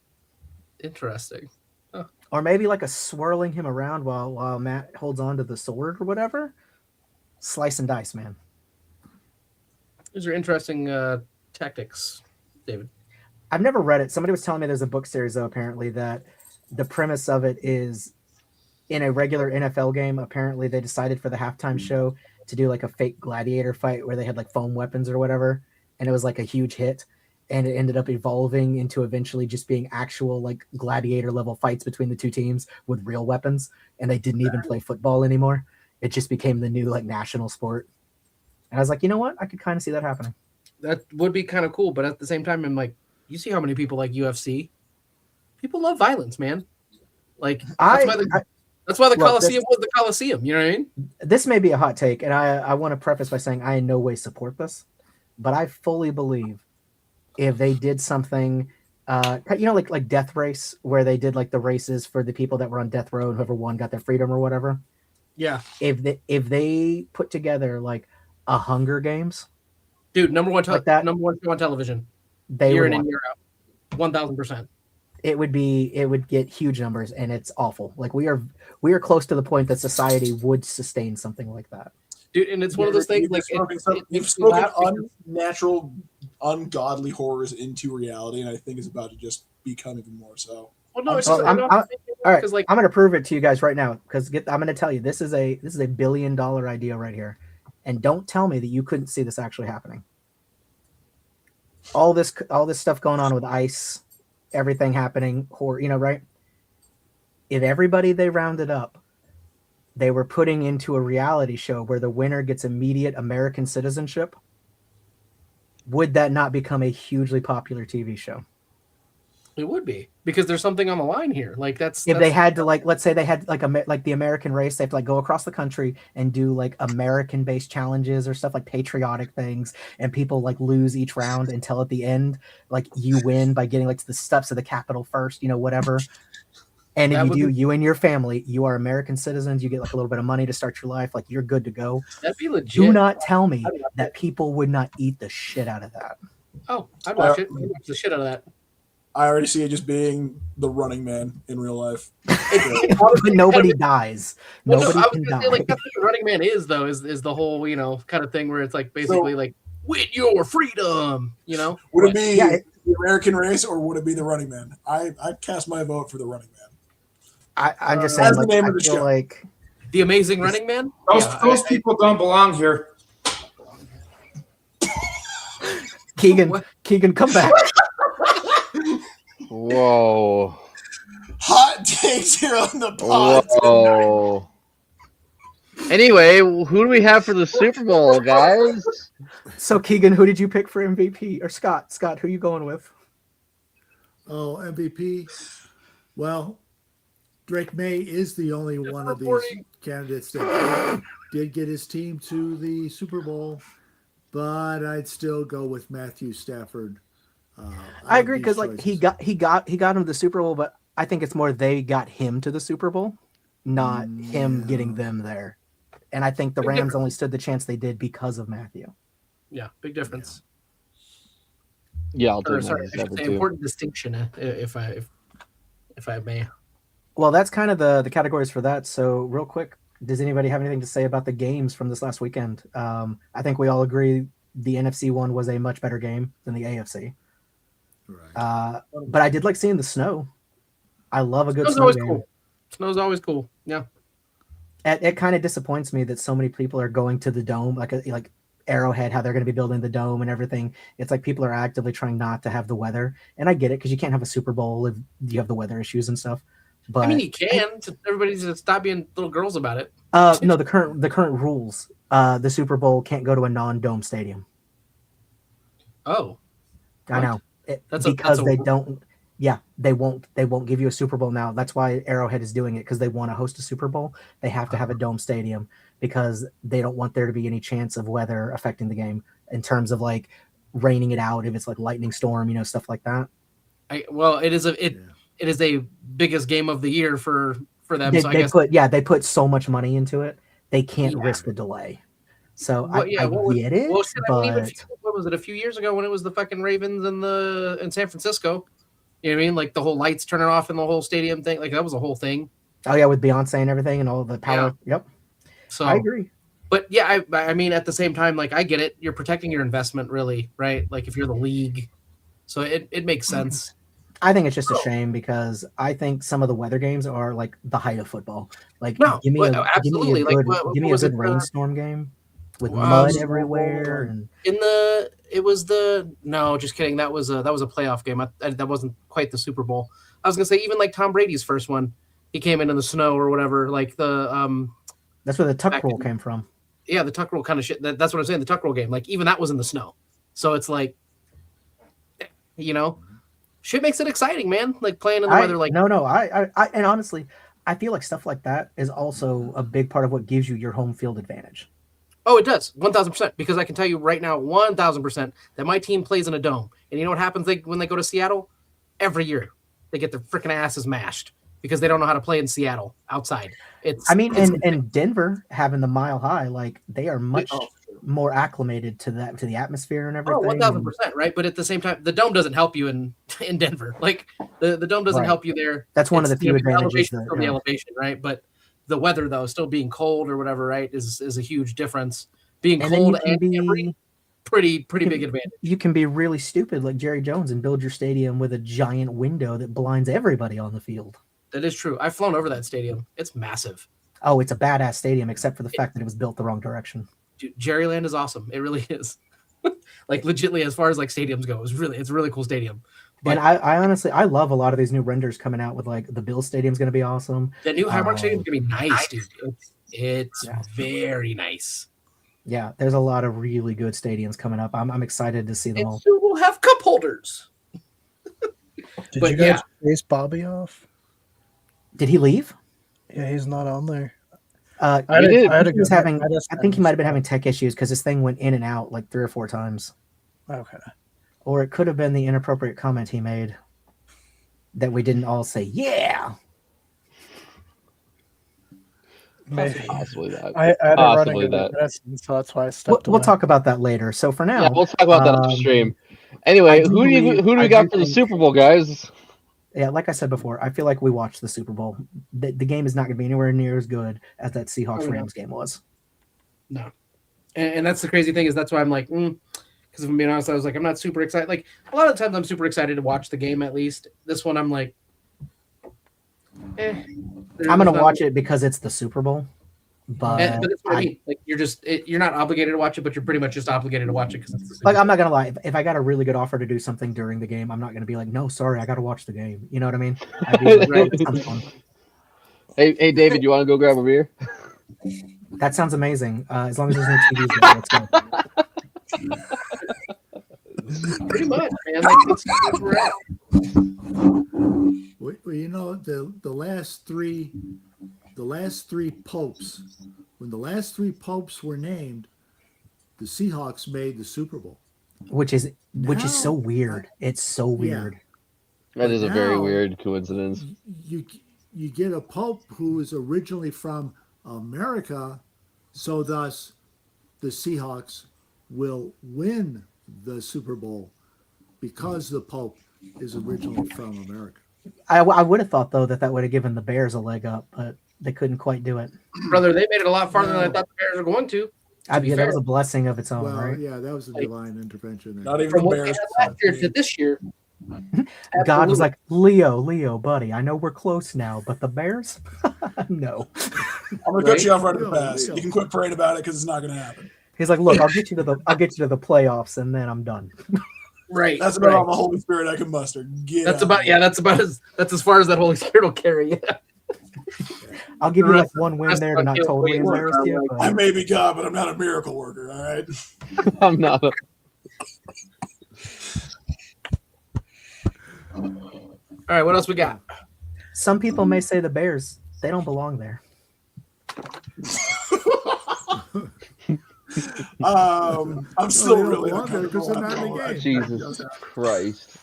Speaker 4: Interesting. Oh.
Speaker 2: Or maybe like a swirling him around while Matt holds on to the sword or whatever. Slice and dice, man.
Speaker 4: These are interesting tactics, David.
Speaker 2: I've never read it. Somebody was telling me there's a book series, though, apparently, that the premise of it is in a regular NFL game, apparently they decided for the halftime show to do like a fake gladiator fight where they had like foam weapons or whatever. And it was like a huge hit. And it ended up evolving into eventually just being actual like gladiator level fights between the two teams with real weapons. And they didn't even play football anymore. It just became the new like national sport. And I was like, you know what? I could kind of see that happening.
Speaker 4: That would be kind of cool, but at the same time, I'm like, you see how many people like UFC? People love violence, man. Like that's why the Coliseum was the Coliseum. You know what I mean?
Speaker 2: This may be a hot take, and I want to preface by saying I in no way support this, but I fully believe if they did something, like Death Race, where they did like the races for the people that were on death row and whoever won got their freedom or whatever.
Speaker 4: Yeah.
Speaker 2: If they put together like a Hunger Games,
Speaker 4: dude, number one show on television,
Speaker 2: they
Speaker 4: year
Speaker 2: would
Speaker 4: in and year out, 1,000%.
Speaker 2: It would get huge numbers, and it's awful. Like we are close to the point that society would sustain something like that.
Speaker 4: Dude, and it's one of those things like
Speaker 3: you've spoken unnatural, ungodly horrors into reality, and I think it's about to just become even more so.
Speaker 4: Well, no, it's
Speaker 2: all right.
Speaker 4: like,
Speaker 2: I'm going to prove it to you guys right now because I'm going to tell you this is a $1 billion idea right here, and don't tell me that you couldn't see this actually happening. All this stuff going on with ICE, everything happening, right? If everybody they rounded up, they were putting into a reality show where the winner gets immediate American citizenship, would that not become a hugely popular TV show?
Speaker 4: It would be, because there's something on the line here. Like that's
Speaker 2: they had to let's say they had like the American race, they have to like go across the country and do like American-based challenges or stuff like patriotic things, and people like lose each round until at the end, like you win by getting like to the steps of the Capitol first, whatever. And if you and your family, you are American citizens, you get like a little bit of money to start your life, like you're good to go.
Speaker 4: That'd be legit.
Speaker 2: Do not tell me that people would not eat the shit out of that.
Speaker 4: Oh, I'd watch it. I'd watch the shit out of that.
Speaker 3: I already see it just being the Running Man in real life.
Speaker 2: But nobody dies. Nobody can die.
Speaker 4: Say, like, that's what the Running Man is, though, is the whole, kind of thing where it's like basically like, win your freedom,
Speaker 3: Would it be the American race or would it be the Running Man? I cast my vote for the Running Man.
Speaker 2: I'm just saying, like, I feel like
Speaker 4: the Amazing Running Man.
Speaker 7: Those people don't belong here.
Speaker 2: Keegan, come back.
Speaker 6: Whoa.
Speaker 3: Hot takes here on the pod.
Speaker 6: Whoa. Anyway, who do we have for the Super Bowl, guys?
Speaker 2: So, Keegan, who did you pick for MVP? Or Scott? Scott, who are you going with?
Speaker 5: Oh, MVP. Well, Drake May is the only one of these candidates that did get his team to the Super Bowl, but I'd still go with Matthew Stafford.
Speaker 2: I agree, because like he got him to the Super Bowl, but I think it's more they got him to the Super Bowl, not him getting them there. And I think the Rams only stood the chance they did because of Matthew.
Speaker 4: Yeah, big difference.
Speaker 6: Yeah, I'll take
Speaker 4: sorry, I should say important distinction, if I may.
Speaker 2: Well, that's kind of the categories for that. So real quick, does anybody have anything to say about the games from this last weekend? I think we all agree the NFC one was a much better game than the AFC. Right. But I did like seeing the snow. I love a good snow game.
Speaker 4: Cool. Snow's always cool. Yeah.
Speaker 2: It kind of disappoints me that so many people are going to the dome, like Arrowhead, how they're going to be building the dome and everything. It's like people are actively trying not to have the weather. And I get it, because you can't have a Super Bowl if you have the weather issues and stuff. But
Speaker 4: I mean, you can. Everybody's to stop being little girls about it.
Speaker 2: No, the current rules. The Super Bowl can't go to a non-dome stadium.
Speaker 4: Oh,
Speaker 2: I know. Because they don't. Yeah, they won't give you a Super Bowl now. That's why Arrowhead is doing it, because they want to host a Super Bowl. They have to have a dome stadium because they don't want there to be any chance of weather affecting the game in terms of like raining it out if it's like lightning storm, stuff like that. It is a biggest game of the year for them. They put so much money into it. They can't risk a delay. So I get it.
Speaker 4: What was it, a few years ago when it was the fucking Ravens in San Francisco? You know what I mean? Like the whole lights turning off in the whole stadium thing. Like that was a whole thing.
Speaker 2: Oh yeah, with Beyonce and everything and all the power.
Speaker 4: Yeah.
Speaker 2: Yep.
Speaker 4: So
Speaker 2: I agree.
Speaker 4: But yeah, I mean, at the same time, like I get it. You're protecting your investment, really, right? Like if you're the league, so it makes sense.
Speaker 2: I think it's just a shame because I think some of the weather games are like the height of football. Like,
Speaker 4: No,
Speaker 2: give me a
Speaker 4: absolutely.
Speaker 2: good,
Speaker 4: Like,
Speaker 2: give me a
Speaker 4: was
Speaker 2: good
Speaker 4: it,
Speaker 2: rainstorm game with mud everywhere. And
Speaker 4: no, just kidding. That was a playoff game. That wasn't quite the Super Bowl. I was gonna say even like Tom Brady's first one, he came in the snow or whatever. Like
Speaker 2: that's where the tuck rule came from.
Speaker 4: Yeah, the tuck rule kind of shit. That's what I'm saying. The tuck rule game, like even that was in the snow. So it's like, you know, shit makes it exciting, man. Like playing in the weather. Like
Speaker 2: I and honestly, I feel like stuff like that is also a big part of what gives you your home field advantage.
Speaker 4: Oh, it does 1,000%. Because I can tell you right now, 1,000% that my team plays in a dome, and you know what happens when they go to Seattle? Every year, they get their freaking asses mashed because they don't know how to play in Seattle outside.
Speaker 2: In Denver having the Mile High, like they are much more acclimated to the atmosphere and everything.
Speaker 4: 1,000%, right? But at the same time, the dome doesn't help you in Denver. Like the dome doesn't help you there.
Speaker 2: That's one of the few advantages.
Speaker 4: The elevation, right? But the weather, though, still being cold or whatever, right, is a huge difference. Being cold and pretty big advantage.
Speaker 2: You can be really stupid like Jerry Jones and build your stadium with a giant window that blinds everybody on the field.
Speaker 4: That is true. I've flown over that stadium. It's massive.
Speaker 2: Oh, it's a badass stadium, except for the fact that it was built the wrong direction.
Speaker 4: Dude, Jerryland is awesome. It really is. Like legitly, as far as like stadiums go, it's a really cool stadium.
Speaker 2: But, and I honestly love a lot of these new renders coming out with like the Bills Stadium's going to be awesome.
Speaker 4: The new Highmark Stadium's going to be nice, dude. It's very nice.
Speaker 2: Yeah, there's a lot of really good stadiums coming up. I'm excited to see them all.
Speaker 4: So we'll have cup holders.
Speaker 1: Did you guys chase Bobby off?
Speaker 2: Did he leave?
Speaker 1: Yeah, he's not on there.
Speaker 2: I think he might have been having tech issues because his thing went in and out like 3 or 4 times.
Speaker 1: Okay.
Speaker 2: Or it could have been the inappropriate comment he made that we didn't all say, yeah.
Speaker 1: Maybe.
Speaker 6: Possibly that.
Speaker 1: I had
Speaker 6: Possibly
Speaker 1: a running
Speaker 6: that.
Speaker 1: so that's why I stepped
Speaker 2: We'll talk about that later. So for now,
Speaker 6: yeah, we'll talk about that on the stream. Anyway, who do we got for the Super Bowl, guys?
Speaker 2: Yeah, like I said before, I feel like we watched the Super Bowl. The game is not going to be anywhere near as good as that Seahawks-Rams game was.
Speaker 4: No. And that's the crazy thing is that's why I'm like, because if I'm being honest, I was like, I'm not super excited. Like, a lot of the times I'm super excited to watch the game at least. This one I'm like,
Speaker 2: I'm going to watch it because it's the Super Bowl. But
Speaker 4: that's what I mean. Like, you're not obligated to watch it, but you're pretty much just obligated to watch it because it's the Super Bowl.
Speaker 2: Like, I'm not gonna lie. If I got a really good offer to do something during the game, I'm not gonna be like, no, sorry, I got to watch the game. You know what I mean?
Speaker 6: Hey, David, you want to go grab a beer?
Speaker 2: That sounds amazing. As long as there's no TVs there, let's
Speaker 4: go. Pretty much, man. Like, that's where we're at.
Speaker 5: Well, you know, the last three popes, when the last 3 popes were named, the Seahawks made the Super Bowl.
Speaker 2: Which is so weird. It's so weird.
Speaker 6: That is a very weird coincidence.
Speaker 5: You get a pope who is originally from America, so thus the Seahawks will win the Super Bowl because the pope is originally from America.
Speaker 2: I would have thought, though, that would have given the Bears a leg up, but they couldn't quite do it.
Speaker 4: Brother, they made it a lot farther than I thought the Bears were going to.
Speaker 2: That was a blessing of its own,
Speaker 5: Well,
Speaker 2: right?
Speaker 5: yeah, that was a divine intervention there.
Speaker 3: Not even
Speaker 4: From
Speaker 3: the
Speaker 4: what they
Speaker 3: Bears.
Speaker 4: had last year to this year.
Speaker 2: God was like, Leo, buddy, I know we're close now, but the Bears? No.
Speaker 3: I'm gonna cut you off right at the pass. You can quit praying about it because it's not gonna happen.
Speaker 2: He's like, look, I'll get you to the playoffs, and then I'm done.
Speaker 4: Right.
Speaker 3: That's about all the Holy Spirit I can muster.
Speaker 4: That's as far as that Holy Spirit will carry you.
Speaker 2: I'll give you like one win there to not totally embarrass you.
Speaker 3: I may be God, but I'm not a miracle worker. All right.
Speaker 6: I'm not.
Speaker 4: All right. What else we got?
Speaker 2: Some people may say the Bears, they don't belong there.
Speaker 3: I'm still really
Speaker 5: because they're not in the game.
Speaker 6: Jesus Christ.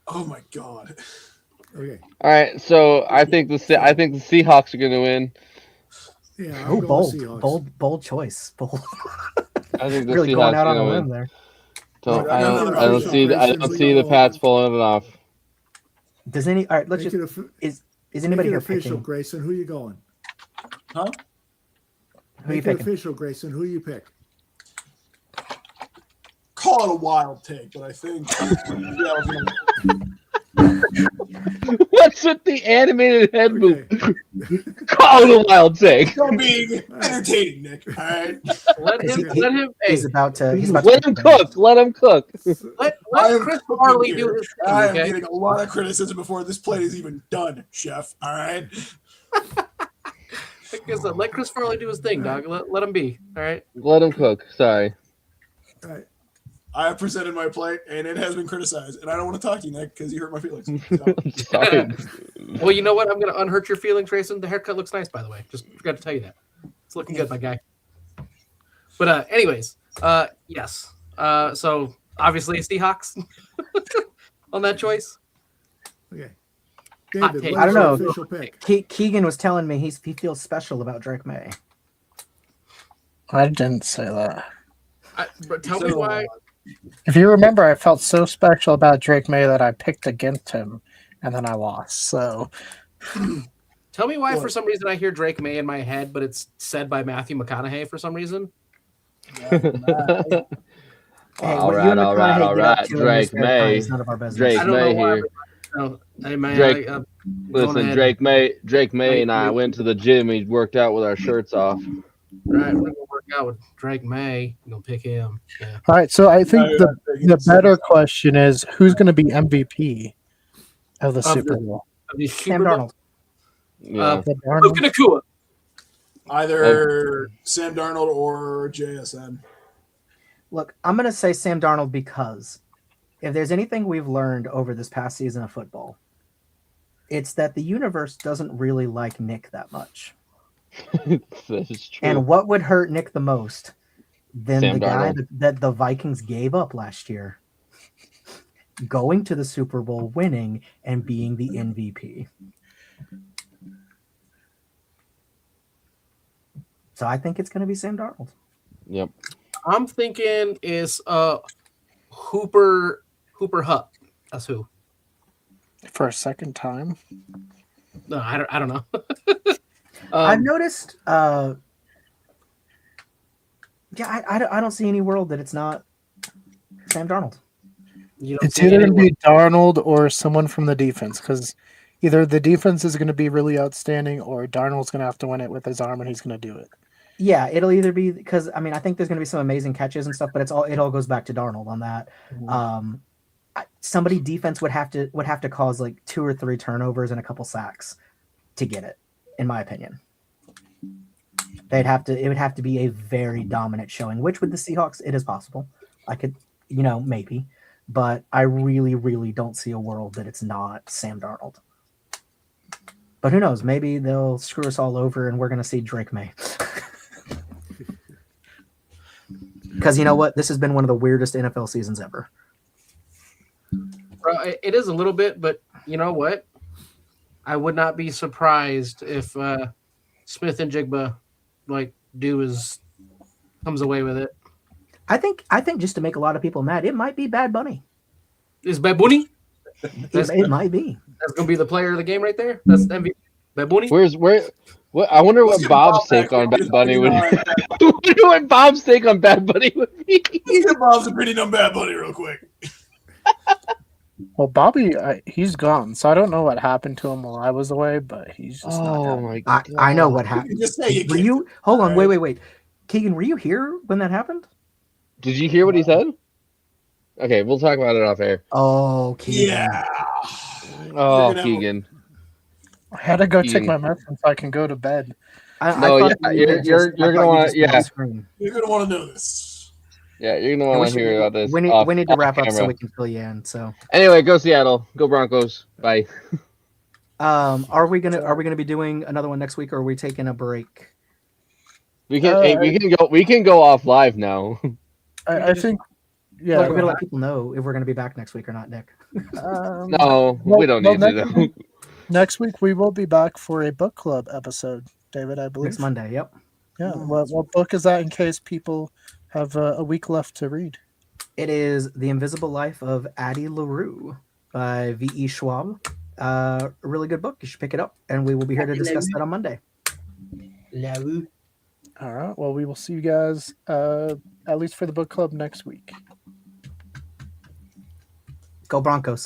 Speaker 3: Oh my God.
Speaker 5: Okay.
Speaker 6: All right, so I think the Seahawks are going to win.
Speaker 5: Yeah.
Speaker 2: Bold choice. Bold.
Speaker 6: I think the
Speaker 2: really
Speaker 6: Seahawks
Speaker 2: going out on
Speaker 6: are
Speaker 2: a
Speaker 6: going
Speaker 2: limb
Speaker 6: to win.
Speaker 2: there.
Speaker 6: Don't,
Speaker 5: Make
Speaker 6: I
Speaker 5: it
Speaker 6: don't, I don't
Speaker 5: official,
Speaker 6: see, I
Speaker 5: Grayson,
Speaker 6: don't
Speaker 5: we
Speaker 6: see the
Speaker 5: all-
Speaker 6: Pats pulling it off.
Speaker 2: Does any? All right, let's
Speaker 5: Make
Speaker 2: just.
Speaker 5: it,
Speaker 2: Is
Speaker 5: make
Speaker 2: anybody
Speaker 5: it
Speaker 2: here
Speaker 5: official,
Speaker 2: picking?
Speaker 5: Grayson. Who you going?
Speaker 3: Huh?
Speaker 2: Who you
Speaker 5: Make it
Speaker 2: picking?
Speaker 5: official, Grayson. Who you pick?
Speaker 3: Call it a wild take, but I think Seattle's gonna
Speaker 6: What's with the animated head move?
Speaker 5: Okay.
Speaker 6: Call it a wild take.
Speaker 3: You're being entertaining, Nick. All right.
Speaker 4: Let him. Let him. Hey,
Speaker 2: He's about to. He's about
Speaker 6: Let
Speaker 2: to
Speaker 6: him cook. Let him cook.
Speaker 4: let
Speaker 3: I am
Speaker 4: Chris
Speaker 3: cooking
Speaker 4: Farley
Speaker 3: here.
Speaker 4: do his thing.
Speaker 3: I am
Speaker 4: Okay.
Speaker 3: getting a lot of criticism before this play is even done, Chef. All right.
Speaker 4: Let Chris Farley do his thing, dog. Let him be. All right.
Speaker 6: Let him cook. Sorry.
Speaker 5: All right.
Speaker 3: I have presented my plate, and it has been criticized, and I don't want to talk to you, Nick, because you hurt my feelings. So,
Speaker 6: Sorry.
Speaker 4: Well, you know what? I'm gonna unhurt your feelings, Grayson. The haircut looks nice, by the way. Just forgot to tell you that. It's looking good, my guy. But anyways, yes. So obviously Seahawks on that choice.
Speaker 5: Okay.
Speaker 4: Hot
Speaker 5: David,
Speaker 4: take.
Speaker 5: what
Speaker 2: I
Speaker 5: is
Speaker 2: don't
Speaker 5: your
Speaker 2: know.
Speaker 5: official pick?
Speaker 2: Keegan was telling me he feels special about Drake May.
Speaker 1: I didn't say that.
Speaker 4: But tell me why.
Speaker 1: If you remember, I felt so special about Drake May that I picked against him, and then I lost. So
Speaker 4: Tell me why. For some reason, I hear Drake May in my head, but it's said by Matthew McConaughey for some reason.
Speaker 2: Hey,
Speaker 6: All
Speaker 2: what
Speaker 6: right,
Speaker 2: you and
Speaker 6: all right,
Speaker 2: McConaughey
Speaker 6: all
Speaker 2: get up
Speaker 6: right.
Speaker 2: to in your
Speaker 6: Drake
Speaker 2: spare time
Speaker 6: May.
Speaker 2: is none of our business.
Speaker 6: Drake
Speaker 4: I don't know
Speaker 6: May
Speaker 4: why.
Speaker 6: here.
Speaker 4: Hey man,
Speaker 6: Drake-
Speaker 4: going
Speaker 6: Listen,
Speaker 4: ahead.
Speaker 6: Drake May and I went to the gym. He worked out with our shirts off.
Speaker 4: Right, we're gonna work out with Drake May. We're gonna pick him. Yeah.
Speaker 1: all right. So I think
Speaker 3: Yeah,
Speaker 1: the better question is who's going to be MVP of the
Speaker 4: Of
Speaker 1: Super
Speaker 4: the-
Speaker 1: Bowl?
Speaker 4: Of the
Speaker 2: Sam
Speaker 4: Super Bowl.
Speaker 2: Darnold.
Speaker 6: Yeah.
Speaker 1: The Darnold?
Speaker 4: Luke Nakua.
Speaker 3: either Sam Darnold or JSN.
Speaker 2: Look, I'm going to say Sam Darnold because if there's anything we've learned over this past season of football, it's that the universe doesn't really like Nick that much.
Speaker 6: That is true.
Speaker 2: And what would hurt Nick the most than
Speaker 6: Sam
Speaker 2: the guy
Speaker 6: Darnold.
Speaker 2: that the Vikings gave up last year? Going to the Super Bowl, winning, and being the MVP. So I think it's going to be Sam Darnold.
Speaker 6: Yep.
Speaker 4: I'm thinking is Hooper Hupp. That's who.
Speaker 1: For a second time.
Speaker 4: No, I don't know.
Speaker 2: I've noticed. I don't see any world that it's not Sam Darnold.
Speaker 4: You don't
Speaker 1: It's
Speaker 4: see
Speaker 1: either going
Speaker 4: anyone-
Speaker 1: to be Darnold or someone from the defense because either the defense is going to be really outstanding or Darnold's going to have to win it with his arm and he's going to do it.
Speaker 2: Yeah, it'll either be because I mean I think there's going to be some amazing catches and stuff, but it all goes back to Darnold on that. Somebody defense would have to cause like 2 or 3 turnovers and a couple sacks to get it, in my opinion. It would have to be a very dominant showing, which with the Seahawks it is possible. I could, maybe, but I really, really don't see a world that it's not Sam Darnold. But who knows? Maybe they'll screw us all over and we're going to see Drake May. Because you know what? This has been one of the weirdest NFL seasons ever.
Speaker 4: It is a little bit, but you know what? I would not be surprised if Smith and Jigba comes away with it.
Speaker 2: I think just to make a lot of people mad, it might be Bad Bunny.
Speaker 4: Is Bad Bunny?
Speaker 2: It might be.
Speaker 4: That's gonna be the player of the game right there. That's MVP. Bad Bunny.
Speaker 6: What? I wonder
Speaker 3: Let's
Speaker 6: what
Speaker 3: get
Speaker 6: Bob's
Speaker 3: Bob back
Speaker 6: take on
Speaker 3: here.
Speaker 6: Bad Bunny would.
Speaker 3: Let's
Speaker 6: I wonder what Bob's take on Bad Bunny would be.
Speaker 3: get Bob's opinion on Bad Bunny real quick.
Speaker 1: Well, Bobby, he's gone, so I don't know what happened to him while I was away, but he's just not
Speaker 6: Oh
Speaker 1: down.
Speaker 6: my god!
Speaker 2: I know what
Speaker 3: You
Speaker 2: happened.
Speaker 3: can just say you
Speaker 2: Were
Speaker 3: kicked
Speaker 2: you?
Speaker 3: him.
Speaker 2: Hold on.
Speaker 3: All right.
Speaker 2: Wait. Keegan, were you here when that happened?
Speaker 6: Did you hear what he said? Okay, we'll talk about it off air.
Speaker 2: Oh, Keegan.
Speaker 3: Yeah.
Speaker 6: Oh,
Speaker 3: You're gonna have-
Speaker 6: Keegan.
Speaker 1: I had to go take
Speaker 6: Ian.
Speaker 1: my medicine so I can go to bed.
Speaker 2: I
Speaker 6: No,
Speaker 2: thought
Speaker 6: yeah,
Speaker 2: you had
Speaker 6: you're
Speaker 2: I
Speaker 6: gonna
Speaker 2: thought you
Speaker 6: wanna-
Speaker 2: just went
Speaker 6: yeah.
Speaker 2: on screen.
Speaker 3: You're gonna want to know this.
Speaker 6: Yeah, you're gonna
Speaker 2: Yeah,
Speaker 6: want to hear about this.
Speaker 2: We need to
Speaker 6: off
Speaker 2: wrap up so
Speaker 6: camera.
Speaker 2: we can fill you in. So,
Speaker 6: Anyway, go Seattle. Go Broncos. Bye.
Speaker 2: are we gonna be doing another one next week, or are we taking a break?
Speaker 6: We can go off live now.
Speaker 1: I think, yeah.
Speaker 2: Like, we're gonna let people know if we're gonna be back next week or not, Nick.
Speaker 6: No, we don't need to. Though.
Speaker 1: Next week we will be back for a book club episode, David, I believe.
Speaker 2: Next Monday. Yep.
Speaker 1: Yeah. What book is that in case people have a week left to read?
Speaker 2: It is The Invisible Life of Addie LaRue by V.E. Schwab. A really good book. You should pick it up, and we will be here to discuss that on Monday.
Speaker 1: All right. Well, we will see you guys at least for the book club next week.
Speaker 2: Go Broncos.